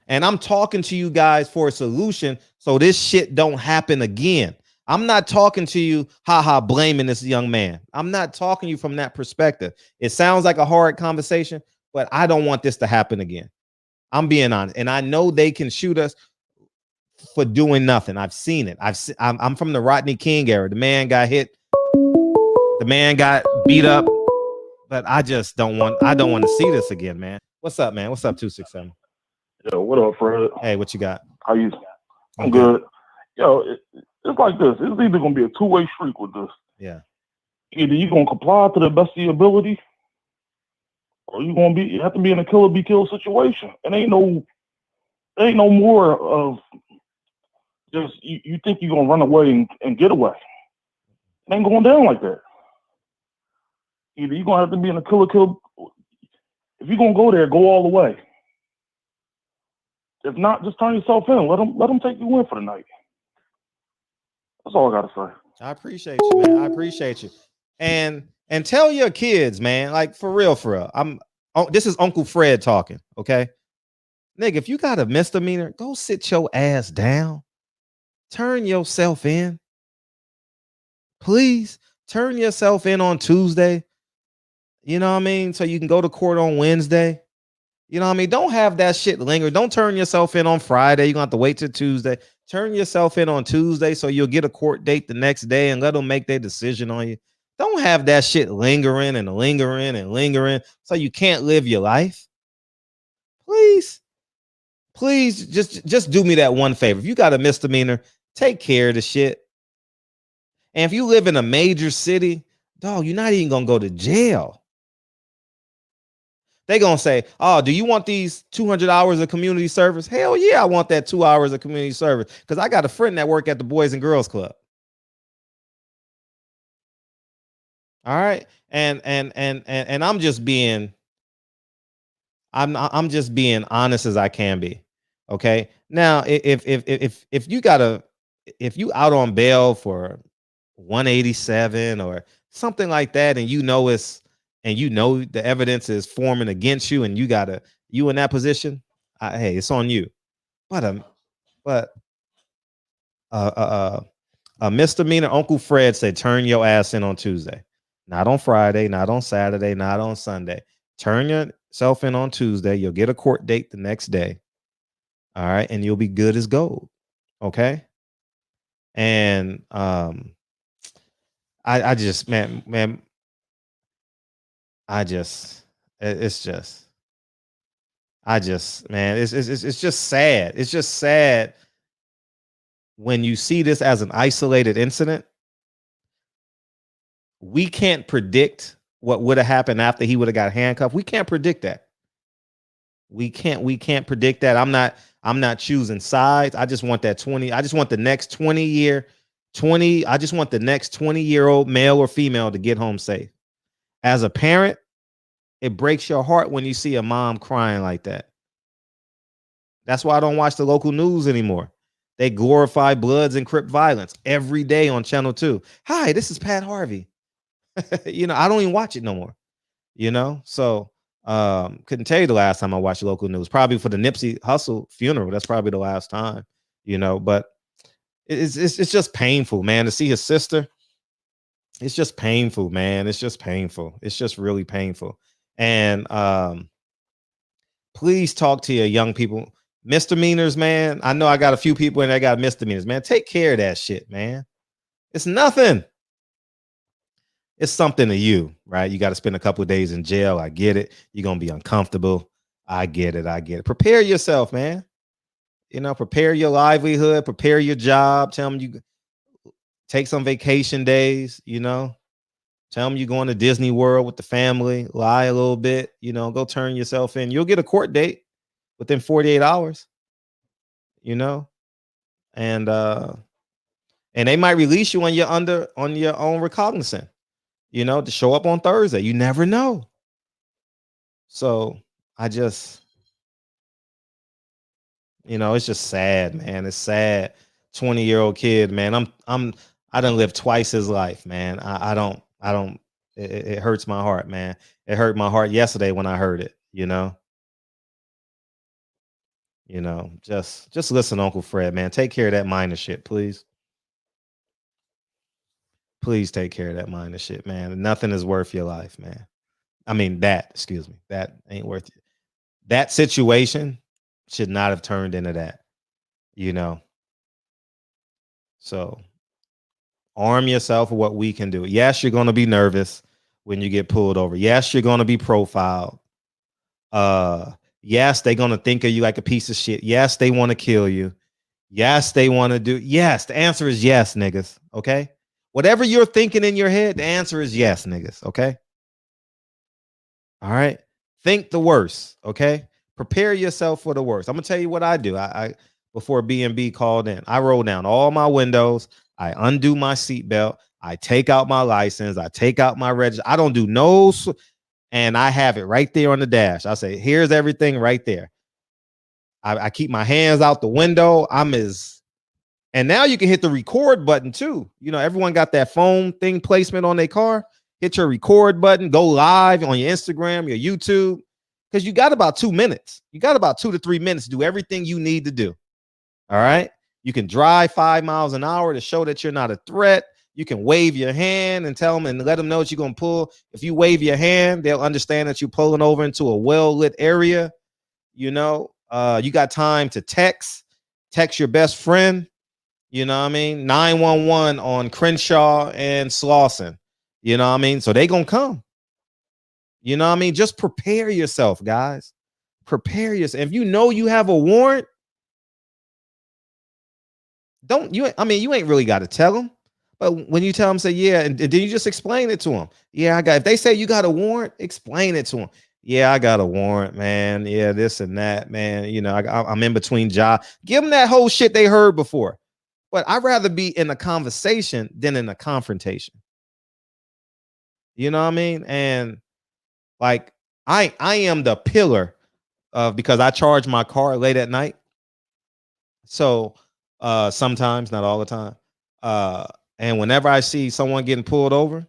And I'm talking to you guys for a solution so this shit don't happen again. I'm not talking to you, blaming this young man. I'm not talking to you from that perspective. It sounds like a hard conversation, but I don't want this to happen again. I'm being honest. And I know they can shoot us for doing nothing. I've seen it. I'm from the Rodney King era. The man got hit. The man got beat up. But I don't want to see this again, man. What's up, man? What's up, 267? Yo, what up, Fred? Hey, what you got? How you? I'm good. Yo, it's like this. It's either gonna be a two-way street with this. Yeah. Either you gonna comply to the best of your ability, or you have to be in a kill or be killed situation. And ain't no more of just you think you're gonna run away and get away. It ain't going down like that. Either you're gonna have to be in a kill. If you're gonna go there, go all the way. If not, just turn yourself in. Let them take you in for the night. That's all I gotta say. I appreciate you, man. I appreciate you. And tell your kids, man, like for real. This is Uncle Fred talking, okay? Nigga, if you got a misdemeanor, go sit your ass down. Turn yourself in. Please turn yourself in on Tuesday. You know what I mean? So you can go to court on Wednesday. You know what I mean? Don't have that shit linger. Don't turn yourself in on Friday. You're going to have to wait till Tuesday. Turn yourself in on Tuesday so you'll get a court date the next day and let them make their decision on you. Don't have that shit lingering so you can't live your life. Please just do me that one favor. If you got a misdemeanor, take care of the shit. And if you live in a major city, dog, you're not even going to go to jail. They gonna say, oh, do you want these 200 hours of community service? Hell yeah, I want that 2 hours of community service because I got a friend that work at the Boys and Girls Club. All right, and I'm just being honest as I can be. Okay, now if you out on bail for 187 or something like that, and you know the evidence is forming against you, and you in that position, hey, it's on you. But a misdemeanor, Uncle Fred said, turn your ass in on Tuesday, not on Friday, not on Saturday, not on Sunday. Turn yourself in on Tuesday. You'll get a court date the next day. All right, and you'll be good as gold. Okay. And I just, man. It's just sad. It's just sad when you see this as an isolated incident. We can't predict what would have happened after he would have got handcuffed. We can't predict that. We can't predict that. I'm not choosing sides. I just want that 20. I just want the next 20-year-old male or female to get home safe. As a parent, it breaks your heart when you see a mom crying like that. That's why I don't watch the local news anymore. They glorify Bloods and Crip violence every day on Channel 2. Hi, this is Pat Harvey. I don't even watch it no more. So couldn't tell you the last time I watched local news. Probably for the Nipsey Hussle funeral. That's probably the last time. But it's just painful, man, to see his sister. It's just painful, man. It's just painful. It's just really painful. And please talk to your young people. Misdemeanors, man. I know I got a few people and I got misdemeanors, man. Take care of that shit, man. It's nothing. It's something to you, right? You got to spend a couple of days in jail. I get it. You're going to be uncomfortable. I get it. Prepare yourself, man. Prepare your livelihood. Prepare your job. Tell them you take some vacation days, Tell them you're going to Disney World with the family. Lie a little bit, go turn yourself in. You'll get a court date within 48 hours, and they might release you when you're on your own recognizance, to show up on Thursday. You never know. So You know, it's just sad, man. It's sad. 20-year-old kid, man. I done lived twice his life, man. I don't it hurts my heart, man. It hurt my heart yesterday when I heard it, you know. Just listen, Uncle Fred, man. Take care of that minor shit, please. Please take care of that minor shit, man. Nothing is worth your life, man. I mean, excuse me, that ain't worth it. That situation should not have turned into that, you know. So arm yourself with what we can do. Yes, you're going to be nervous when you get pulled over. Yes, you're going to be profiled. Yes, they're going to think of you like a piece of shit. Yes, they want to kill you. Yes, they want to do. Yes, the answer is yes, niggas. Okay. Whatever you're thinking in your head, the answer is yes, niggas. Okay. All right. Think the worst. Okay. Prepare yourself for the worst. I'm gonna tell you what I do. I before B&B called in, I roll down all my windows. I undo my seatbelt. I take out my license. I take out my register. I don't do no, and I have it right there on the dash. I say, here's everything right there. I keep my hands out the window. And now you can hit the record button too. You know, everyone got that phone thing placement on their car. Hit your record button, go live on your Instagram, your YouTube, because you got about 2 minutes. You got about 2 to 3 minutes to do everything you need to do. All right. You can drive 5 miles an hour to show that you're not a threat. You can wave your hand and tell them and let them know that you're going to pull. If you wave your hand, they'll understand that you're pulling over into a well-lit area. You know, you got time to text your best friend. You know what I mean? 911 on Crenshaw and Slauson. You know what I mean? So they gonna come. You know what I mean? Just prepare yourself, guys. Prepare yourself. If you know you have a warrant, you ain't really got to tell them. But when you tell them, say, yeah, and then you just explain it to them. Yeah, if they say you got a warrant, explain it to them. Yeah, I got a warrant, man. Yeah, this and that, man. You know, I'm in between jobs. Give them that whole shit they heard before. But I'd rather be in a conversation than in a confrontation. You know what I mean? And like I am the pillar of, because I charge my car late at night. So sometimes, not all the time. And whenever I see someone getting pulled over,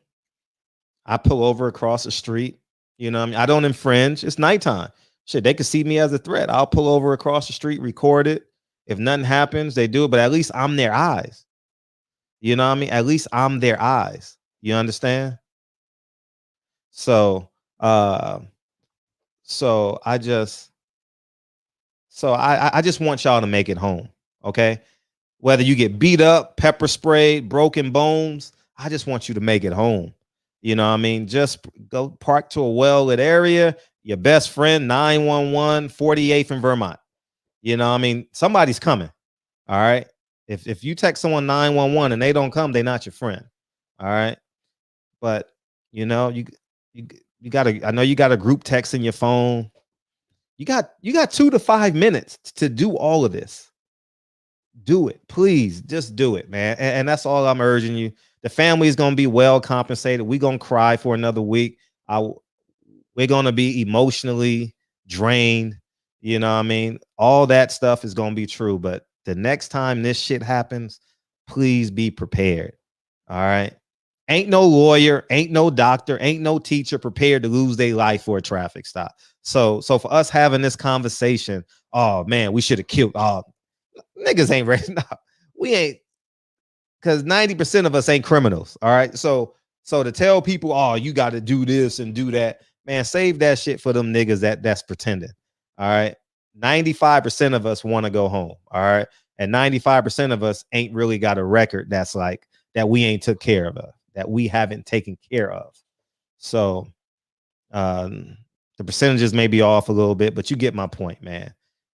I pull over across the street. You know what I mean? I don't infringe. It's nighttime. Shit, they could see me as a threat. I'll pull over across the street, record it. If nothing happens, they do it, but at least I'm their eyes. You know what I mean? At least I'm their eyes. You understand? So I just want y'all to make it home. Okay. Whether you get beat up, pepper sprayed, broken bones, I just want you to make it home. You know what I mean? Just go park to a well-lit area. Your best friend, 911, 48th in Vermont. You know what I mean? Somebody's coming. All right. If you text someone 911 and they don't come, they're not your friend. All right. But you know, you gotta, I know you got a group text in your phone. You got 2 to 5 minutes to do all of this. Do it, please. Just do it, man. And that's all I'm urging you. The family is gonna be well compensated. We're gonna cry for another week. We're gonna be emotionally drained. You know what I mean? All that stuff is gonna be true. But the next time this shit happens, please be prepared. All right. Ain't no lawyer, ain't no doctor, ain't no teacher prepared to lose their life for a traffic stop. So for us having this conversation, oh man, we should have killed. Oh, niggas ain't ready. No, we ain't, because 90% of us ain't criminals. All right. So to tell people, oh, you got to do this and do that, man, save that shit for them niggas that's pretending. All right. 95% of us want to go home. All right. And 95% of us ain't really got a record that's like that we ain't took care of, that we haven't taken care of. So the percentages may be off a little bit, but you get my point, man.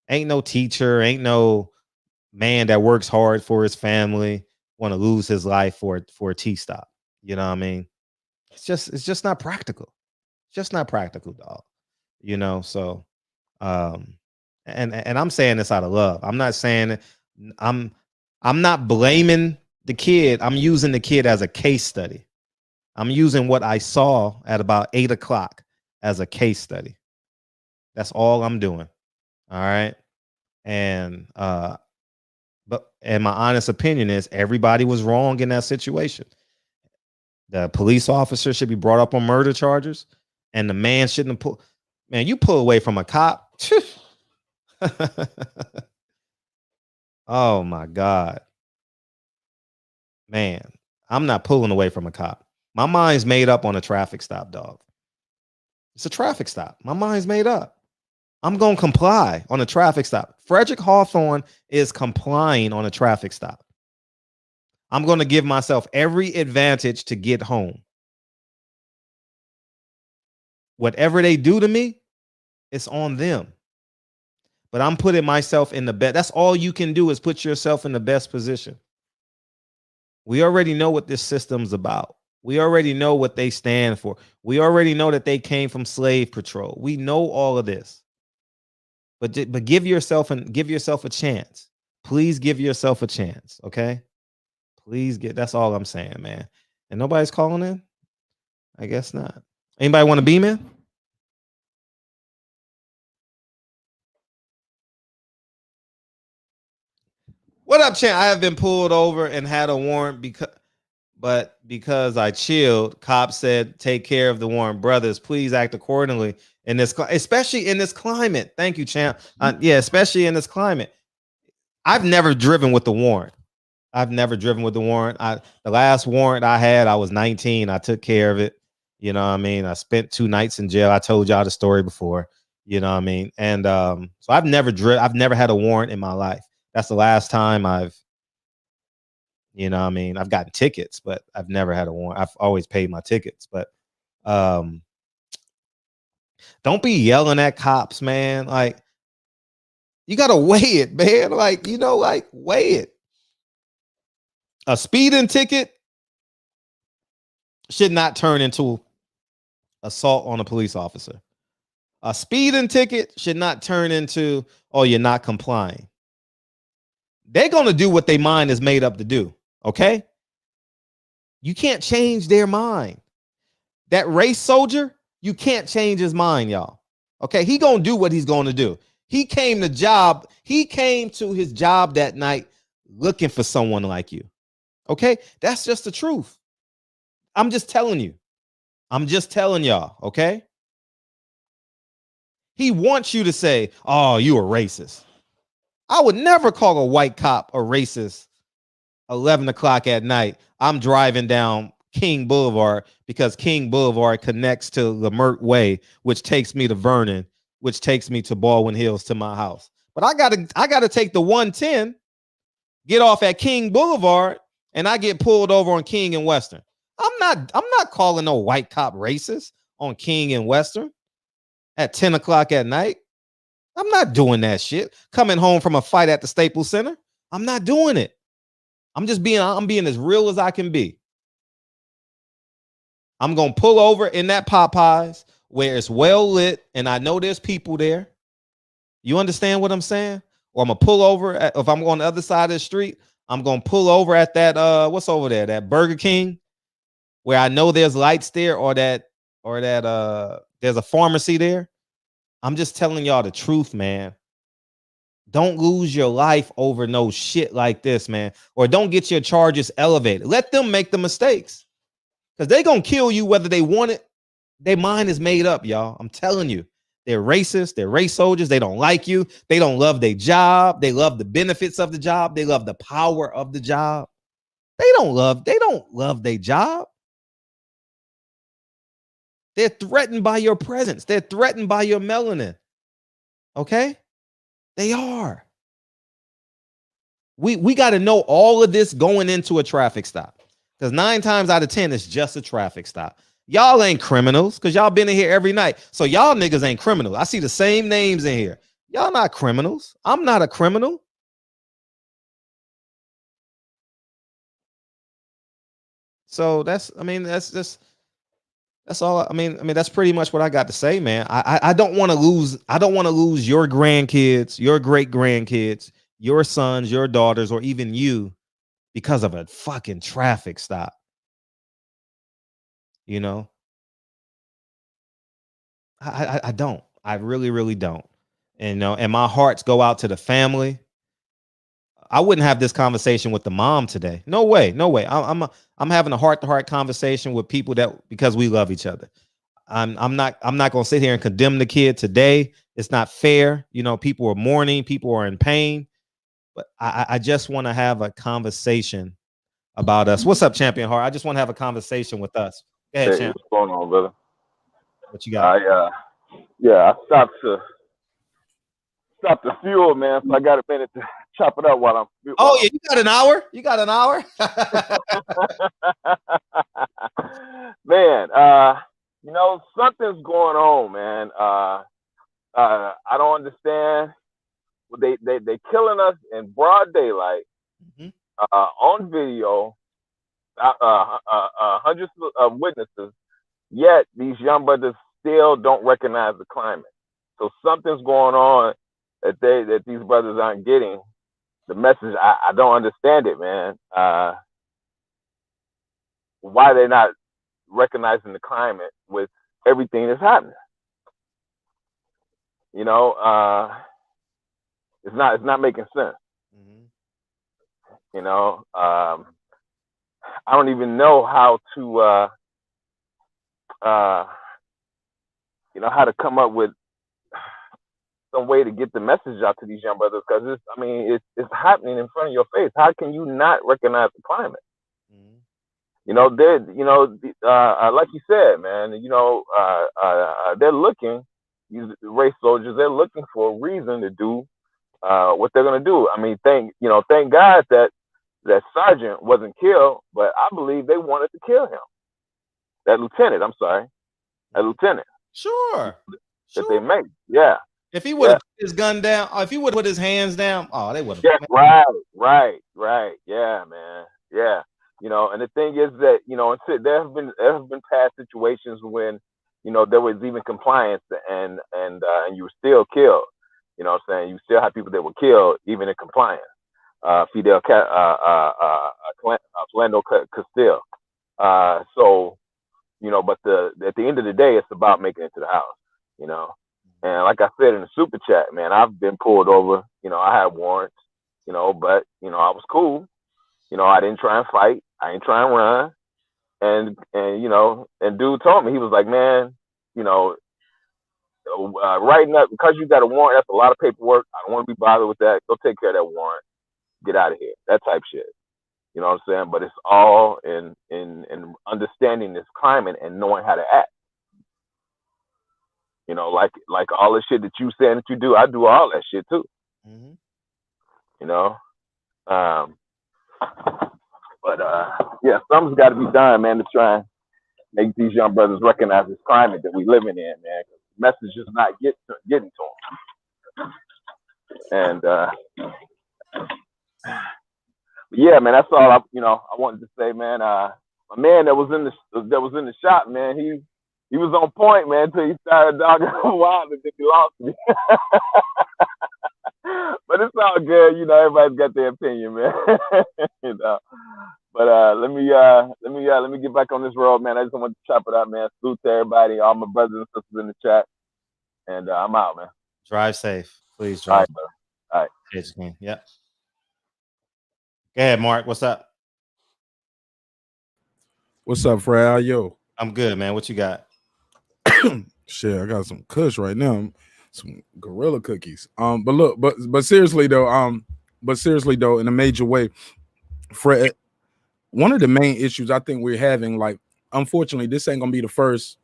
Ain't no teacher, ain't no man that works hard for his family want to lose his life for a T-stop. You know what I mean? It's just not practical. It's just not practical, dog. You know, so and I'm saying this out of love. I'm not saying I'm not blaming the kid. I'm using the kid as a case study. I'm using what I saw at about 8 o'clock as a case study. That's all I'm doing. All right. And my honest opinion is everybody was wrong in that situation. The police officer should be brought up on murder charges, and the man shouldn't have pulled. Man, you pull away from a cop. Oh my God. Man, I'm not pulling away from a cop. My mind's made up on a traffic stop, dog. It's a traffic stop. My mind's made up. I'm going to comply on a traffic stop. Frederick Hawthorne is complying on a traffic stop. I'm going to give myself every advantage to get home. Whatever they do to me, it's on them. But I'm putting myself in the best. That's all you can do is put yourself in the best position. We already know what this system's about. We already know what they stand for. We already know that they came from slave patrol. We know all of this. But give yourself a chance. Please give yourself a chance, okay? That's all I'm saying, man. And nobody's calling in? I guess not. Anybody want to beam in? What up, Chan? I have been pulled over and had a warrant because I chilled. Cops said, take care of the warrant. Brothers, please act accordingly in this, especially in this climate. Thank you, champ. Yeah, especially in this climate. I've never driven with the warrant. The last warrant I had, I was 19. I took care of it. You know what I mean? I spent 2 nights in jail. I told y'all the story before. You know what I mean? And so I've never had a warrant in my life. That's the last time I've gotten tickets, but I've never had a warrant. I've always paid my tickets, but don't be yelling at cops, man. Like, you got to weigh it, man. Like, weigh it. A speeding ticket should not turn into assault on a police officer. A speeding ticket should not turn into, oh, you're not complying. They're going to do what their mind is made up to do. Okay. You can't change their mind. That race soldier, you can't change his mind, y'all. Okay. He going to do what he's going to do. He came to his job that night looking for someone like you. Okay. That's just the truth. I'm just telling you. I'm just telling y'all. Okay. He wants you to say, oh, you a racist. I would never call a white cop a racist 11 o'clock at night. I'm driving down King Boulevard because King Boulevard connects to Lemert Way, which takes me to Vernon, which takes me to Baldwin Hills to my house. But I gotta take the 110, get off at King Boulevard, and I get pulled over on King and Western. I'm not calling no white cop racist on King and Western at 10 o'clock at night. I'm not doing that shit. Coming home from a fight at the Staples Center. I'm not doing it. I'm being as real as I can be. I'm going to pull over in that Popeyes where it's well lit and I know there's people there. You understand what I'm saying? Or I'm going to pull over if I'm on the other side of the street, I'm going to pull over at that what's over there? That Burger King where I know there's lights there or that there's a pharmacy there. I'm just telling y'all the truth, man. Don't lose your life over no shit like this, man. Or don't get your charges elevated. Let them make the mistakes. Because they're going to kill you whether they want it. Their mind is made up, y'all. I'm telling you. They're racist. They're race soldiers. They don't like you. They don't love their job. They love the benefits of the job. They love the power of the job. They don't love their job. They're threatened by your presence. They're threatened by your melanin. Okay? They are. We got to know all of this going into a traffic stop. Because 9 times out of 10, it's just a traffic stop. Y'all ain't criminals because y'all been in here every night. So y'all niggas ain't criminals. I see the same names in here. Y'all not criminals. I'm not a criminal. So that's all. I mean, that's pretty much what I got to say, man. I don't want to lose. I don't want to lose your grandkids, your great grandkids, your sons, your daughters, or even you because of a fucking traffic stop. You know, I don't. I really, really don't. and and my hearts go out to the family. I wouldn't have this conversation with the mom today. No way, no way. I'm having a heart-to-heart conversation with people because we love each other. I'm not gonna sit here and condemn the kid today. It's not fair. People are mourning, people are in pain, but I just want to have a conversation about us. What's up, Champion Heart? I just want to have a conversation with us. Go ahead, Champ. What's going on, brother? What you got? I stopped the fuel, man. So I got a minute to chop it up while I'm. Oh yeah, you got an hour. You got an hour. Man, something's going on, man. I don't understand. They killing us in broad daylight, on video, hundreds of witnesses. Yet these young brothers still don't recognize the climate. So something's going on that these brothers aren't getting the message. I don't understand it, man. Why they're not recognizing the climate with everything that's happening? It's not making sense. I don't even know how to how to come up with some way to get the message out to these young brothers, because it's happening in front of your face. How can you not recognize the climate? Like you said, man, they're looking, these race soldiers, they're looking for a reason to do what they're gonna do. Thank God that sergeant wasn't killed, but I believe they wanted to kill him. That lieutenant, Sure. That they made, yeah. If he would have put his gun down, if he would have put his hands down, they would have. Yeah, right. Yeah, man. Yeah. And the thing is that, there have been past situations when, there was even compliance and you were still killed. You know what I'm saying? You still have people that were killed even in compliance. Fidel Philando Castile. But at the end of the day, it's about making it to the house, And like I said in the super chat, man, I've been pulled over. I had warrants, but I was cool. I didn't try and fight. I ain't try and run. And dude told me, he was like, man, writing up because you got a warrant, that's a lot of paperwork. I don't want to be bothered with that. Go take care of that warrant. Get out of here. That type shit. You know what I'm saying? But it's all in understanding this climate and knowing how to act. Like all the shit that you saying that you do, I do all that shit too. Something's got to be done, man, to try and make these young brothers recognize this climate that we living in, man. The message is not getting to them. And yeah, man, that's all I wanted to say, man. My man that was in the shop, man, he was on point, man, until he started dogging wild and then he lost me. But it's all good, everybody's got their opinion, man. But let me get back on this road, man. I just want to chop it up, man. Salute to everybody, all my brothers and sisters in the chat. And I'm out, man. Drive safe. Please drive. All right. Yep. Go ahead, Mark. What's up? What's up, Fred? How you? I'm good, man. What you got? Shit, I got some kush right now. Some gorilla cookies. But seriously though, in a major way, Fred, one of the main issues I think we're having, like, unfortunately, this ain't gonna be the first,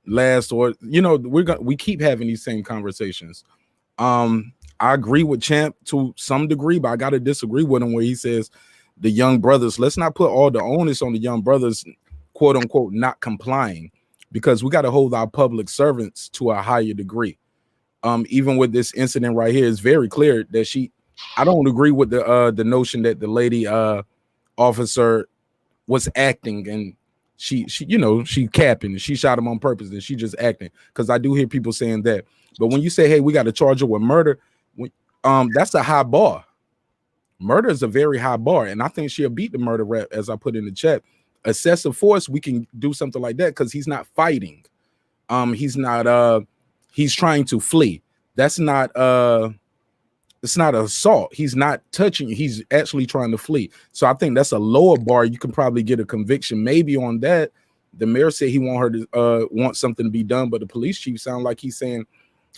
last, or we keep having these same conversations. I agree with Champ to some degree, but I gotta disagree with him where he says the young brothers, let's not put all the onus on the young brothers, quote unquote, not complying, because we got to hold our public servants to a higher degree. Even with this incident right here, it's very clear that I don't agree with the notion that the lady officer was acting and she capping and she shot him on purpose and she just acting, because I do hear people saying that. But when you say, hey, we got to charge her with murder, that's a high bar. Murder is a very high bar, and I think she'll beat the murder rap, as I put in the chat. Excessive force, we can do something like that because he's not fighting. He's trying to flee. that's not it's not assault. He's not touching you. He's actually trying to flee. So I think that's a lower bar. You can probably get a conviction maybe on that. The mayor said he want something to be done, but the police chief sound like he's saying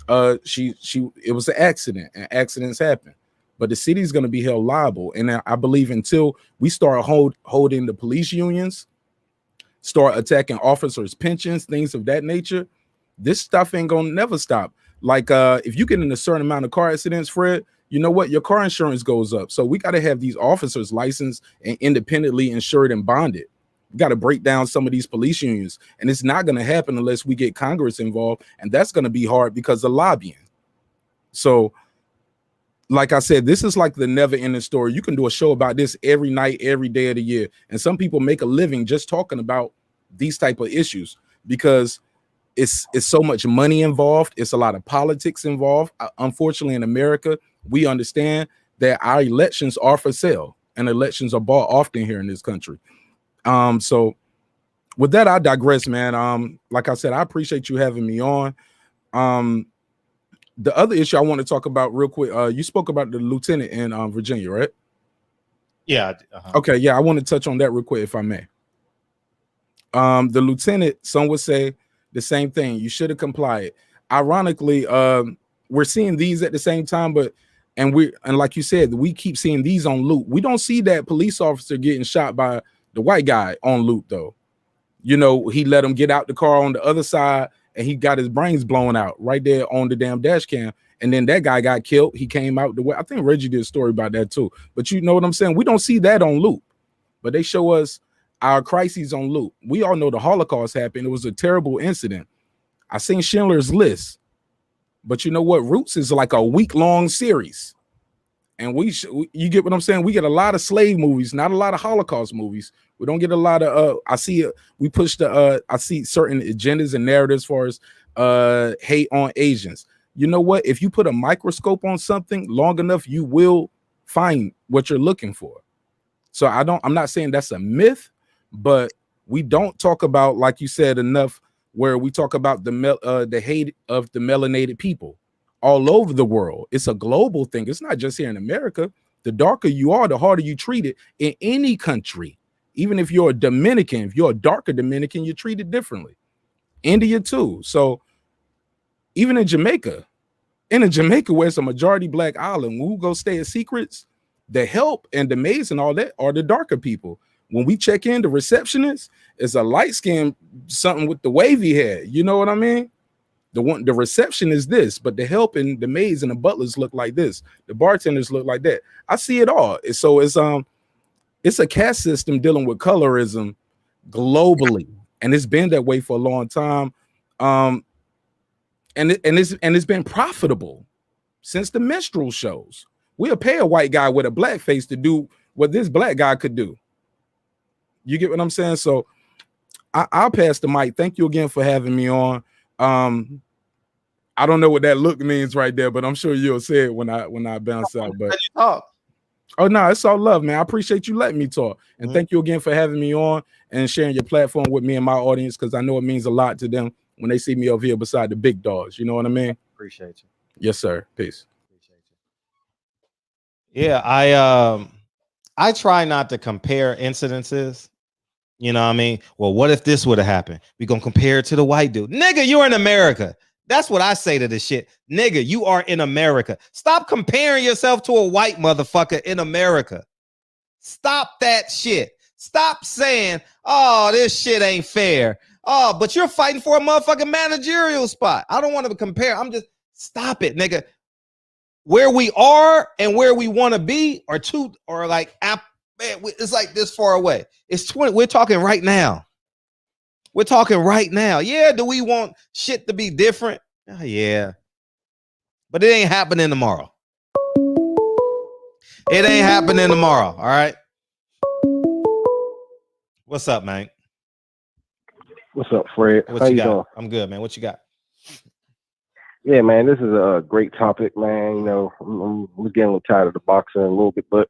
it was an accident, and accidents happen. But the city's going to be held liable. And I believe until we start holding the police unions, start attacking officers' pensions, things of that nature, this stuff ain't going to never stop. Like if you get in a certain amount of car accidents, Fred, you know what? Your car insurance goes up. So we got to have these officers licensed and independently insured and bonded. We got to break down some of these police unions. And it's not going to happen unless we get Congress involved. And that's going to be hard because of lobbying. So like I said, this is like the never ending story. You can do a show about this every night, every day of the year. And some people make a living just talking about these type of issues because it's so much money involved. It's a lot of politics involved. Unfortunately, in America, we understand that our elections are for sale and elections are bought often here in this country. So with that, I digress, man. Like I said, I appreciate you having me on. The other issue I want to talk about real quick, you spoke about the lieutenant in Virginia, right? Yeah. Okay, yeah, I want to touch on that real quick, if I may. The lieutenant, some would say the same thing. You should have complied. Ironically, we're seeing these at the same time, and like you said, we keep seeing these on loop. We don't see that police officer getting shot by the white guy on loop, though. You know, he let him get out the car on the other side, and he got his brains blown out right there on the damn dash cam. And then that guy got killed. He came out the way. I think Reggie did a story about that too. But you know what I'm saying? We don't see that on loop, but they show us our crises on loop. We all know the Holocaust happened. It was a terrible incident. I seen Schindler's List, but you know what? Roots is like a week-long series. And you get what I'm saying? We get a lot of slave movies, not a lot of Holocaust movies. We don't get a lot of I see certain agendas and narratives as far as hate on Asians. You know what? If you put a microscope on something long enough, you will find what you're looking for. So I'm not saying that's a myth, but we don't talk about, like you said, enough where we talk about the hate of the melanated people all over the world. It's a global thing. It's not just here in America. The darker you are, the harder you treat it in any country. Even if you're a Dominican, if you're a darker Dominican, you're treated differently. India too. So even in Jamaica where it's a majority black island, when we go stay at secrets, the help and the maids and all that are the darker people. When we check in, the receptionist is a light skin, something with the wavy hair. You know what I mean? The reception is this, but the help and the maids and the butlers look like this. The bartenders look like that. I see it all. So it's a caste system dealing with colorism globally, and it's been that way for a long time. And it's been profitable since the minstrel shows. We'll pay a white guy with a black face to do what this black guy could do. You get what I'm saying? So I'll pass the mic. Thank you again for having me on. I don't know what that look means right there, but I'm sure you'll say it when I bounce out. But oh no, it's all love, man. I appreciate you letting me talk, and thank you again for having me on and sharing your platform with me and my audience, because I know it means a lot to them when they see me over here beside the big dogs. You know what I mean? Appreciate you. Yes, sir. Peace. Yeah, I try not to compare incidences. You know what I mean? Well, what if this would have happened? We gonna compare it to the white dude. Nigga, you're in America. That's what I say to this shit. Nigga, you are in America. Stop comparing yourself to a white motherfucker in America. Stop that shit. Stop saying, oh, this shit ain't fair. Oh, but you're fighting for a motherfucking managerial spot. I don't want to compare. I'm just, stop it, nigga. Where we are and where we want to be are two, or like, man, it's like this far away. It's 20. We're talking right now. We're talking right now. Yeah, do we want shit to be different? Oh, yeah. But it ain't happening tomorrow. It ain't happening tomorrow, all right? What's up, man? What's up, Fred? What you got? Doing? I'm good, man. What you got? Yeah, man, this is a great topic, man. You know, I'm getting a little tired of the boxing a little bit, but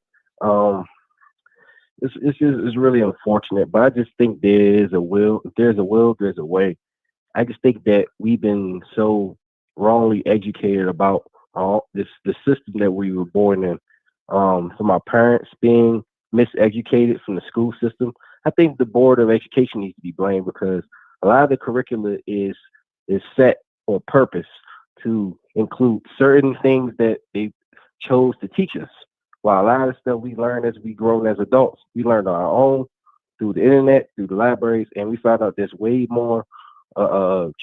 it's really unfortunate. But I just think there is a will. If there's a will, there's a way. I just think that we've been so wrongly educated about the system that we were born in. From our parents being miseducated from the school system, I think the Board of Education needs to be blamed because a lot of the curricula is set on purpose to include certain things that they chose to teach us. While a lot of stuff we learn as we grow as adults, we learned on our own through the internet, through the libraries, and we found out there's way more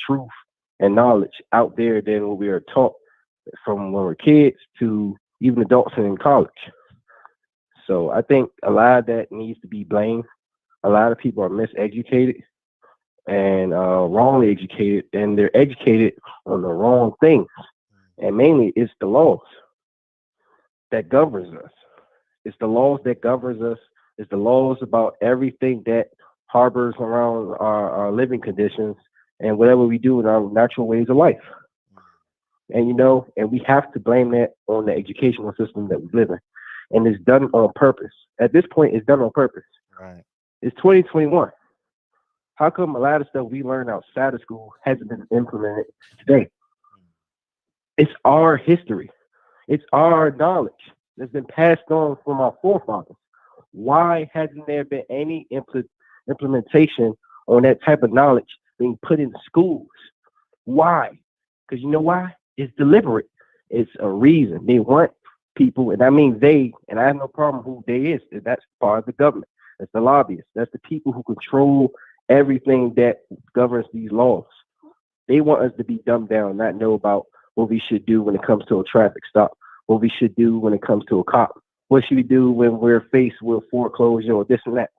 truth and knowledge out there than what we are taught from when we're kids to even adults and in college. So I think a lot of that needs to be blamed. A lot of people are miseducated and wrongly educated, and they're educated on the wrong things. And mainly it's the laws that governs us. It's the laws that governs us. It's the laws about everything that harbors around our living conditions and whatever we do in our natural ways of life. And and we have to blame that on the educational system that we live in. And it's done on purpose. At this point, it's done on purpose. Right. It's 2021. How come a lot of stuff we learn outside of school hasn't been implemented today? It's our history. It's our knowledge that's been passed on from our forefathers. Why hasn't there been any implementation on that type of knowledge being put in schools? Why? Because you know why? It's deliberate. It's a reason. They want people, and I mean they, and I have no problem who they is. That's part of the government. That's the lobbyists. That's the people who control everything that governs these laws. They want us to be dumbed down, not know about what we should do when it comes to a traffic stop, what we should do when it comes to a cop, what should we do when we're faced with foreclosure or this and that.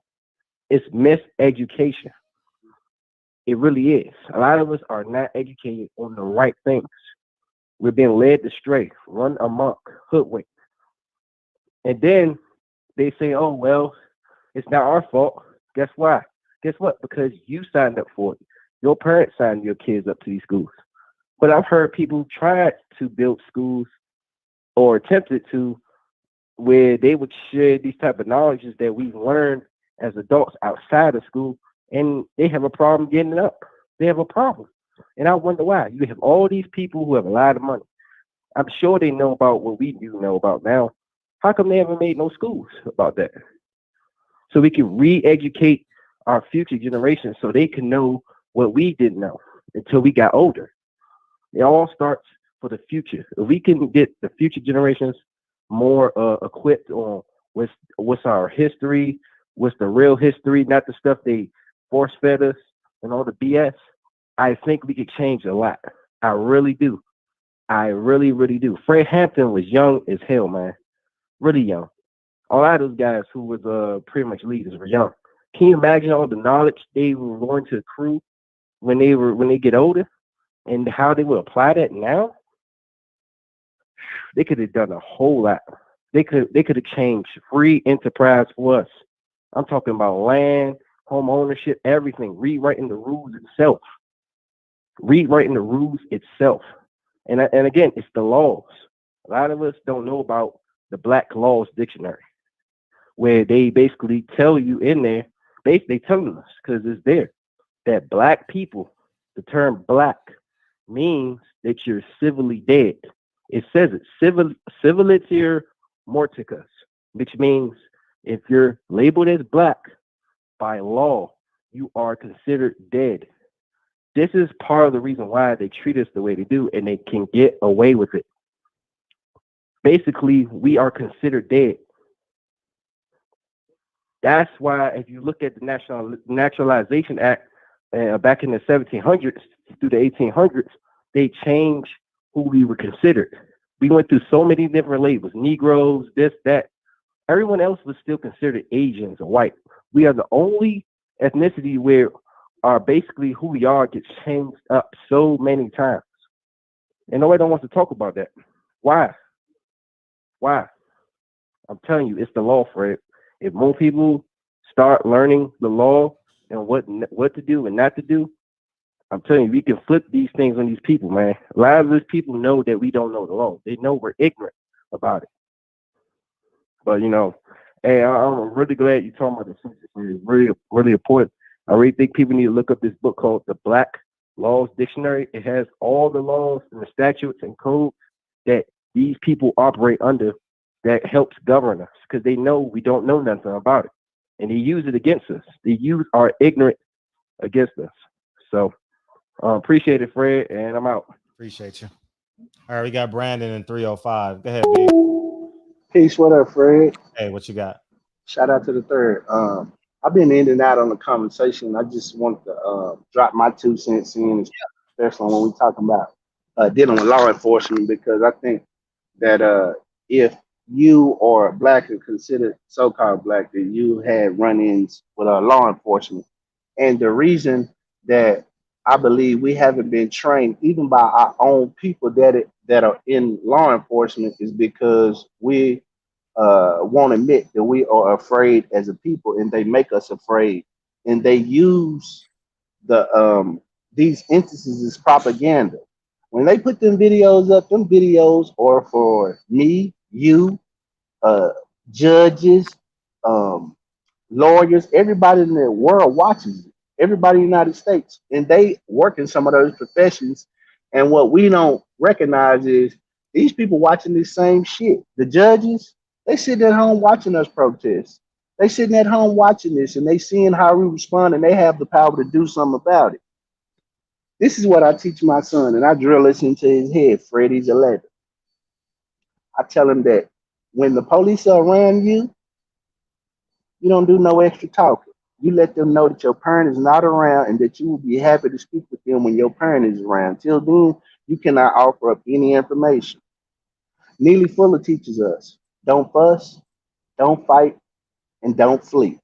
It's miseducation. It really is. A lot of us are not educated on the right things. We're being led astray, run amok, hoodwinked. And then they say, oh, well, it's not our fault. Guess why? Guess what? Because you signed up for it. Your parents signed your kids up to these schools. But I've heard people try to build schools or attempted to where they would share these type of knowledges that we've learned as adults outside of school, and they have a problem getting it up. They have a problem. And I wonder why. You have all these people who have a lot of money. I'm sure they know about what we do know about now. How come they haven't made no schools about that? So we can re-educate our future generations so they can know what we didn't know until we got older. It all starts for the future. If we can get the future generations more equipped on what's our history, what's the real history, not the stuff they force fed us and all the BS, I think we could change a lot. I really do. I really, really do. Fred Hampton was young as hell, man. Really young. A lot of those guys who was pretty much leaders were young. Can you imagine all the knowledge they were going to accrue when they get older and how they would apply that now? They could have done a whole lot. They could have changed free enterprise for us. I'm talking about land, home ownership, everything. Rewriting the rules itself. Rewriting the rules itself. And again, it's the laws. A lot of us don't know about the Black Laws Dictionary, where they basically tell you in there, they telling us, because it's there, that black people, the term black means that you're civilly dead. It says it, civiliter morticus, which means if you're labeled as black by law, you are considered dead. This is part of the reason why they treat us the way they do, and they can get away with it. Basically, we are considered dead. That's why if you look at the Naturalization Act back in the 1700s through the 1800s, they changed who we were considered. We went through so many different labels, Negroes, this, that. Everyone else was still considered Asians or white. We are the only ethnicity where basically who we are gets changed up so many times. And nobody don't want to talk about that. Why? Why? I'm telling you, it's the law, Fred. If more people start learning the law and what to do and not to do, I'm telling you, we can flip these things on these people, man. A lot of these people know that we don't know the law. They know we're ignorant about it. But, hey, I'm really glad you're talking about this. It's really, really important. I really think people need to look up this book called The Black laws dictionary. It has all the laws and the statutes and codes that these people operate under that helps govern us, because they know we don't know nothing about it. And they use it against us. They use our ignorance against us. So appreciate it, Fred, and I'm out. Appreciate you. All right, we got Brandon in 305. Go ahead, B. Peace, what up, Fred? Hey, what you got? Shout out to the third. I've been in and out on the conversation. I just want to drop my 2 cents in, especially when we talking about dealing with law enforcement, because I think that if you are black and considered so-called black, that you had run-ins with law enforcement. And the reason that I believe we haven't been trained, even by our own people that are in law enforcement, is because we won't admit that we are afraid as a people, and they make us afraid, and they use these instances as propaganda. When they put them videos up, them videos are for me, you, judges, lawyers, everybody in the world watches it. Everybody in the United States, and they work in some of those professions. And what we don't recognize is these people watching this same shit. The judges, they sitting at home watching us protest. They sitting at home watching this, and they seeing how we respond, and they have the power to do something about it. This is what I teach my son, and I drill this into his head. Freddie's 11. I tell him that when the police are around you, you don't do no extra talking. You let them know that your parent is not around and that you will be happy to speak with them when your parent is around. Till then, you cannot offer up any information. Neely Fuller teaches us, don't fuss, don't fight, and don't flee.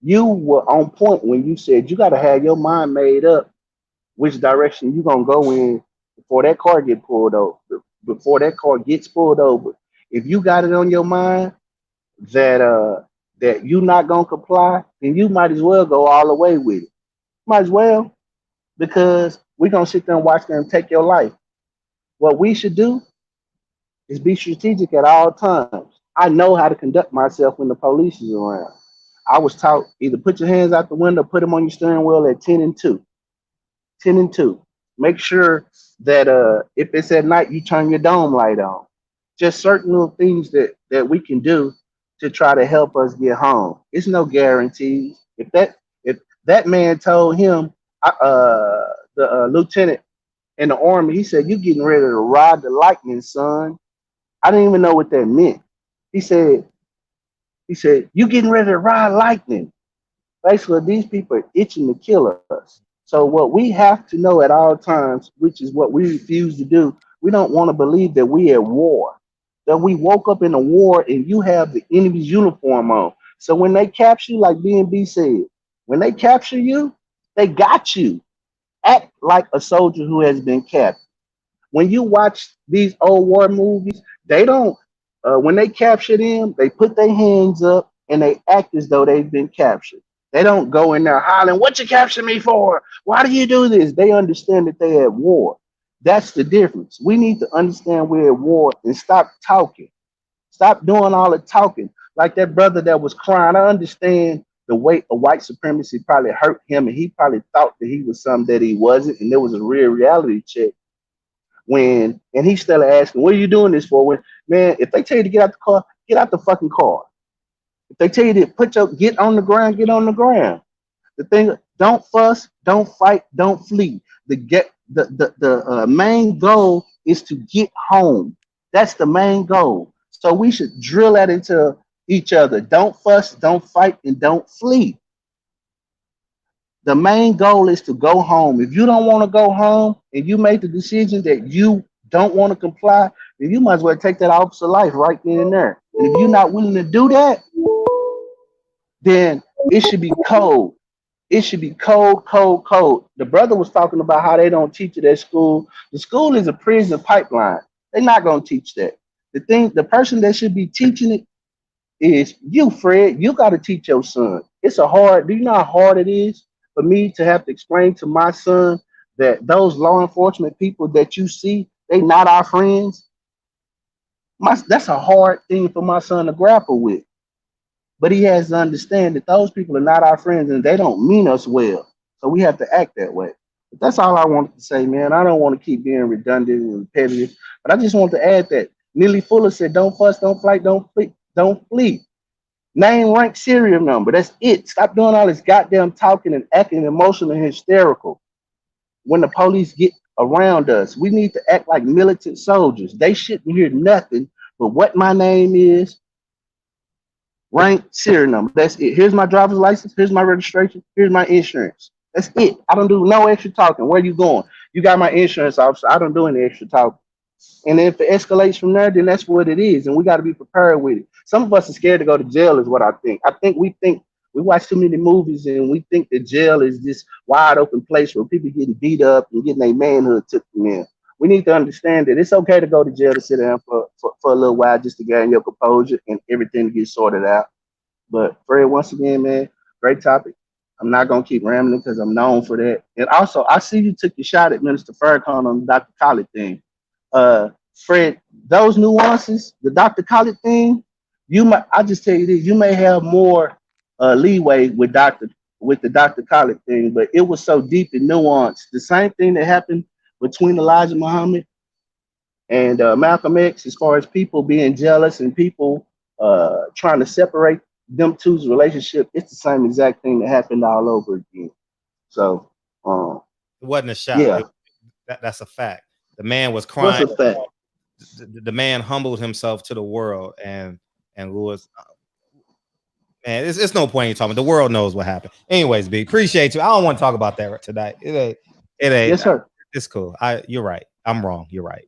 You were on point when you said you got to have your mind made up which direction you're going to go in before that car get pulled over, before that car gets pulled over. If you got it on your mind that you not gonna comply, then you might as well go all the way with it. Might as well, because we're gonna sit there and watch them take your life. What we should do is be strategic at all times. I know how to conduct myself when the police is around. I was taught either put your hands out the window, put them on your steering wheel at 10 and 2. 10 and 2. Make sure that if it's at night, you turn your dome light on. Just certain little things that we can do to try to help us get home. It's no guarantees. If that man told him, the lieutenant in the army, he said, "You getting ready to ride the lightning, son." I didn't even know what that meant. He said, "You getting ready to ride lightning." Basically, these people are itching to kill us. So what we have to know at all times, which is what we refuse to do, we don't want to believe that we at war. That we woke up in a war and you have the enemy's uniform on. So when they capture you, like B&B said, when they capture you, they got you. Act like a soldier who has been captured. When you watch these old war movies, they don't, when they capture them, they put their hands up and they act as though they've been captured. They don't go in there hollering, "What you capture me for? Why do you do this?" They understand that they're at war. That's the difference. We need to understand we're at war and stop talking. Stop doing all the talking. Like that brother that was crying. I understand the weight of white supremacy probably hurt him, and he probably thought that he was something that he wasn't, and there was a real reality check. And he's still asking, "What are you doing this for?" When, man, if they tell you to get out the car, get out the fucking car. If they tell you to get on the ground, get on the ground. The thing, don't fuss, don't fight, don't flee. The main goal is to get home. That's the main goal. So we should drill that into each other. Don't fuss, don't fight, and don't flee. The main goal is to go home. If you don't want to go home and you make the decision that you don't want to comply, then you might as well take that officer life right then and there. And if you're not willing to do that, then it should be cold. It should be cold, cold, cold. The brother was talking about how they don't teach it at school. The school is a prison pipeline. They're not going to teach that. The person that should be teaching it is you, Fred. You got to teach your son. Do you know how hard it is for me to have to explain to my son that those law enforcement people that you see, they not our friends? That's a hard thing for my son to grapple with. But he has to understand that those people are not our friends and they don't mean us well. So we have to act that way. That's all I wanted to say, man. I don't want to keep being redundant and repetitive, but I just want to add that Neely Fuller said, "Don't fuss, don't fight, don't flee, don't flee. Name, rank, serial number. That's it. Stop doing all this goddamn talking and acting emotional and hysterical. When the police get around us, we need to act like militant soldiers. They shouldn't hear nothing but what my name is, rank, serial number. That's it. Here's my driver's license. Here's my registration. Here's my insurance. That's it. I don't do no extra talking. Where you going? You got my insurance officer. I don't do any extra talking. And if it escalates from there, then that's what it is. And we got to be prepared with it. Some of us are scared to go to jail, is what I think. I think we watch too many movies and we think that jail is this wide open place where people getting beat up and getting their manhood took from them. We need to understand that it's okay to go to jail to sit down for a little while just to gain your composure and everything to get sorted out. But Fred, once again, man, great topic. I'm not gonna keep rambling because I'm known for that. And also, I see you took your shot at Minister Farrakhan on the Dr. Khalid thing. Fred, those nuances, the Dr. Khalid thing, you might. I just tell you this: you may have more leeway with the Dr. Khalid thing, but it was so deep and nuanced. The same thing that happened between Elijah Muhammad and Malcolm X, as far as people being jealous and people trying to separate them two's relationship, it's the same exact thing that happened all over again. So, It wasn't a shot. yeah, That's a fact. The man was what's crying. a fact? The man humbled himself to the world, and was man. It's no point in talking. The world knows what happened. Anyways, B, appreciate you. I don't want to talk about that tonight. It ain't. It ain't. Yes, sir. It's cool. You're right. I'm wrong. You're right.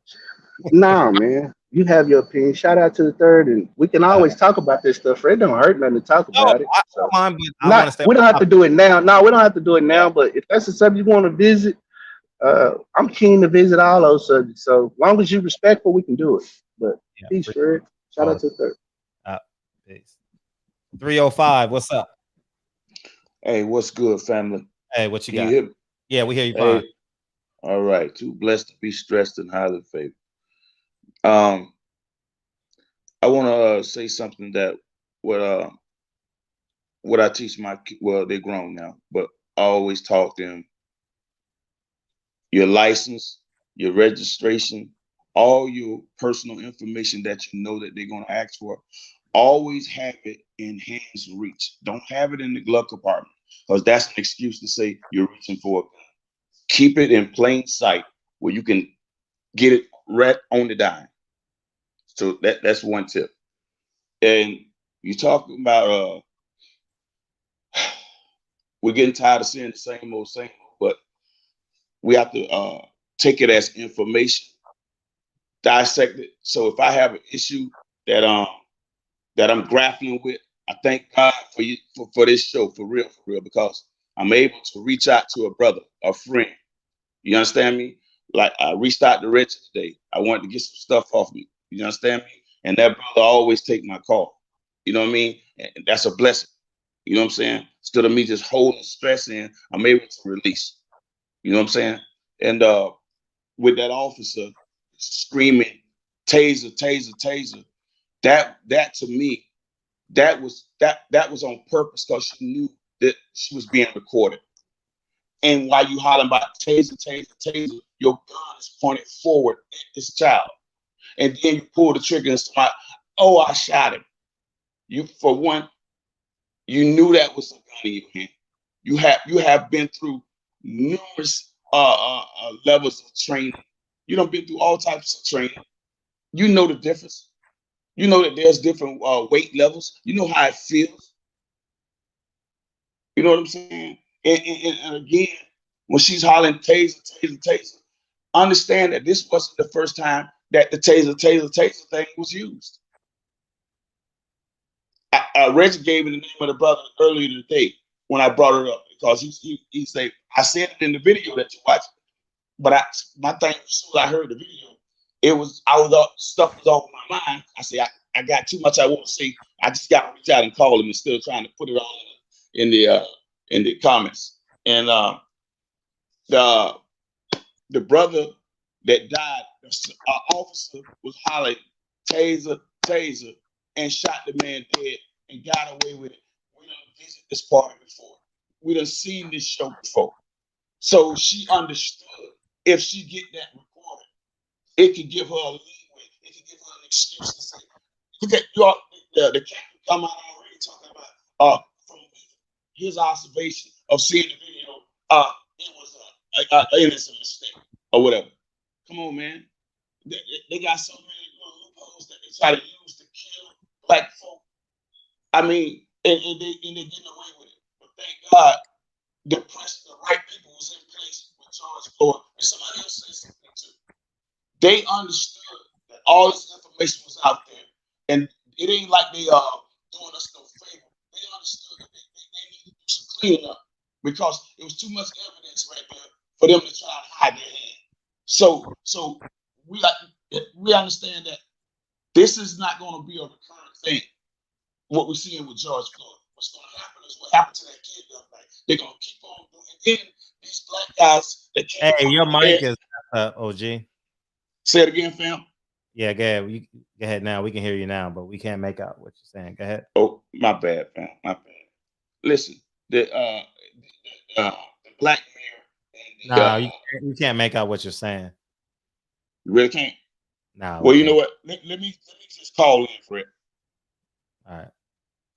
Nah, man, you have your opinion. Shout out to the third, and we can always talk about this stuff. It don't hurt nothing to talk No, about it. I So, don't mind, but I want to not stay we don't have on to top. do it now. No, we don't have to do it now. But if that's the subject you want to visit, I'm keen to visit all those subjects. So, as long as you're respectful, we can do it. But Yeah, peace, Fred. Shout out to the third. Peace. 305. What's up? Hey, what's good, family? Hey, what you Can you got? hear me? Yeah, we hear you Hey, fine. all right. Too blessed to be stressed and highly favored. Um, I want to say something that what uh what I teach well, they're grown now, but I always talk to them. Your license, your registration, all your personal information that you know that they're gonna ask for, always have it in hands reach. Don't have it in the glove compartment because that's an excuse to say you're reaching for it. Keep it in plain sight where you can get it right on the dime. So that's one tip. And you talk about we're getting tired of seeing the same old, but we have to take it as information, dissect it. So if I have an issue that I'm grappling with, I thank God for you for this show, for real, because I'm able to reach out to a brother, a friend. You understand me? Like I reached out to Rich today. I wanted to get some stuff off me. You understand me? And that brother always take my call. You know what I mean? And that's a blessing. You know what I'm saying? Instead of me just holding stress in, I'm able to release. You know what I'm saying? And with that officer screaming, taser, taser, taser, that to me, that was on purpose because she knew that she was being recorded. And while you hollering about taser, taser, taser, your gun is pointed forward at this child. And then you pull the trigger and start, oh, I shot him. You, for one, you knew that was a gun in your hand. You have been through numerous levels of training. You done been through all types of training. You know the difference. You know that there's different weight levels. You know how it feels. You know what I'm saying? And again, when she's hollering taser, taser, taser, understand that this wasn't the first time that the taser, taser, taser thing was used. Reggie gave me the name of the brother earlier today when I brought it up because he said, I said it in the video that you watched, but my thing, as soon as I heard the video, stuff was off my mind. I said, I got too much I want to say. I just got to reach out and call him instead of trying to put it all in the comments. And the brother that died, officer was hollering taser, taser, and shot the man dead and got away with it. We done visited this party before. We done seen this show before. So she understood if she get that recorded, it could give her a leeway. It could give her an excuse to say, look at you all, the captain come out already talking about from his observation of seeing the video, it was an innocent mistake or whatever. Come on, man. They got so many loopholes that they try to use to kill black folk. I mean, and they're getting away with it. But thank God, the right people was in place with George Floyd. And somebody else said something too. They understood that all this information was out there, and it ain't like they doing us no favor. They understood that they need to do some cleaning up because it was too much evidence right there for them to try to hide their hand. So we understand that this is not going to be a recurrent thing. What we're seeing with George Floyd, what's going to happen is what happened to that kid the other night. They're going to keep on doing it. Again, these black guys that came. Hey, your mic is OG. Say it again, fam. Yeah, go ahead. Go ahead now. We can hear you now, but we can't make out what you're saying. Go ahead. Oh, my bad, fam. My bad. Listen, the black mayor. No, you can't make out what you're saying. You really can't? No. Well, you know what? Let me just call in, Fred. All right.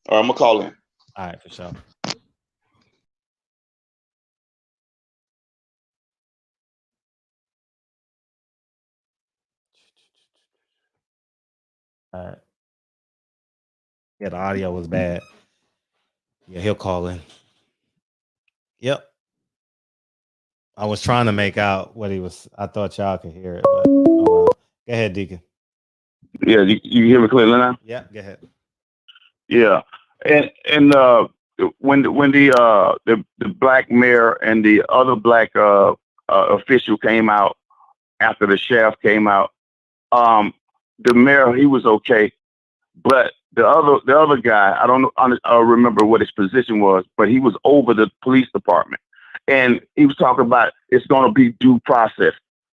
All right, I'm gonna call in. All right, for sure. All right. Yeah, the audio was bad. Yeah, he'll call in. Yep. I was trying to make out what he was. I thought y'all could hear it, but oh well. Go ahead, Deacon. Yeah, you hear me clearly now? Yeah, go ahead. Yeah, and when the black mayor and the other black official came out after the sheriff came out, the mayor, he was okay, but the other guy, I don't remember what his position was, but he was over the police department, and he was talking about it's going to be due process.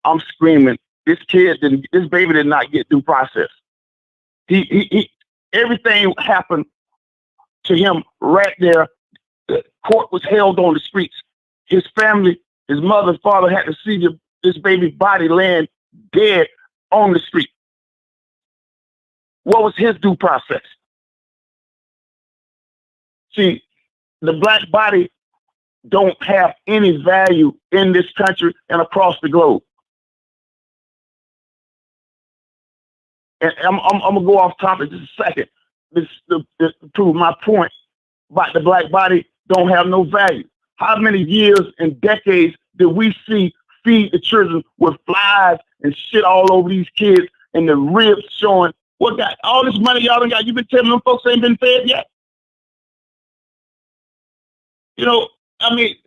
I'm screaming, this baby did not get due process. He everything happened to him right there. The court was held on the streets. His family, his mother, father had to see this baby's body laying dead on the street. What was his due process? See, the black body don't have any value in this country and across the globe. And I'm gonna go off topic just a second. This to prove my point about the black body don't have no value. How many years and decades did we see feed the children with flies and shit all over these kids and the ribs showing? What got all this money y'all done got? You been telling them folks ain't been fed yet? You know, I mean,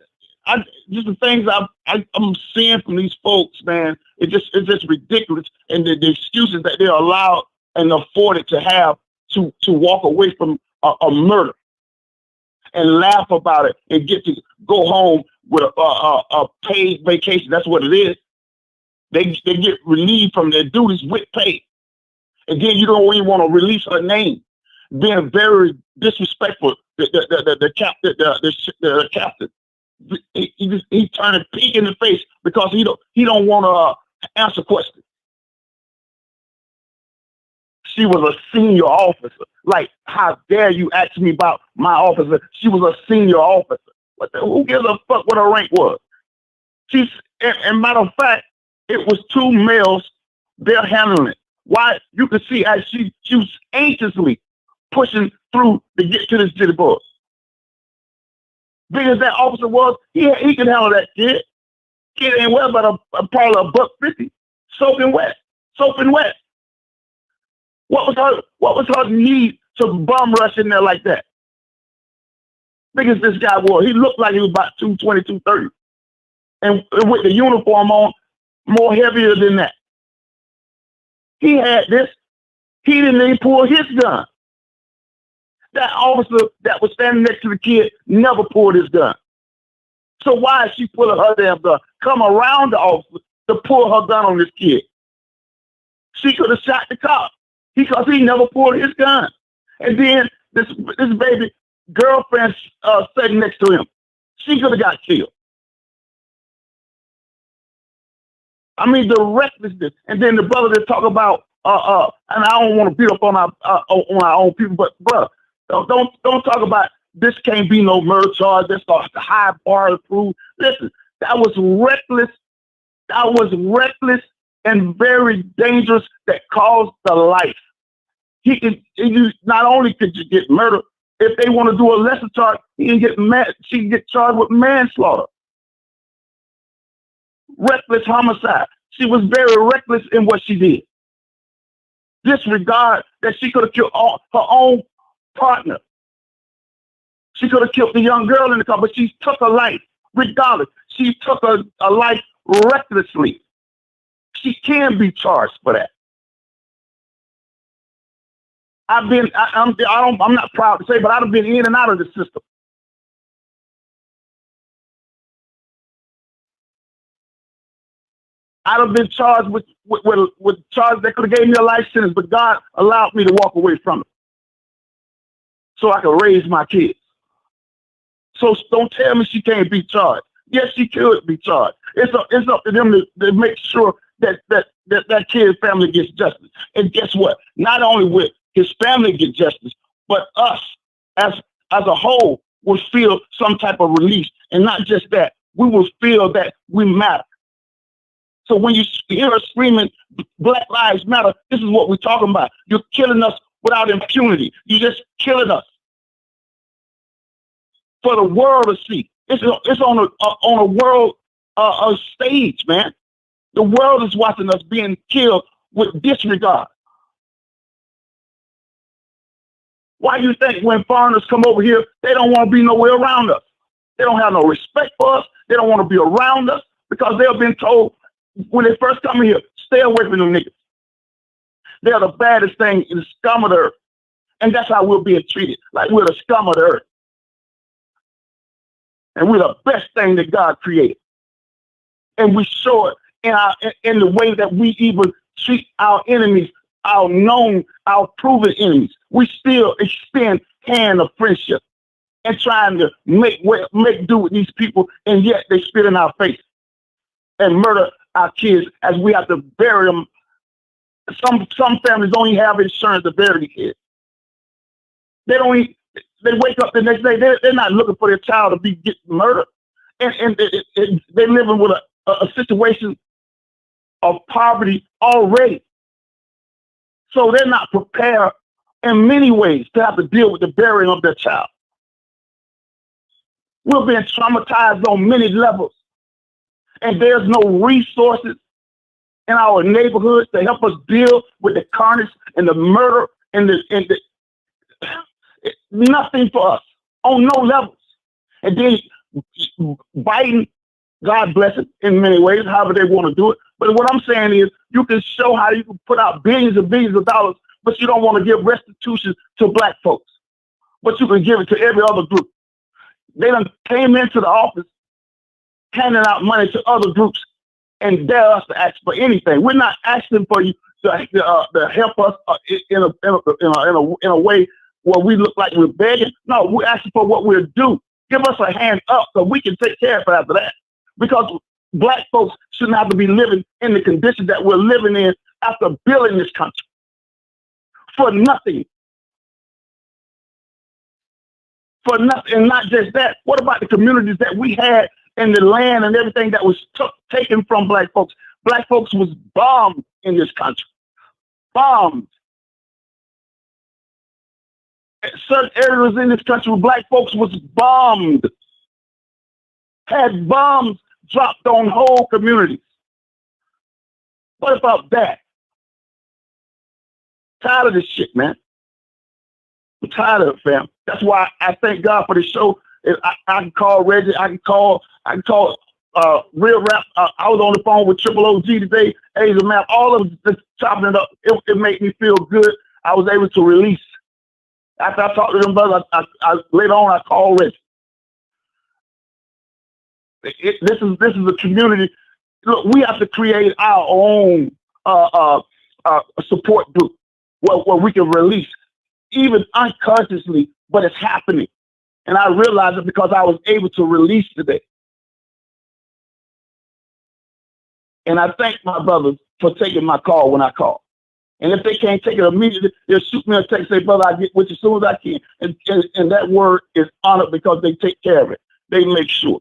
just the things I'm seeing from these folks, man, it's just ridiculous. And the excuses that they're allowed and afforded to have to walk away from a murder and laugh about it and get to go home with a paid vacation. That's what it is. They get relieved from their duties with pay. And then you don't even want to release her name, being very disrespectful. The captain, he turned pink in the face because he don't want to answer questions. She was a senior officer. Like, how dare you ask me about my officer? She was a senior officer. Who gives a fuck what her rank was? And matter of fact, it was two males. They're handling it. Why? You could see as she was anxiously pushing through to get to this jitty boy. Big as that officer was, he could handle that kid. Kid ain't well, but probably $150, soaking wet. What was her need to bum rush in there like that? Big as this guy was, he looked like he was about 220, 230, and with the uniform on, more heavier than that. He had this. He didn't even pull his gun. That officer that was standing next to the kid never pulled his gun. So why is she pulling her damn gun? Come around the officer to pull her gun on this kid. She could have shot the cop because he never pulled his gun. And then this baby girlfriend sitting next to him. She could have got killed. I mean, the recklessness. And then the brother that talk about, and I don't want to beat up on our own people, but brother, don't talk about this can't be no murder charge. That's the high bar to prove. Listen, that was reckless. That was reckless and very dangerous. That caused the life. Not only could you get murdered, if they want to do a lesser charge, she can get charged with manslaughter. Reckless homicide. She was very reckless in what she did. Disregard that she could have killed her own partner. She could have killed the young girl in the car, but she took a life regardless. She took a life recklessly. She can be charged for that. I'm not proud to say, but I've been in and out of the system. I'd have been charged with charges that could have gave me a life sentence, but God allowed me to walk away from it so I could raise my kids. So don't tell me she can't be charged. Yes, she could be charged. It's up to them to make sure that kid's family gets justice. And guess what? Not only will his family get justice, but us as a whole will feel some type of release. And not just that, we will feel that we matter. So when you hear us screaming, Black Lives Matter, this is what we're talking about. You're killing us without impunity. You're just killing us for the world to see. It's on a world stage, man. The world is watching us being killed with disregard. Why do you think when foreigners come over here, they don't want to be nowhere around us? They don't have no respect for us. They don't want to be around us because they've been told when they first come here, stay away from them niggas. They're the baddest thing in the scum of the earth. And that's how we're being treated, like we're the scum of the earth. And we're the best thing that God created. And we show it in the way that we even treat our enemies, our known, our proven enemies. We still extend hand of friendship and trying to make do with these people, and yet they spit in our face and murder our kids as we have to bury them. Some families don't even have insurance to bury the kids. They wake up the next day, they're not looking for their child to get murdered. And they're living with a situation of poverty already. So they're not prepared in many ways to have to deal with the burying of their child. We're being traumatized on many levels. And there's no resources in our neighborhoods to help us deal with the carnage and the murder and nothing for us on no levels. And then Biden, God bless it in many ways, however they want to do it. But what I'm saying is you can show how you can put out billions and billions of dollars, but you don't want to give restitution to black folks. But you can give it to every other group. They done came into the office handing out money to other groups and dare us to ask for anything. We're not asking for you to help us in a way where we look like we're begging. No, we're asking for what we're due. Give us a hand up so we can take care of it after that. Because black folks shouldn't have to be living in the conditions that we're living in after building this country for nothing. For nothing, and not just that. What about the communities that we had and the land and everything that was taken from black folks? Black folks was bombed in this country. Bombed. Certain areas in this country where black folks was bombed. Had bombs dropped on whole communities. What about that? Tired of this shit, man. I'm tired of it, fam. That's why I thank God for the show. I can call Reggie. I can call Real Rap. I was on the phone with Triple OG today. Asia Map. All of them just chopping it up. It made me feel good. I was able to release. After I talked to them brothers, later on I called Reggie. This is a community. Look, we have to create our own support group where we can release, even unconsciously, but it's happening. And I realized it because I was able to release today. And I thank my brothers for taking my call when I call. And if they can't take it immediately, they'll shoot me a text, say, brother, I get with you as soon as I can. And that word is honored because they take care of it. They make sure.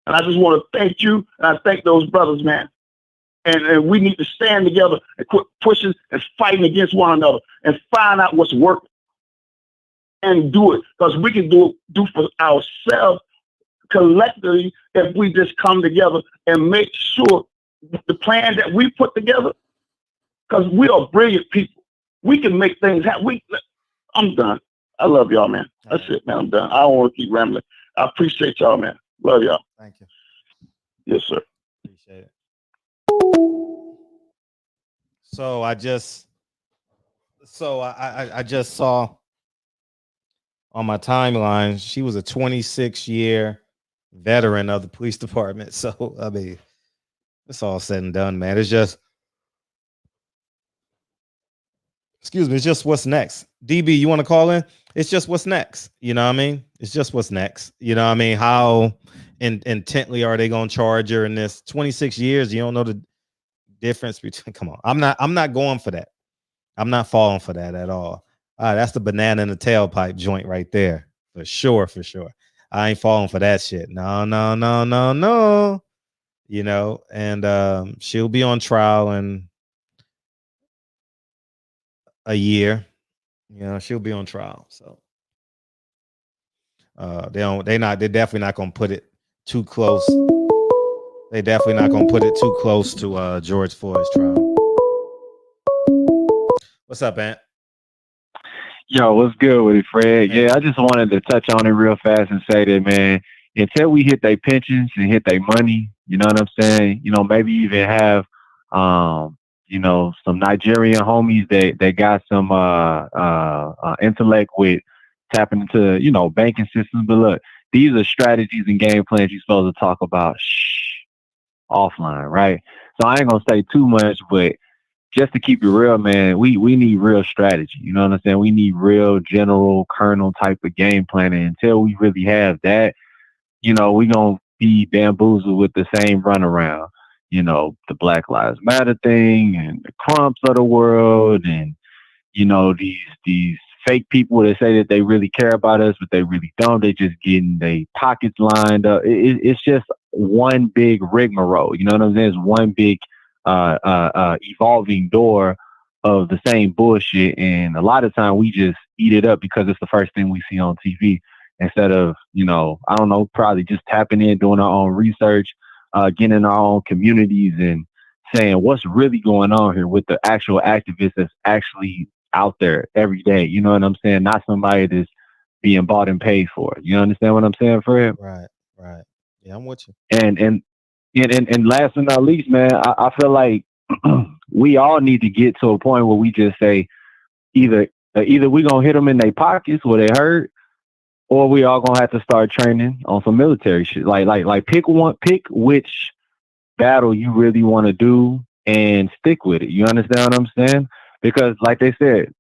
And I just want to thank you, and I thank those brothers, man. And we need to stand together and quit pushing and fighting against one another and find out what's working and do it. Because we can do for ourselves collectively if we just come together and make sure the plan that we put together, because we are brilliant people. We can make things happen. I'm done. I love y'all, man. That's it, man. I'm done. I don't want to keep rambling. I appreciate y'all, man. Love y'all. Thank you. Yes, sir. Appreciate it. So I just saw on my timeline, she was a 26-year veteran of the police department. So I mean, it's all said and done, man. It's just, excuse me, it's just what's next. DB, you want to call in? It's just what's next. You know what I mean? It's just what's next. You know what I mean? How intently are they going to charge her in this 26 years? You don't know the difference between, come on. I'm not going for that. I'm not falling for that at all. That's the banana in the tailpipe joint right there. For sure. I ain't falling for that shit. No. You know, and she'll be on trial in a year. You know, she'll be on trial. So they're definitely not gonna put it too close. They definitely not gonna put it too close to George Floyd's trial. What's up, Ant? Yo, what's good with it, Fred? Yeah, I just wanted to touch on it real fast and say that, man, until we hit their pensions and hit their money, you know what I'm saying? You know, maybe even have, you know, some Nigerian homies that got some intellect with tapping into, you know, banking systems. But look, these are strategies and game plans you're supposed to talk about offline, right? So I ain't gonna say too much, but just to keep it real, man, we need real strategy. You know what I'm saying? We need real general kernel type of game planning. Until we really have that, you know, we gonna be bamboozled with the same runaround. You know, the Black Lives Matter thing and the Crumps of the world, and you know, these fake people that say that they really care about us, but they really don't. They just getting their pockets lined up. It's just one big rigmarole. You know what I'm saying? It's one big evolving door of the same bullshit, and a lot of time we just eat it up because it's the first thing we see on TV instead of, you know, I don't know, probably just tapping in, doing our own research, getting in our own communities and saying what's really going on here with the actual activists that's actually out there every day. You know what I'm saying? Not somebody that's being bought and paid for. You understand what I'm saying, Fred? Right. Yeah, I'm with you. And last but not least, man, I feel like we all need to get to a point where we just say either we gonna hit them in their pockets where they hurt, or we all gonna have to start training on some military shit. Like pick which battle you really want to do and stick with it. You understand what I'm saying? Because like they said,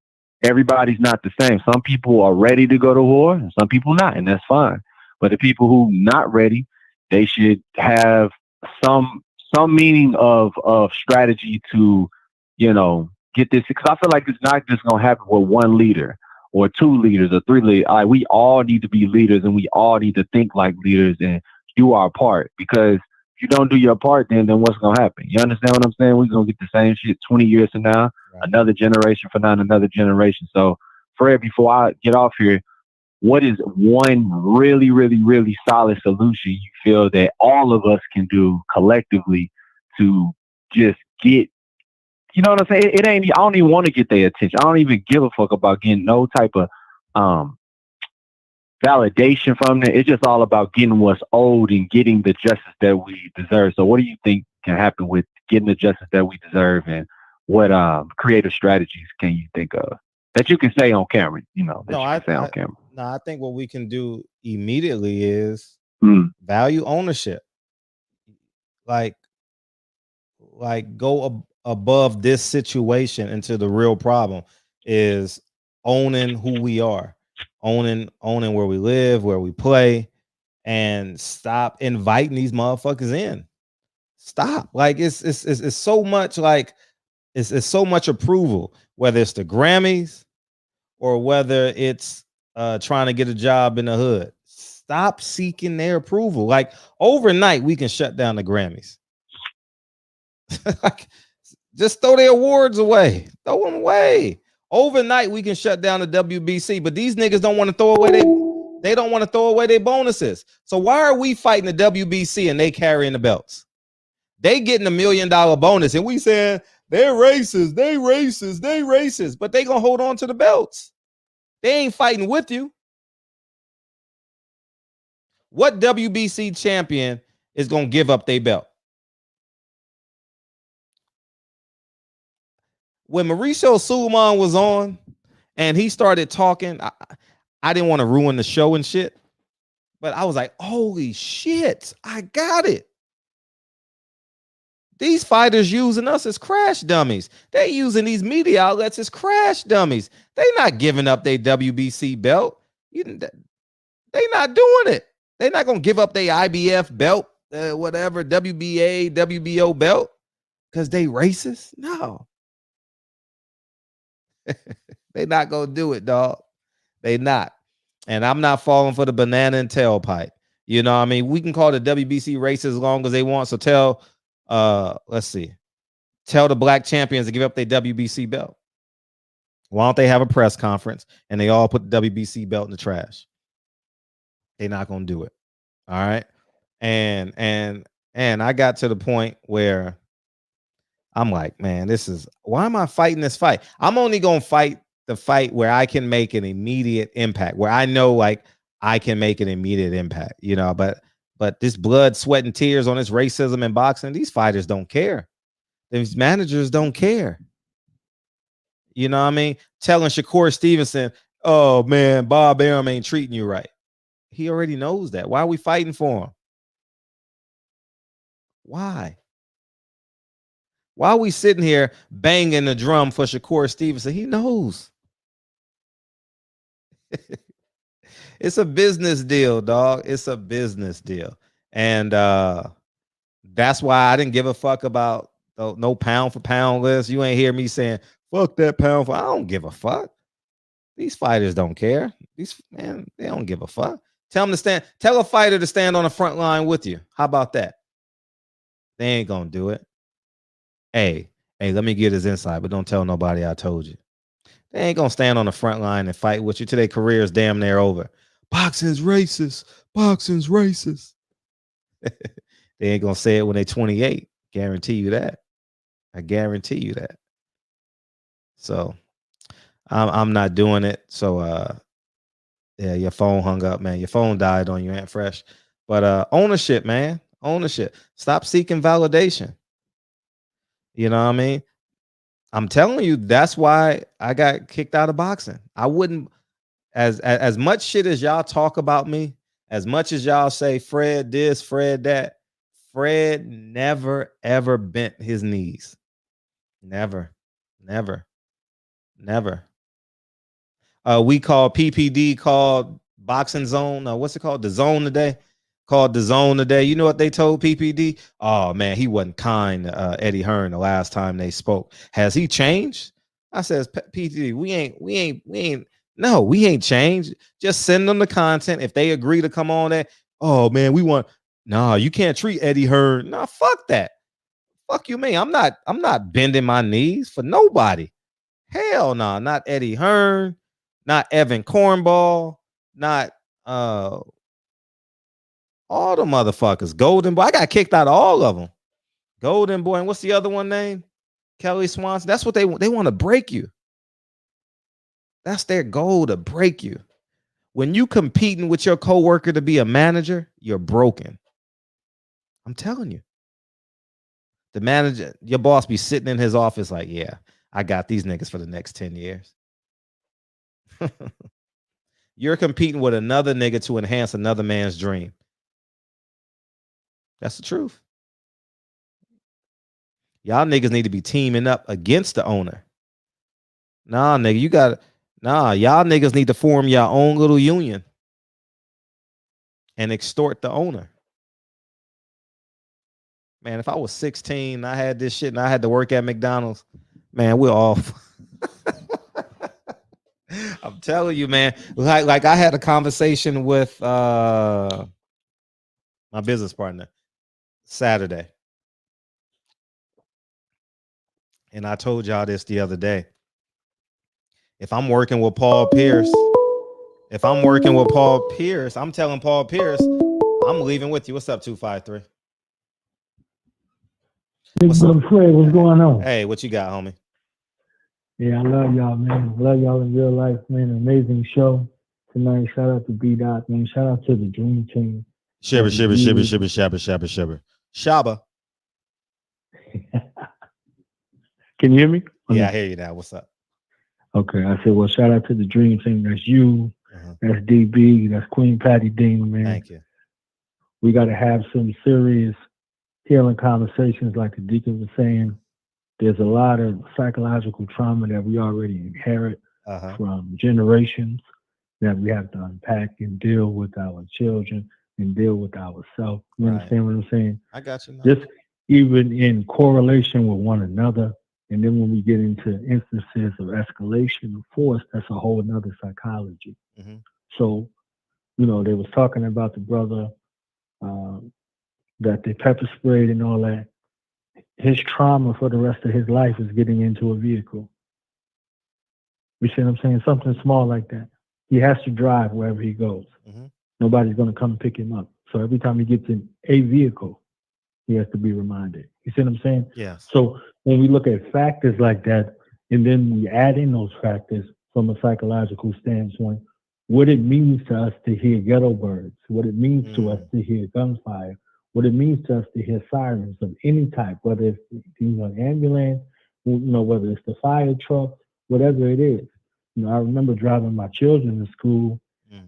everybody's not the same. Some people are ready to go to war and some people not, and that's fine. But the people who not ready, they should have some meaning of strategy to, you know, get this. Because I feel like it's not just gonna happen with one leader or two leaders or three leaders. Like, we all need to be leaders, and we all need to think like leaders and do our part. Because if you don't do your part, then what's gonna happen? You understand what I'm saying? We're gonna get the same shit 20 years from now, another generation from now, another generation. So, Fred, before I get off here, what is one really, really, really solid solution you feel that all of us can do collectively to just get, you know what I'm saying? I don't even want to get their attention. I don't even give a fuck about getting no type of validation from them. It's just all about getting what's owed and getting the justice that we deserve. So what do you think can happen with getting the justice that we deserve, and what creative strategies can you think of that you can say on camera, you know, that you can say on camera? No, I think what we can do immediately is value ownership. Like go above this situation into the real problem is owning who we are, owning where we live, where we play, and stop inviting these motherfuckers in. Stop. Like it's so much like it's so much approval, whether it's the Grammys or whether it's trying to get a job in the hood. Stop seeking their approval. Like overnight, we can shut down the Grammys. Like, just throw their awards away. Throw them away. Overnight, we can shut down the WBC, but these niggas don't want to throw away they don't want to throw away their bonuses. So why are we fighting the WBC and they carrying the belts? They getting $1 million bonus, and we saying they're racist, they racist, but they gonna hold on to the belts. They ain't fighting with you. What WBC champion is gonna give up their belt? When Mauricio Sulaiman was on and he started talking, I didn't want to ruin the show and shit, but I was like, holy shit, I got it. These fighters using us as crash dummies. They using these media outlets as crash dummies. They not giving up their WBC belt. They not doing it. They not going to give up their IBF belt, whatever, WBA, WBO belt, because they racist? No. They not going to do it, dog. They not. And I'm not falling for the banana and tailpipe. You know what I mean? We can call the WBC racist as long as they want. So tell the black champions to give up their WBC belt. Why don't they have a press conference and they all put the WBC belt in the trash? They're not going to do it. All right. And I got to the point where I'm like, man, why am I fighting this fight? I'm only going to fight the fight where I can make an immediate impact, where I know like I can make an immediate impact, you know, but this blood, sweat, and tears on this racism in boxing, these fighters don't care. These managers don't care. You know what I mean? Telling Shakur Stevenson, oh man, Bob Arum ain't treating you right. He already knows that. Why are we fighting for him? Why? Why are we sitting here banging the drum for Shakur Stevenson? He knows. It's a business deal, dog. It's a business deal. And that's why I didn't give a fuck about no pound for pound list. You ain't hear me saying, fuck that pound for. I don't give a fuck. These fighters don't care. They don't give a fuck. Tell them to stand. Tell a fighter to stand on the front line with you. How about that? They ain't gonna do it. Hey, let me get his insight, but don't tell nobody I told you. They ain't gonna stand on the front line and fight with you till their career is damn near over. Boxing's racist. Boxing's racist. They ain't gonna say it when they're 28. Guarantee you that. I guarantee you that. So I'm not doing it. So yeah, your phone hung up, man. Your phone died on you, Aunt Fresh. But ownership, man. Ownership. Stop seeking validation. You know what I mean? I'm telling you, that's why I got kicked out of boxing. I wouldn't, as much shit as y'all talk about me, as much as y'all say Fred this, Fred that, Fred never ever bent his knees. Never. We call PPD called Boxing Zone. What's it called? The Zone today. Called the Zone today. You know what they told PPD? Oh man, he wasn't kind to Eddie Hearn the last time they spoke. Has he changed? I says, PPD, we ain't changed. Just send them the content. If they agree to come on there, oh man, you can't treat Eddie Hearn. Nah, fuck that. Fuck you, man. I'm not bending my knees for nobody. Hell no, not Eddie Hearn, not Evan Cornball, not all the motherfuckers. Golden Boy. I got kicked out of all of them. Golden Boy. And what's the other one name? Kelly Swanson. That's what they want to break you. That's their goal, to break you. When you competing with your coworker to be a manager, you're broken. I'm telling you. The manager, your boss be sitting in his office like, yeah, I got these niggas for the next 10 years. You're competing with another nigga to enhance another man's dream. That's the truth. Y'all niggas need to be teaming up against the owner. Nah, nigga, y'all niggas need to form your own little union and extort the owner. Man, if I was 16, I had this shit and I had to work at McDonald's, man, we're off. I'm telling you, man. Like I had a conversation with my business partner Saturday. And I told y'all this the other day. If I'm working with Paul Pierce, I'm telling Paul Pierce, I'm leaving with you. What's up, 253? Big brother Fred, what's going on? Hey, what you got, homie? Yeah, I love y'all, man. I love y'all in real life, man. Amazing show tonight. Shout out to B-Dot, man. Shout out to the Dream Team. Shibber. Shaba. Can you hear me? Yeah, I hear you now. What's up? Okay, I said, well, shout out to the Dream Team. That's you. That's DB. That's Queen Patty Dean, man. Thank you. We got to have some serious healing conversations, like the Deacon was saying. There's a lot of psychological trauma that we already inherit from generations that we have to unpack and deal with our children and deal with ourselves. You understand what I'm saying? I got you, man. Just even in correlation with one another. And then when we get into instances of escalation of force, that's a whole nother psychology. So, you know, they was talking about the brother that they pepper sprayed and all that. His trauma for the rest of his life is getting into a vehicle. You see what I'm saying? Something small like that. He has to drive wherever he goes. Nobody's going to come pick him up. So every time he gets in a vehicle, he has to be reminded. You see what I'm saying? Yes. So when we look at factors like that, and then we add in those factors from a psychological standpoint, what it means to us to hear ghetto birds, what it means to us to hear gunfire, what it means to us to hear sirens of any type, whether it's an ambulance, whether it's the fire truck, whatever it is. I remember driving my children to school,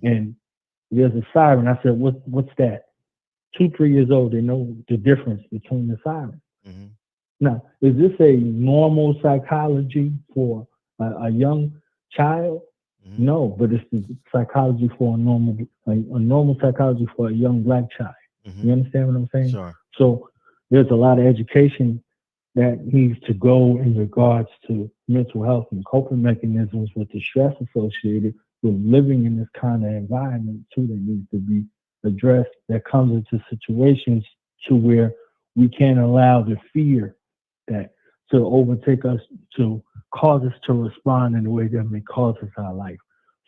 and there's a siren. I said, "What's that?" 2, 3 years old, they know the difference between the sirens. Now, is this a normal psychology for a young child? No, but it's the psychology for a normal psychology for a young black child. You understand what I'm saying? Sure. So there's a lot of education that needs to go in regards to mental health and coping mechanisms with the stress associated with living in this kind of environment too, that needs to be addressed, that comes into situations to where we can't allow the fear that to overtake us, to cause us to respond in a way that may cause us our life.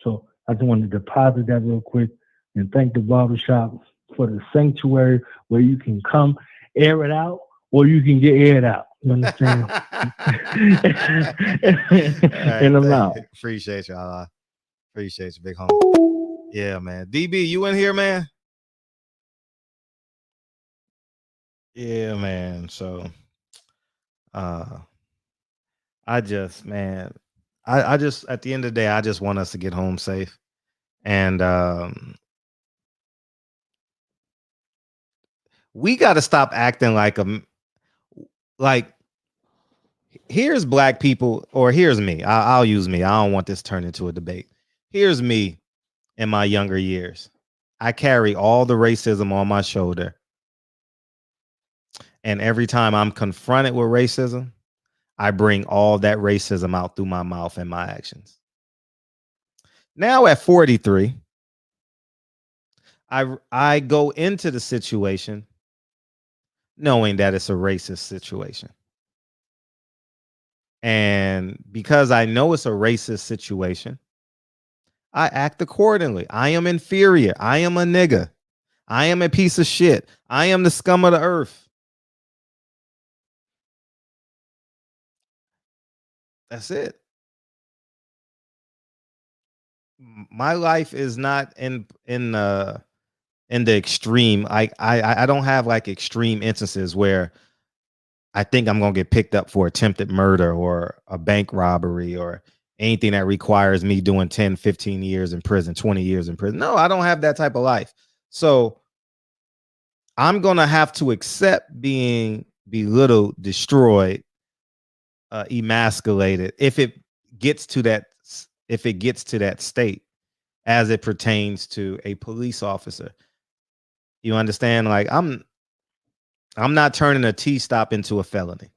So I just wanted to deposit that real quick and thank the barbershop for the sanctuary where you can come air it out or you can get aired out. You understand? And I'm out. Appreciate you. Appreciate you, big homie. Yeah, man. DB, you in here, man? Yeah, man. So I just at the end of the day, I just want us to get home safe. And we got to stop acting like here's black people, or here's me. I'll use me. I don't want this turned into a debate. Here's me in my younger years. I carry all the racism on my shoulder. And every time I'm confronted with racism, I bring all that racism out through my mouth and my actions. Now at 43, I go into the situation knowing that it's a racist situation. And because I know it's a racist situation, I act accordingly. I am inferior. I am a nigga. I am a piece of shit. I am the scum of the earth. That's it. My life is not in the extreme. I don't have like extreme instances where I think I'm going to get picked up for attempted murder or a bank robbery or anything that requires me doing 10, 15 years in prison, 20 years in prison. No, I don't have that type of life. So I'm going to have to accept being belittled, destroyed, emasculated if it gets to that state as it pertains to a police officer. You understand? Like I'm not turning a T-stop into a felony.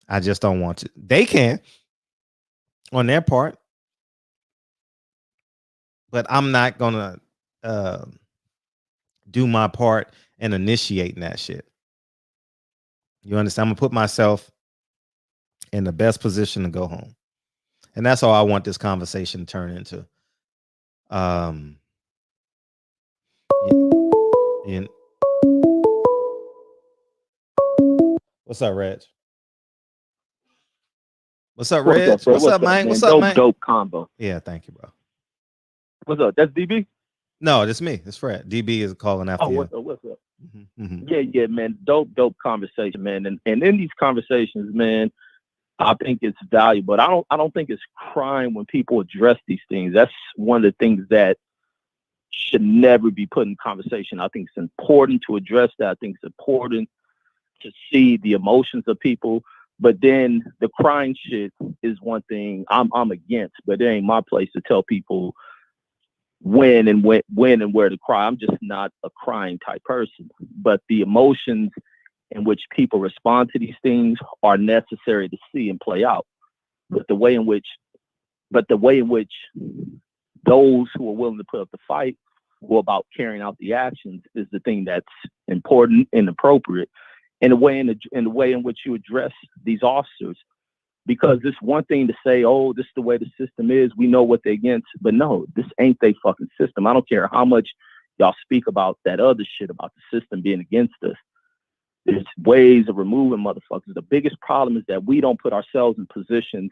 I just don't want to. They can on their part, but I'm not gonna do my part in initiating that shit. You understand? I'm gonna put myself in the best position to go home, and that's all I want this conversation to turn into. And what's up, Reg? What's up, What's Reg? up, bro? What's up, man? What's up, man? Dope combo. Yeah, thank you, bro. What's up? That's DB? No, that's me. It's Fred. DB is calling after you. What's up? Mm-hmm. Yeah, man. Dope conversation, man. And in these conversations, man, I think it's valuable. But I don't think it's crime when people address these things. That's one of the things that should never be put in conversation. I think it's important to address that. I think it's important to see the emotions of people. But then the crying shit is one thing I'm against, but it ain't my place to tell people when and where to cry. I'm just not a crying type person. But the emotions in which people respond to these things are necessary to see and play out. But the way in which those who are willing to put up the fight go about carrying out the actions is the thing that's important and appropriate. In the way in which you address these officers, because it's one thing to say, "Oh, this is the way the system is. We know what they're against," but no, this ain't their fucking system. I don't care how much y'all speak about that other shit about the system being against us. There's ways of removing motherfuckers. The biggest problem is that we don't put ourselves in positions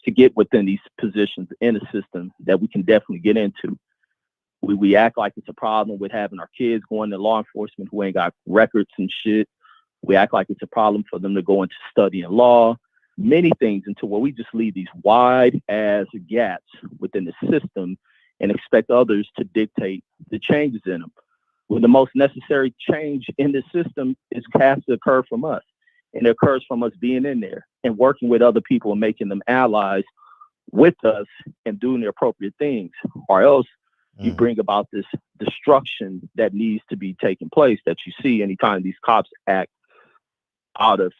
to get within these positions in a system that we can definitely get into. We act like it's a problem with having our kids going to law enforcement who ain't got records and shit. We act like it's a problem for them to go into studying law, many things, until where we just leave these wide ass gaps within the system and expect others to dictate the changes in them. When the most necessary change in the system has to occur from us. And it occurs from us being in there and working with other people and making them allies with us and doing the appropriate things. Or else you bring about this destruction that needs to be taking place that you see anytime these cops act out of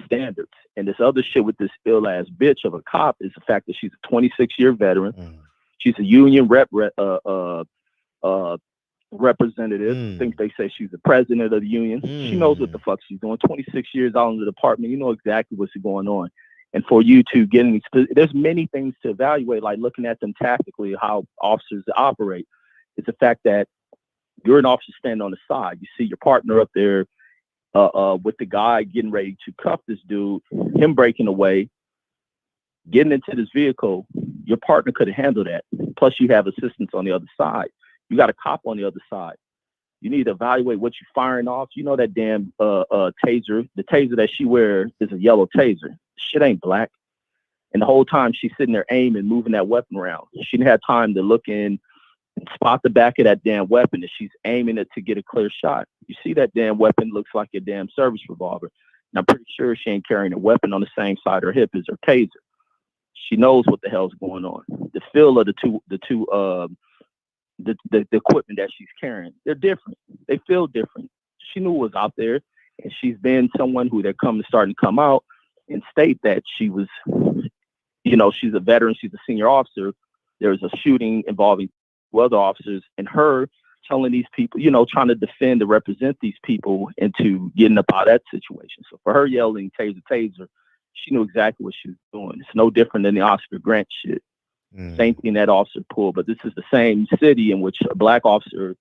standards. And this other shit with this ill ass bitch of a cop is the fact that she's a 26-year veteran. She's a union representative. I think they say she's the president of the union. She knows what the fuck she's doing. 26 years out in the department, you know exactly what's going on. And for you to get in these, there's many things to evaluate, like looking at them tactically, how officers operate. It's the fact that you're an officer standing on the side. You see your partner up there with the guy getting ready to cuff this dude, him breaking away, getting into this vehicle. Your partner could have handled that. Plus, you have assistance on the other side. You got a cop on the other side. You need to evaluate what you're firing off. You know that damn taser. The taser that she wears is a yellow taser. Shit ain't black. And the whole time she's sitting there aiming, moving that weapon around. She didn't have time to look in and spot the back of that damn weapon, and she's aiming it to get a clear shot. You see that damn weapon looks like a damn service revolver. And I'm pretty sure she ain't carrying a weapon on the same side of her hip as her taser. She knows what the hell's going on. The feel of the equipment that she's carrying, they're different. They feel different. She knew what was out there, and she's been someone who they're starting to come out and state that she was, she's a veteran, she's a senior officer. There was a shooting involving other officers, and her telling these people, trying to defend and represent these people into getting up out of that situation. So for her yelling taser, taser, she knew exactly what she was doing. It's no different than the Oscar Grant shit. Same thing that officer pulled, but this is the same city in which a black officer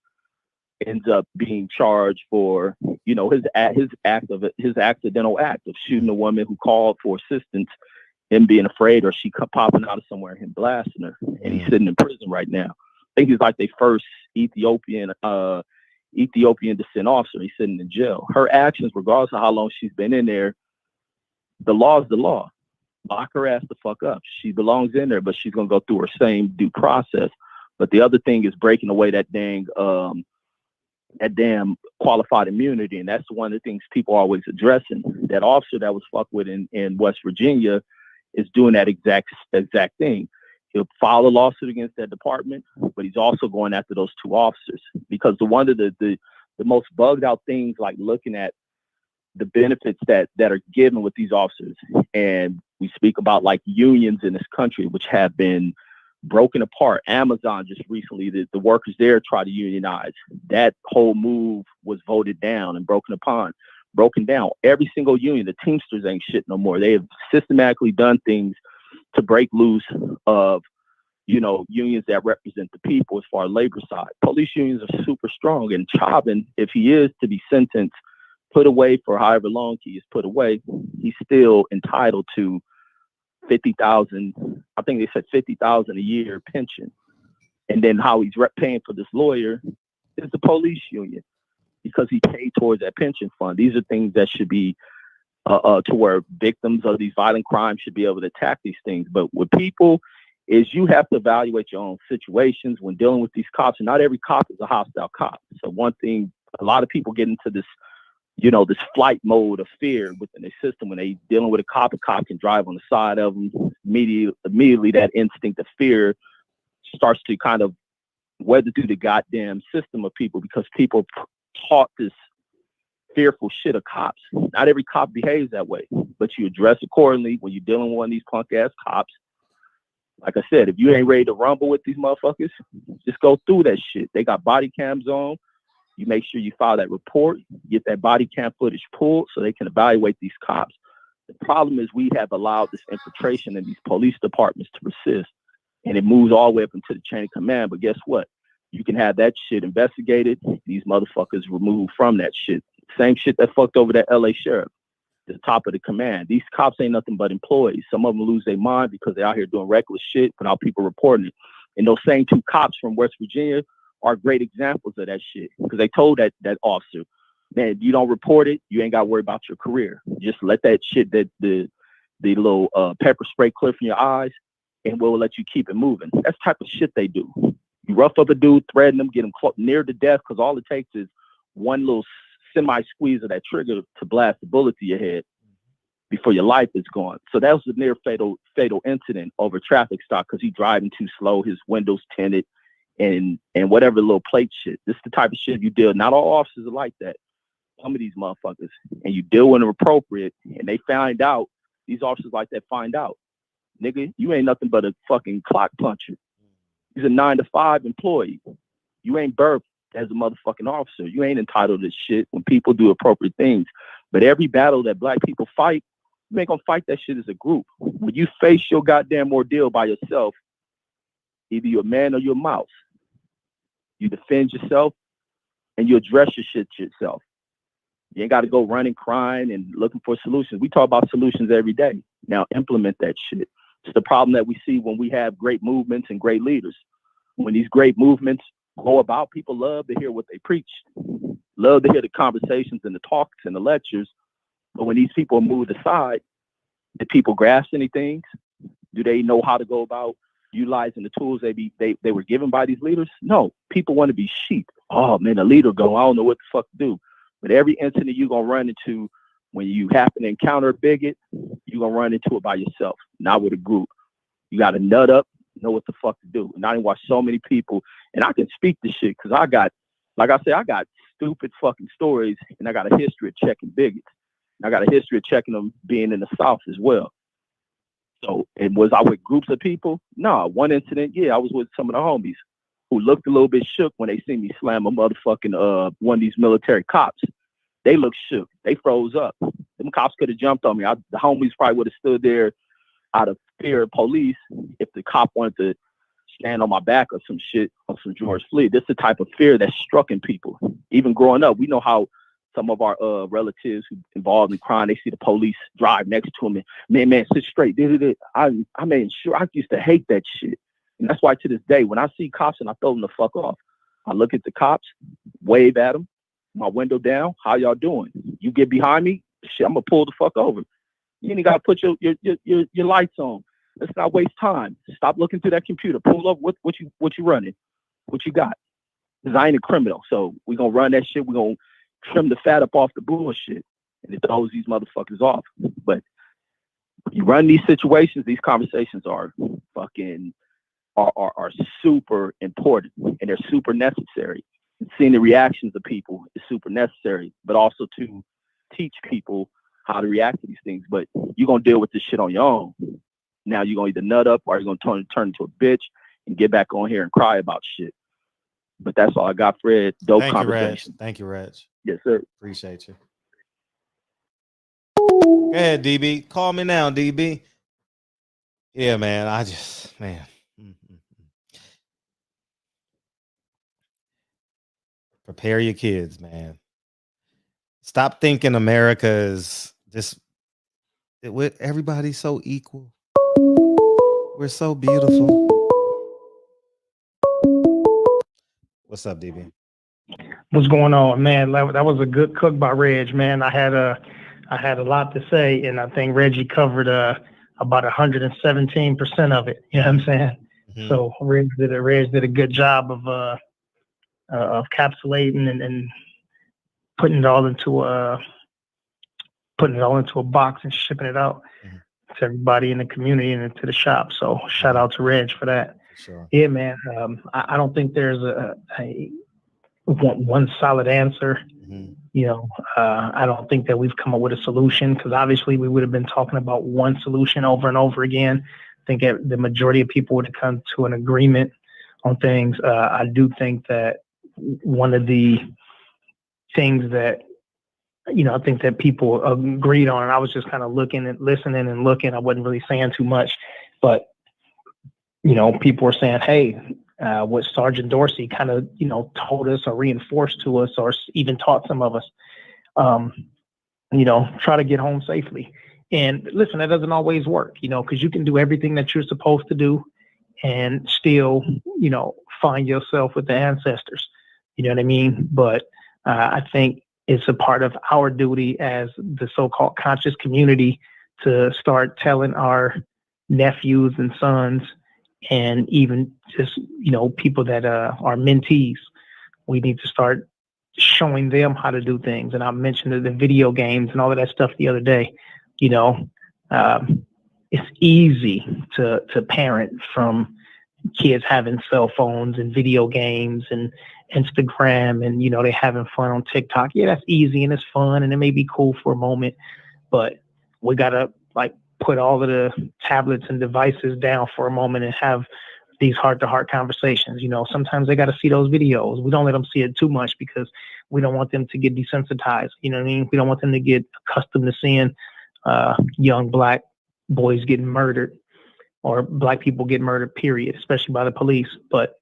ends up being charged for, his accidental act of shooting a woman who called for assistance, him being afraid, or she popping out of somewhere and him blasting her, and he's sitting in prison right now. I think he's like the first Ethiopian descent officer. He's sitting in jail. Her actions, regardless of how long she's been in there, the law is the law. Lock her ass the fuck up. She belongs in there, but she's gonna go through her same due process. But the other thing is breaking away that damn qualified immunity, and that's one of the things people are always addressing. That officer that was fucked with in West Virginia is doing that exact thing. He'll file a lawsuit against that department, but he's also going after those two officers because one of the the most bugged out things, like looking at the benefits that are given with these officers. And we speak about like unions in this country, which have been broken apart. Amazon just recently, the workers there tried to unionize. That whole move was voted down and broken down. Every single union, the Teamsters ain't shit no more. They have systematically done things to break loose of, you know, unions that represent the people as far as labor side. Police unions are super strong. And Chauvin, if he is to be sentenced, put away for however long he is put away, he's still entitled to 50,000. I think they said 50,000 a year pension. And then how he's paying for this lawyer is the police union, because he paid towards that pension fund. These are things that should be to where victims of these violent crimes should be able to attack these things. But with people is you have to evaluate your own situations when dealing with these cops. And not every cop is a hostile cop. So one thing, a lot of people get into this, you know, this flight mode of fear within the system when they dealing with a cop can drive on the side of them. Immediately that instinct of fear starts to kind of weather through the goddamn system of people, because people taught this fearful shit of cops. Not every cop behaves that way, but you address accordingly when you're dealing with one of these punk ass cops. Like I said, if you ain't ready to rumble with these motherfuckers, just go through that shit. They got body cams on. You make sure you file that report, get that body cam footage pulled so they can evaluate these cops. The problem is we have allowed this infiltration in these police departments to persist, and it moves all the way up into the chain of command. But guess what? You can have that shit investigated, these motherfuckers removed from that shit. Same shit that fucked over that LA sheriff, the top of the command. These cops ain't nothing but employees. Some of them lose their mind because they're out here doing reckless shit without people reporting it. And those same two cops from West Virginia are great examples of that shit, because they told that officer, man, if you don't report it, you ain't got to worry about your career. Just let that shit, that the little pepper spray clear from your eyes, and we'll let you keep it moving. That's the type of shit they do. You rough up a dude, threaten him, get him near to death, because all it takes is one little semi-squeeze of that trigger to blast the bullet to your head before your life is gone. So that was a near fatal incident over traffic stop, because he driving too slow, his windows tinted, and whatever little plate shit. This is the type of shit you deal. Not all officers are like that. Some of these motherfuckers, and you deal with them appropriate, and they find out. These officers like that find out, nigga, you ain't nothing but a fucking clock puncher. He's a 9-to-5 employee. You ain't birthed as a motherfucking officer. You ain't entitled to shit when people do appropriate things. But every battle that black people fight, you ain't gonna fight that shit as a group. When you face your goddamn ordeal by yourself, either you're a man or you're a mouse. You defend yourself and you address your shit yourself. You ain't got to go running, crying, and looking for solutions. We talk about solutions every day. Now implement that shit. It's the problem that we see when we have great movements and great leaders. When these great movements go about, people love to hear what they preach, love to hear the conversations and the talks and the lectures. But when these people are moved aside, do people grasp anything? Do they know how to go about utilizing the tools they were given by these leaders? No, people want to be sheep. Oh man, a leader go, I don't know what the fuck to do. But every incident you're gonna run into, when you happen to encounter a bigot, you're gonna run into it by yourself, not with a group. You gotta nut up, know what the fuck to do. And I didn't watch so many people, and I can speak this shit because I got, like I said, I got stupid fucking stories, and I got a history of checking bigots. And I got a history of checking them being in the South as well. So, and was I with groups of people? No, one incident, yeah, I was with some of the homies who looked a little bit shook when they see me slam a motherfucking one of these military cops. They looked shook. They froze up. Them cops could have jumped on me. The homies probably would have stood there out of fear of police if the cop wanted to stand on my back or some shit on some George Floyd. This is the type of fear that's struck in people. Even growing up, we know how some of our relatives who involved in crime, they see the police drive next to them and man, sit straight. I made sure. I used to hate that shit. And that's why to this day, when I see cops and I throw them the fuck off, I look at the cops, wave at them, my window down. How y'all doing? You get behind me, shit, I'm gonna pull the fuck over. You ain't gotta put your lights on. Let's not waste time. Stop looking through that computer. Pull up. What you running? What you got? Because I ain't a criminal, so we gonna run that shit. We gonna trim the fat up off the bullshit, and it throws these motherfuckers off. But you run these situations, these conversations are fucking are super important, and they're super necessary. And seeing the reactions of people is super necessary, but also to teach people how to react to these things. But you're gonna deal with this shit on your own. Now you're gonna either nut up or you're gonna turn into a bitch and get back on here and cry about shit. But that's all I got, Fred. Dope conversation. Thank you, Reg. Yes, sir. Appreciate you. Go ahead, DB. Call me now, DB. Yeah, man. Prepare your kids, man. Stop thinking America is just everybody's so equal. We're so beautiful. What's up, DB? What's going on, man? That was a good cook by Reg, man. I had a lot to say, and I think Reggie covered about 117% of it. You know what I'm saying? Mm-hmm. So Reg did a good job of encapsulating and putting it all into a box and shipping it out to everybody in the community and into the shop. So shout out to Reg for that. Sure. Yeah, man. I don't think there's a one solid answer. Mm-hmm. You know, I don't think that we've come up with a solution, because obviously we would have been talking about one solution over and over again. I think the majority of people would have come to an agreement on things. I do think that one of the things that, you know, I think that people agreed on, and I was just kind of listening and looking. I wasn't really saying too much, but, you know, people were saying, hey, what Sergeant Dorsey kind of, you know, told us or reinforced to us or even taught some of us, you know, try to get home safely. And listen, that doesn't always work, you know, because you can do everything that you're supposed to do and still, you know, find yourself with the ancestors. You know what I mean? But I think it's a part of our duty as the so-called conscious community to start telling our nephews and sons, and even just, you know, people that are mentees, we need to start showing them how to do things. And I mentioned the video games and all of that stuff the other day. You know, it's easy to parent from kids having cell phones and video games and Instagram, and, you know, they having fun on TikTok. Yeah, that's easy and it's fun and it may be cool for a moment, but we gotta put all of the tablets and devices down for a moment and have these heart-to-heart conversations. You know, sometimes they got to see those videos. We don't let them see it too much because we don't want them to get desensitized. You know what I mean? We don't want them to get accustomed to seeing young black boys getting murdered or black people get murdered, period, especially by the police. But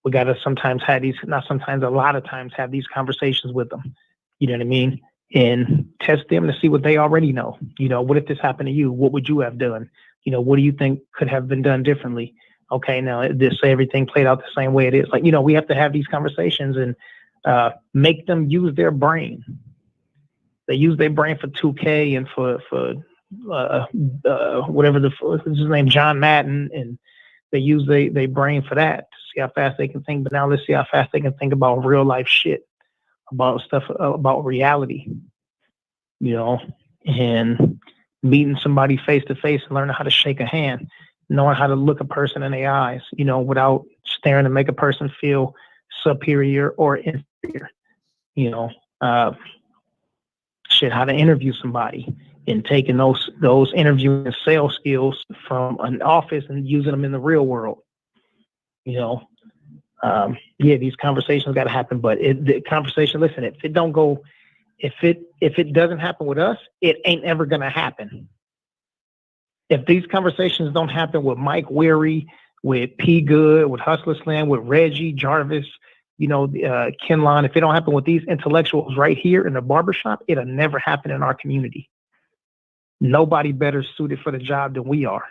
we got to sometimes have these, not sometimes, a lot of times have these conversations with them. You know what I mean? And test them to see what they already know. You know, what if this happened to you? What would you have done? You know, what do you think could have been done differently? Okay, now this everything played out the same way it is. Like, you know, we have to have these conversations and make them use their brain. They use their brain for 2K and for whatever what's his name, John Madden, and they use their brain for that to see how fast they can think. But now let's see how fast they can think about real life shit, about stuff, about reality, you know, and meeting somebody face to face and learning how to shake a hand, knowing how to look a person in the eyes, you know, without staring to make a person feel superior or inferior, you know, how to interview somebody and taking those interview and sales skills from an office and using them in the real world, you know. Yeah, these conversations got to happen, but the conversation, listen, if it doesn't happen with us, it ain't ever going to happen. If these conversations don't happen with Mike Weary, with P. Good, with Hustler Slam, with Reggie, Jarvis, you know, Kenlon, if it don't happen with these intellectuals right here in the barbershop, it'll never happen in our community. Nobody better suited for the job than we are.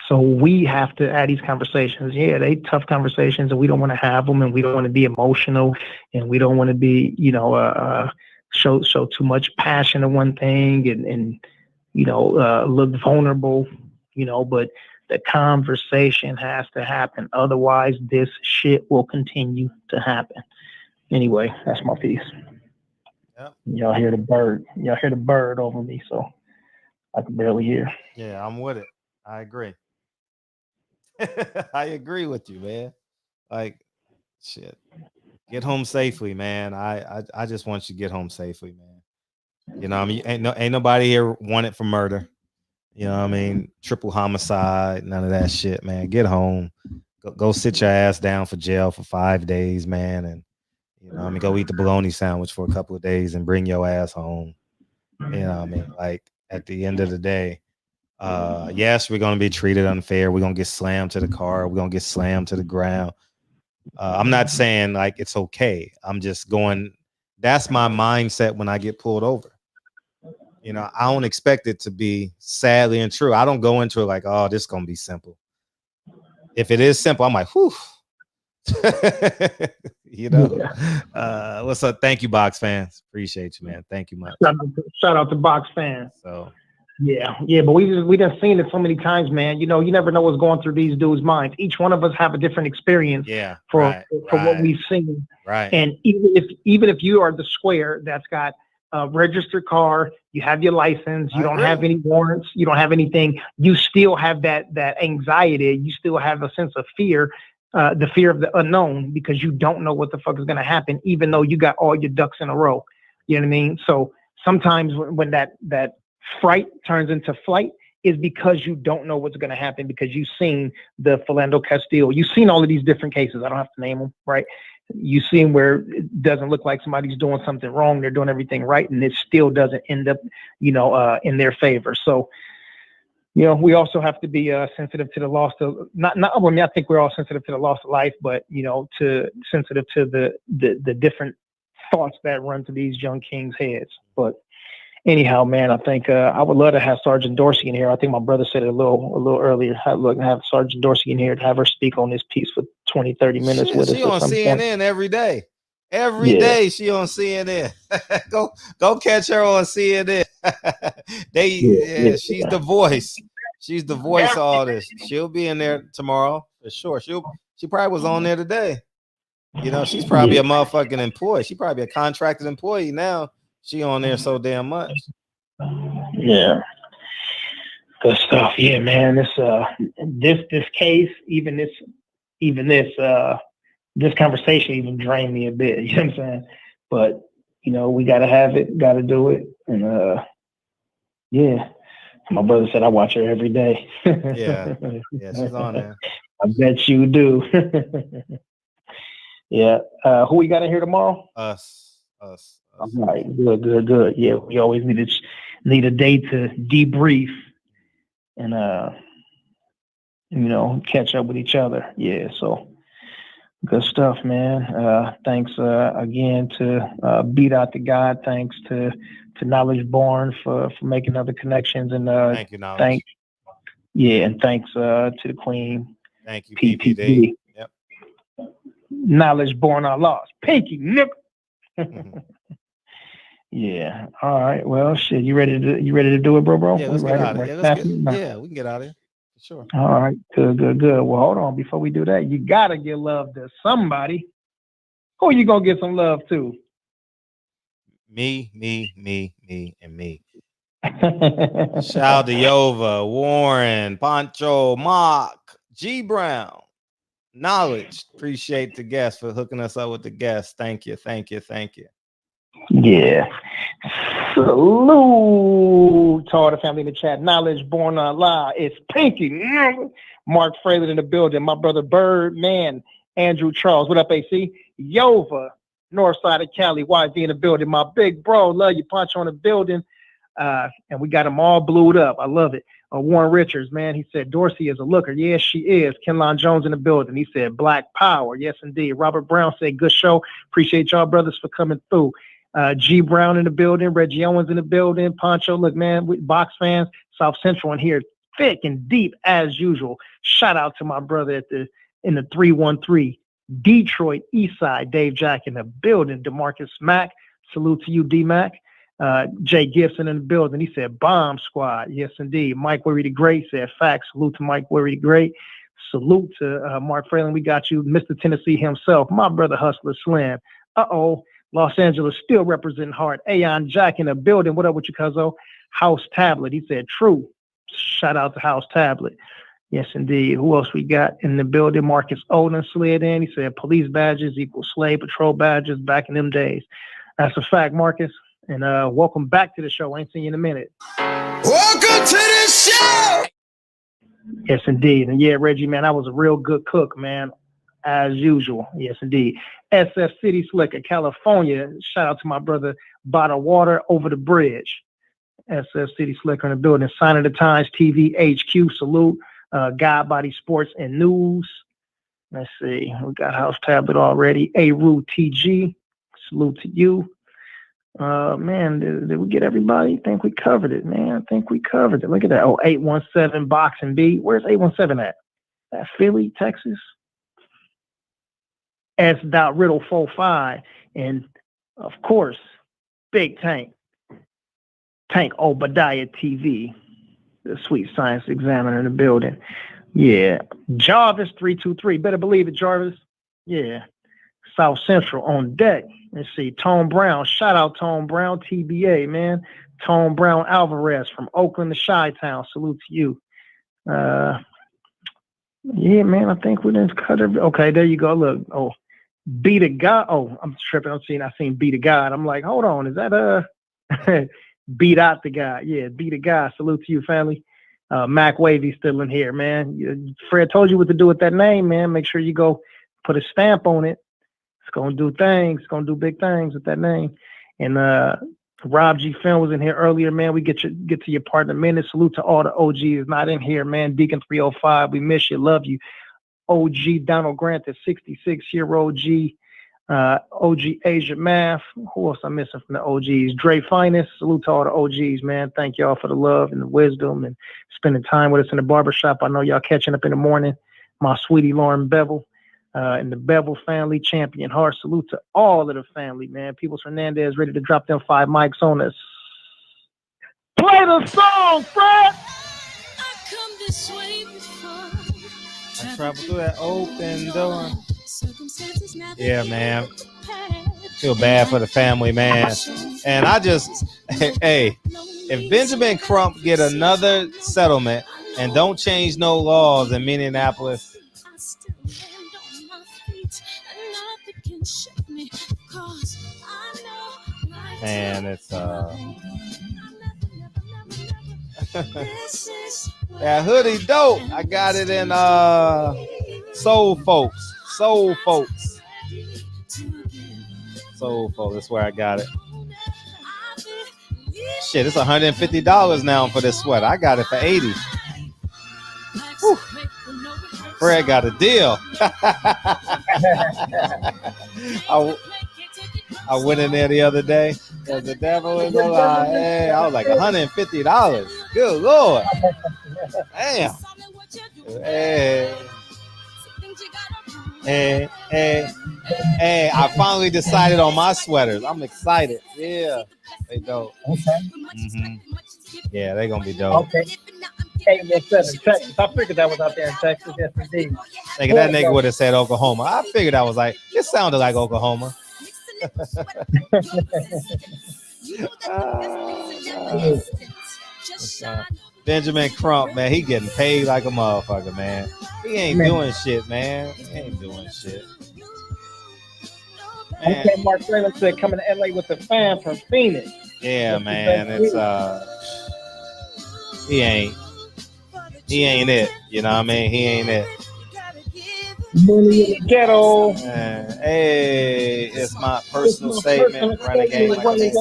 So we have to add these conversations. Yeah, they tough conversations, and we don't want to have them, and we don't want to be emotional, and we don't want to be, you know, show too much passion in one thing, and you know, look vulnerable, you know. But the conversation has to happen. Otherwise, this shit will continue to happen. Anyway, that's my piece. Yep. Y'all hear the bird. Y'all hear the bird over me, so I can barely hear. Yeah, I'm with it. I agree. I agree with you, man. Like, shit. Get home safely, man. I just want you to get home safely, man. You know, I mean, ain't nobody here wanted for murder. You know what I mean? Triple homicide, none of that shit, man. Get home. Go sit your ass down for jail for 5 days, man. And, you know what I mean? Go eat the bologna sandwich for a couple of days and bring your ass home. You know what I mean? Like, at the end of the day, yes, we're going to be treated unfair. We're going to get slammed to the car. We're going to get slammed to the ground. I'm not saying, like, it's okay. I'm just going, that's my mindset when I get pulled over. You know, I don't expect it to be sadly and true. I don't go into it like, oh, this is going to be simple. If it is simple, I'm like, whew. You know, what's up? Thank you, Box fans. Appreciate you, man. Thank you much. Shout out to Box fans. So, yeah, but we done seen it so many times, man. You know, you never know what's going through these dudes' minds. Each one of us have a different experience. Yeah, for what we've seen. Right. And even if you are the square that's got a registered car, you have your license, you don't have any warrants, you don't have anything, you still have that anxiety, you still have a sense of fear, the fear of the unknown, because you don't know what the fuck is going to happen, even though you got all your ducks in a row. You know what I mean? So sometimes when that fright turns into flight is because you don't know what's going to happen, because you've seen the Philando Castile, you've seen all of these different cases. I don't have to name them, right? You've seen where it doesn't look like somebody's doing something wrong, they're doing everything right, and it still doesn't end up, in their favor. So, we also have to be sensitive to the loss of I think we're all sensitive to the loss of life, but sensitive to the different thoughts that run through these young kings' heads. But anyhow, man, I think I would love to have Sergeant Dorsey in here. I think my brother said it a little earlier. Have Sergeant Dorsey in here to have her speak on this piece for 20, 30 minutes with us. She on CNN every day. Every day she on CNN. go catch her on CNN. She's the voice. She's the voice of all this. She'll be in there tomorrow for sure. She probably was on there today. She's probably a motherfucking employee. She probably a contracted employee now. She on there so damn much. Yeah. Good stuff. Yeah, man. This case, even this conversation even drained me a bit. You know what I'm saying? But we gotta have it, gotta do it. And yeah. My brother said I watch her every day. Yeah, she's on there. I bet you do. Yeah. Who we got in here tomorrow? Us. All right. Good. Yeah, we always need a day to debrief and catch up with each other. Yeah. So good stuff, man. Thanks again to Beat Out the God. Thanks to Knowledge Born for making other connections, and thank you, Knowledge. And thanks to the Queen. Thank you, PPD. Yep. Knowledge Born our lost. Pinky nigga. Yeah. All right. Well, shit. You ready to do it, bro? Yeah, let's get out of here. Yeah, we can get out of here. Sure. All right. Good. Well, hold on. Before we do that, you gotta give love to somebody. Who you gonna give some love to? Me, and me. Shout out to Yova, Warren, Pancho, Mark, G Brown, Knowledge. Appreciate the guest for hooking us up with the guest. Thank you. Yeah. Salute to all the family in the chat. Knowledge Born Allah. It's Pinky. Mark Fraley in the building. My brother Bird, man. Andrew Charles. What up, AC? Yova. North side of Cali, YZ in the building. My big bro, love you, Pancho in the building. And we got them all blued up. I love it. Warren Richards, man, he said Dorsey is a looker. Yes, she is. Kenlon Jones in the building. He said Black Power. Yes, indeed. Robert Brown said good show. Appreciate y'all brothers for coming through. G Brown in the building. Reggie Owens in the building. Poncho, look, man, Box fans, South Central in here, thick and deep as usual. Shout out to my brother in the 313. Detroit East Side, Dave Jack in the building. DeMarcus Mack, salute to you, D-Mac. Jay Gibson in the building. He said Bomb Squad. Yes, indeed. Mike Worry the Great said facts. Salute to Mike Worry the Great. Salute to Mark Fralin. We got you, Mr. Tennessee himself, my brother Hustler Slim. Los Angeles still representing hard. Aeon Jack in the building. What up with you, cuzzo? House Tablet. He said true. Shout out to House Tablet. Yes, indeed. Who else we got in the building? Marcus Odin slid in. He said police badges equal slave patrol badges back in them days. That's a fact, Marcus. And welcome back to the show. I ain't seen you in a minute. Welcome to the show. Yes, indeed. And yeah, Reggie, man, I was a real good cook, man, as usual. Yes, indeed. SF City Slicker, California. Shout out to my brother, Bottle Water over the bridge. SF City Slicker in the building. Sign of the Times TV HQ. Salute. God Body Sports and News. Let's see. We got House Tablet already. A-Roo TG. Salute to you. Man, did we get everybody? I think we covered it, man. I think we covered it. Look at that. Oh, 817 Boxing B. Where's 817 at? That Philly, Texas? S. Riddle 45. And, of course, Big Tank. Tank Obadiah TV. The Sweet Science Examiner in the building. Yeah. Jarvis 323. Better believe it, Jarvis. Yeah. South Central on deck. Let's see. Tone Brown. Shout out Tone Brown, TBA, man. Tone Brown Alvarez from Oakland to Chi-Town. Salute to you. Yeah, man. I think we didn't cut it. Okay, there you go. Look. Oh, Be the God. Oh, I'm tripping. I seen Be the God. I'm like, hold on. Is that Beat Out the guy? Yeah, Be the God. Salute to you, family. Mac Wavy still in here, man. Fred told you what to do with that name, man. Make sure you go put a stamp on it. It's gonna do things. It's gonna do big things with that name. And Rob G. Finn was in here earlier, man. We get to your part in a minute. Salute to all the OGs not in here, man. Deacon 305, we miss you, love you. OG Donald Grant, the 66-year-old G. OG Asia Math. Who else I'm missing from the OGs? Dre Finest. Salute to all the OGs, man. Thank y'all for the love and the wisdom and spending time with us in the barbershop. I know y'all catching up in the morning. My sweetie Lauren Bevel and the Bevel family, Champion Heart. Salute to all of the family, man. Peoples Hernandez ready to drop them 5 mics on us. Play the song, Fred! I travel through that open door. Yeah, man. Feel bad for the family, man. And I just, hey, if Benjamin Crump get another settlement and don't change no laws in Minneapolis, man, it's that hoodie dope. I got it in Soul Folks. That's where I got it. Shit, it's $150 now for this sweater. I got it for $80. Whew. Fred got a deal. I went in there the other day. The devil is a lie. Hey, I was like $150. Good Lord. Damn. Hey, I finally decided on my sweaters. I'm excited. Yeah, they dope. Okay. Mm-hmm. Yeah, they gonna be dope. Okay. 817 Texas. I figured that was out there in Texas. Yes, indeed. Nigga, that nigga would have said Oklahoma. I figured I was like, it sounded like Oklahoma. Benjamin Crump, man, he getting paid like a motherfucker, man. He ain't doing shit, man. He ain't doing shit. Man. Okay, Mark Taylor said coming to LA with the fan from Phoenix. Yeah, man. It's he ain't it. You know what I mean? He ain't it. Money in the ghetto. Hey, it's my personal statement. Renegade like an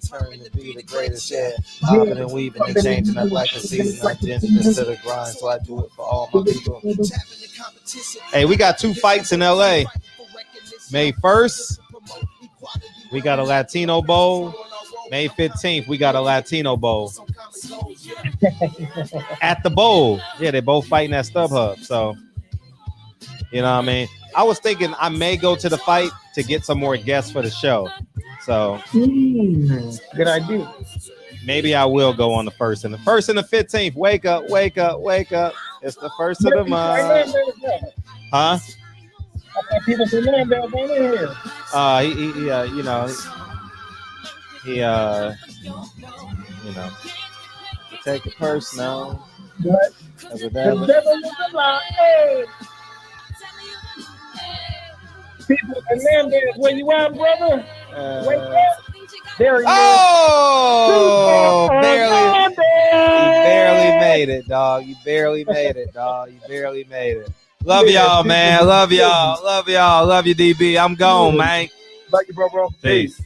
turn to be the greatest, yeah. Bobbing and weaving and changing up like a season. I'm dangerous to the grind, so I do it for all my people. Hey, we got 2 fights in LA. May 1st, we got a Latino Bowl. May 15th, we got a Latino Bowl. At the Bowl. Yeah, they both fighting at StubHub. So, you know what I mean? I was thinking I may go to the fight to get some more guests for the show. So, good idea. Maybe I will go on the 1st and the 15th. Wake up, wake up, wake up. It's the 1st of the month. Huh? People from Landale ain't in here. take it personal. But The the devil is a lie. Hey. People, Hernandez, where you at, brother? Wake up. There he Oh, is. barely. You barely made it, dog. You barely made it, dog. You barely made it. Love y'all, man. Love y'all. Love y'all. Love you, DB. I'm gone, man. Love you, bro. Peace.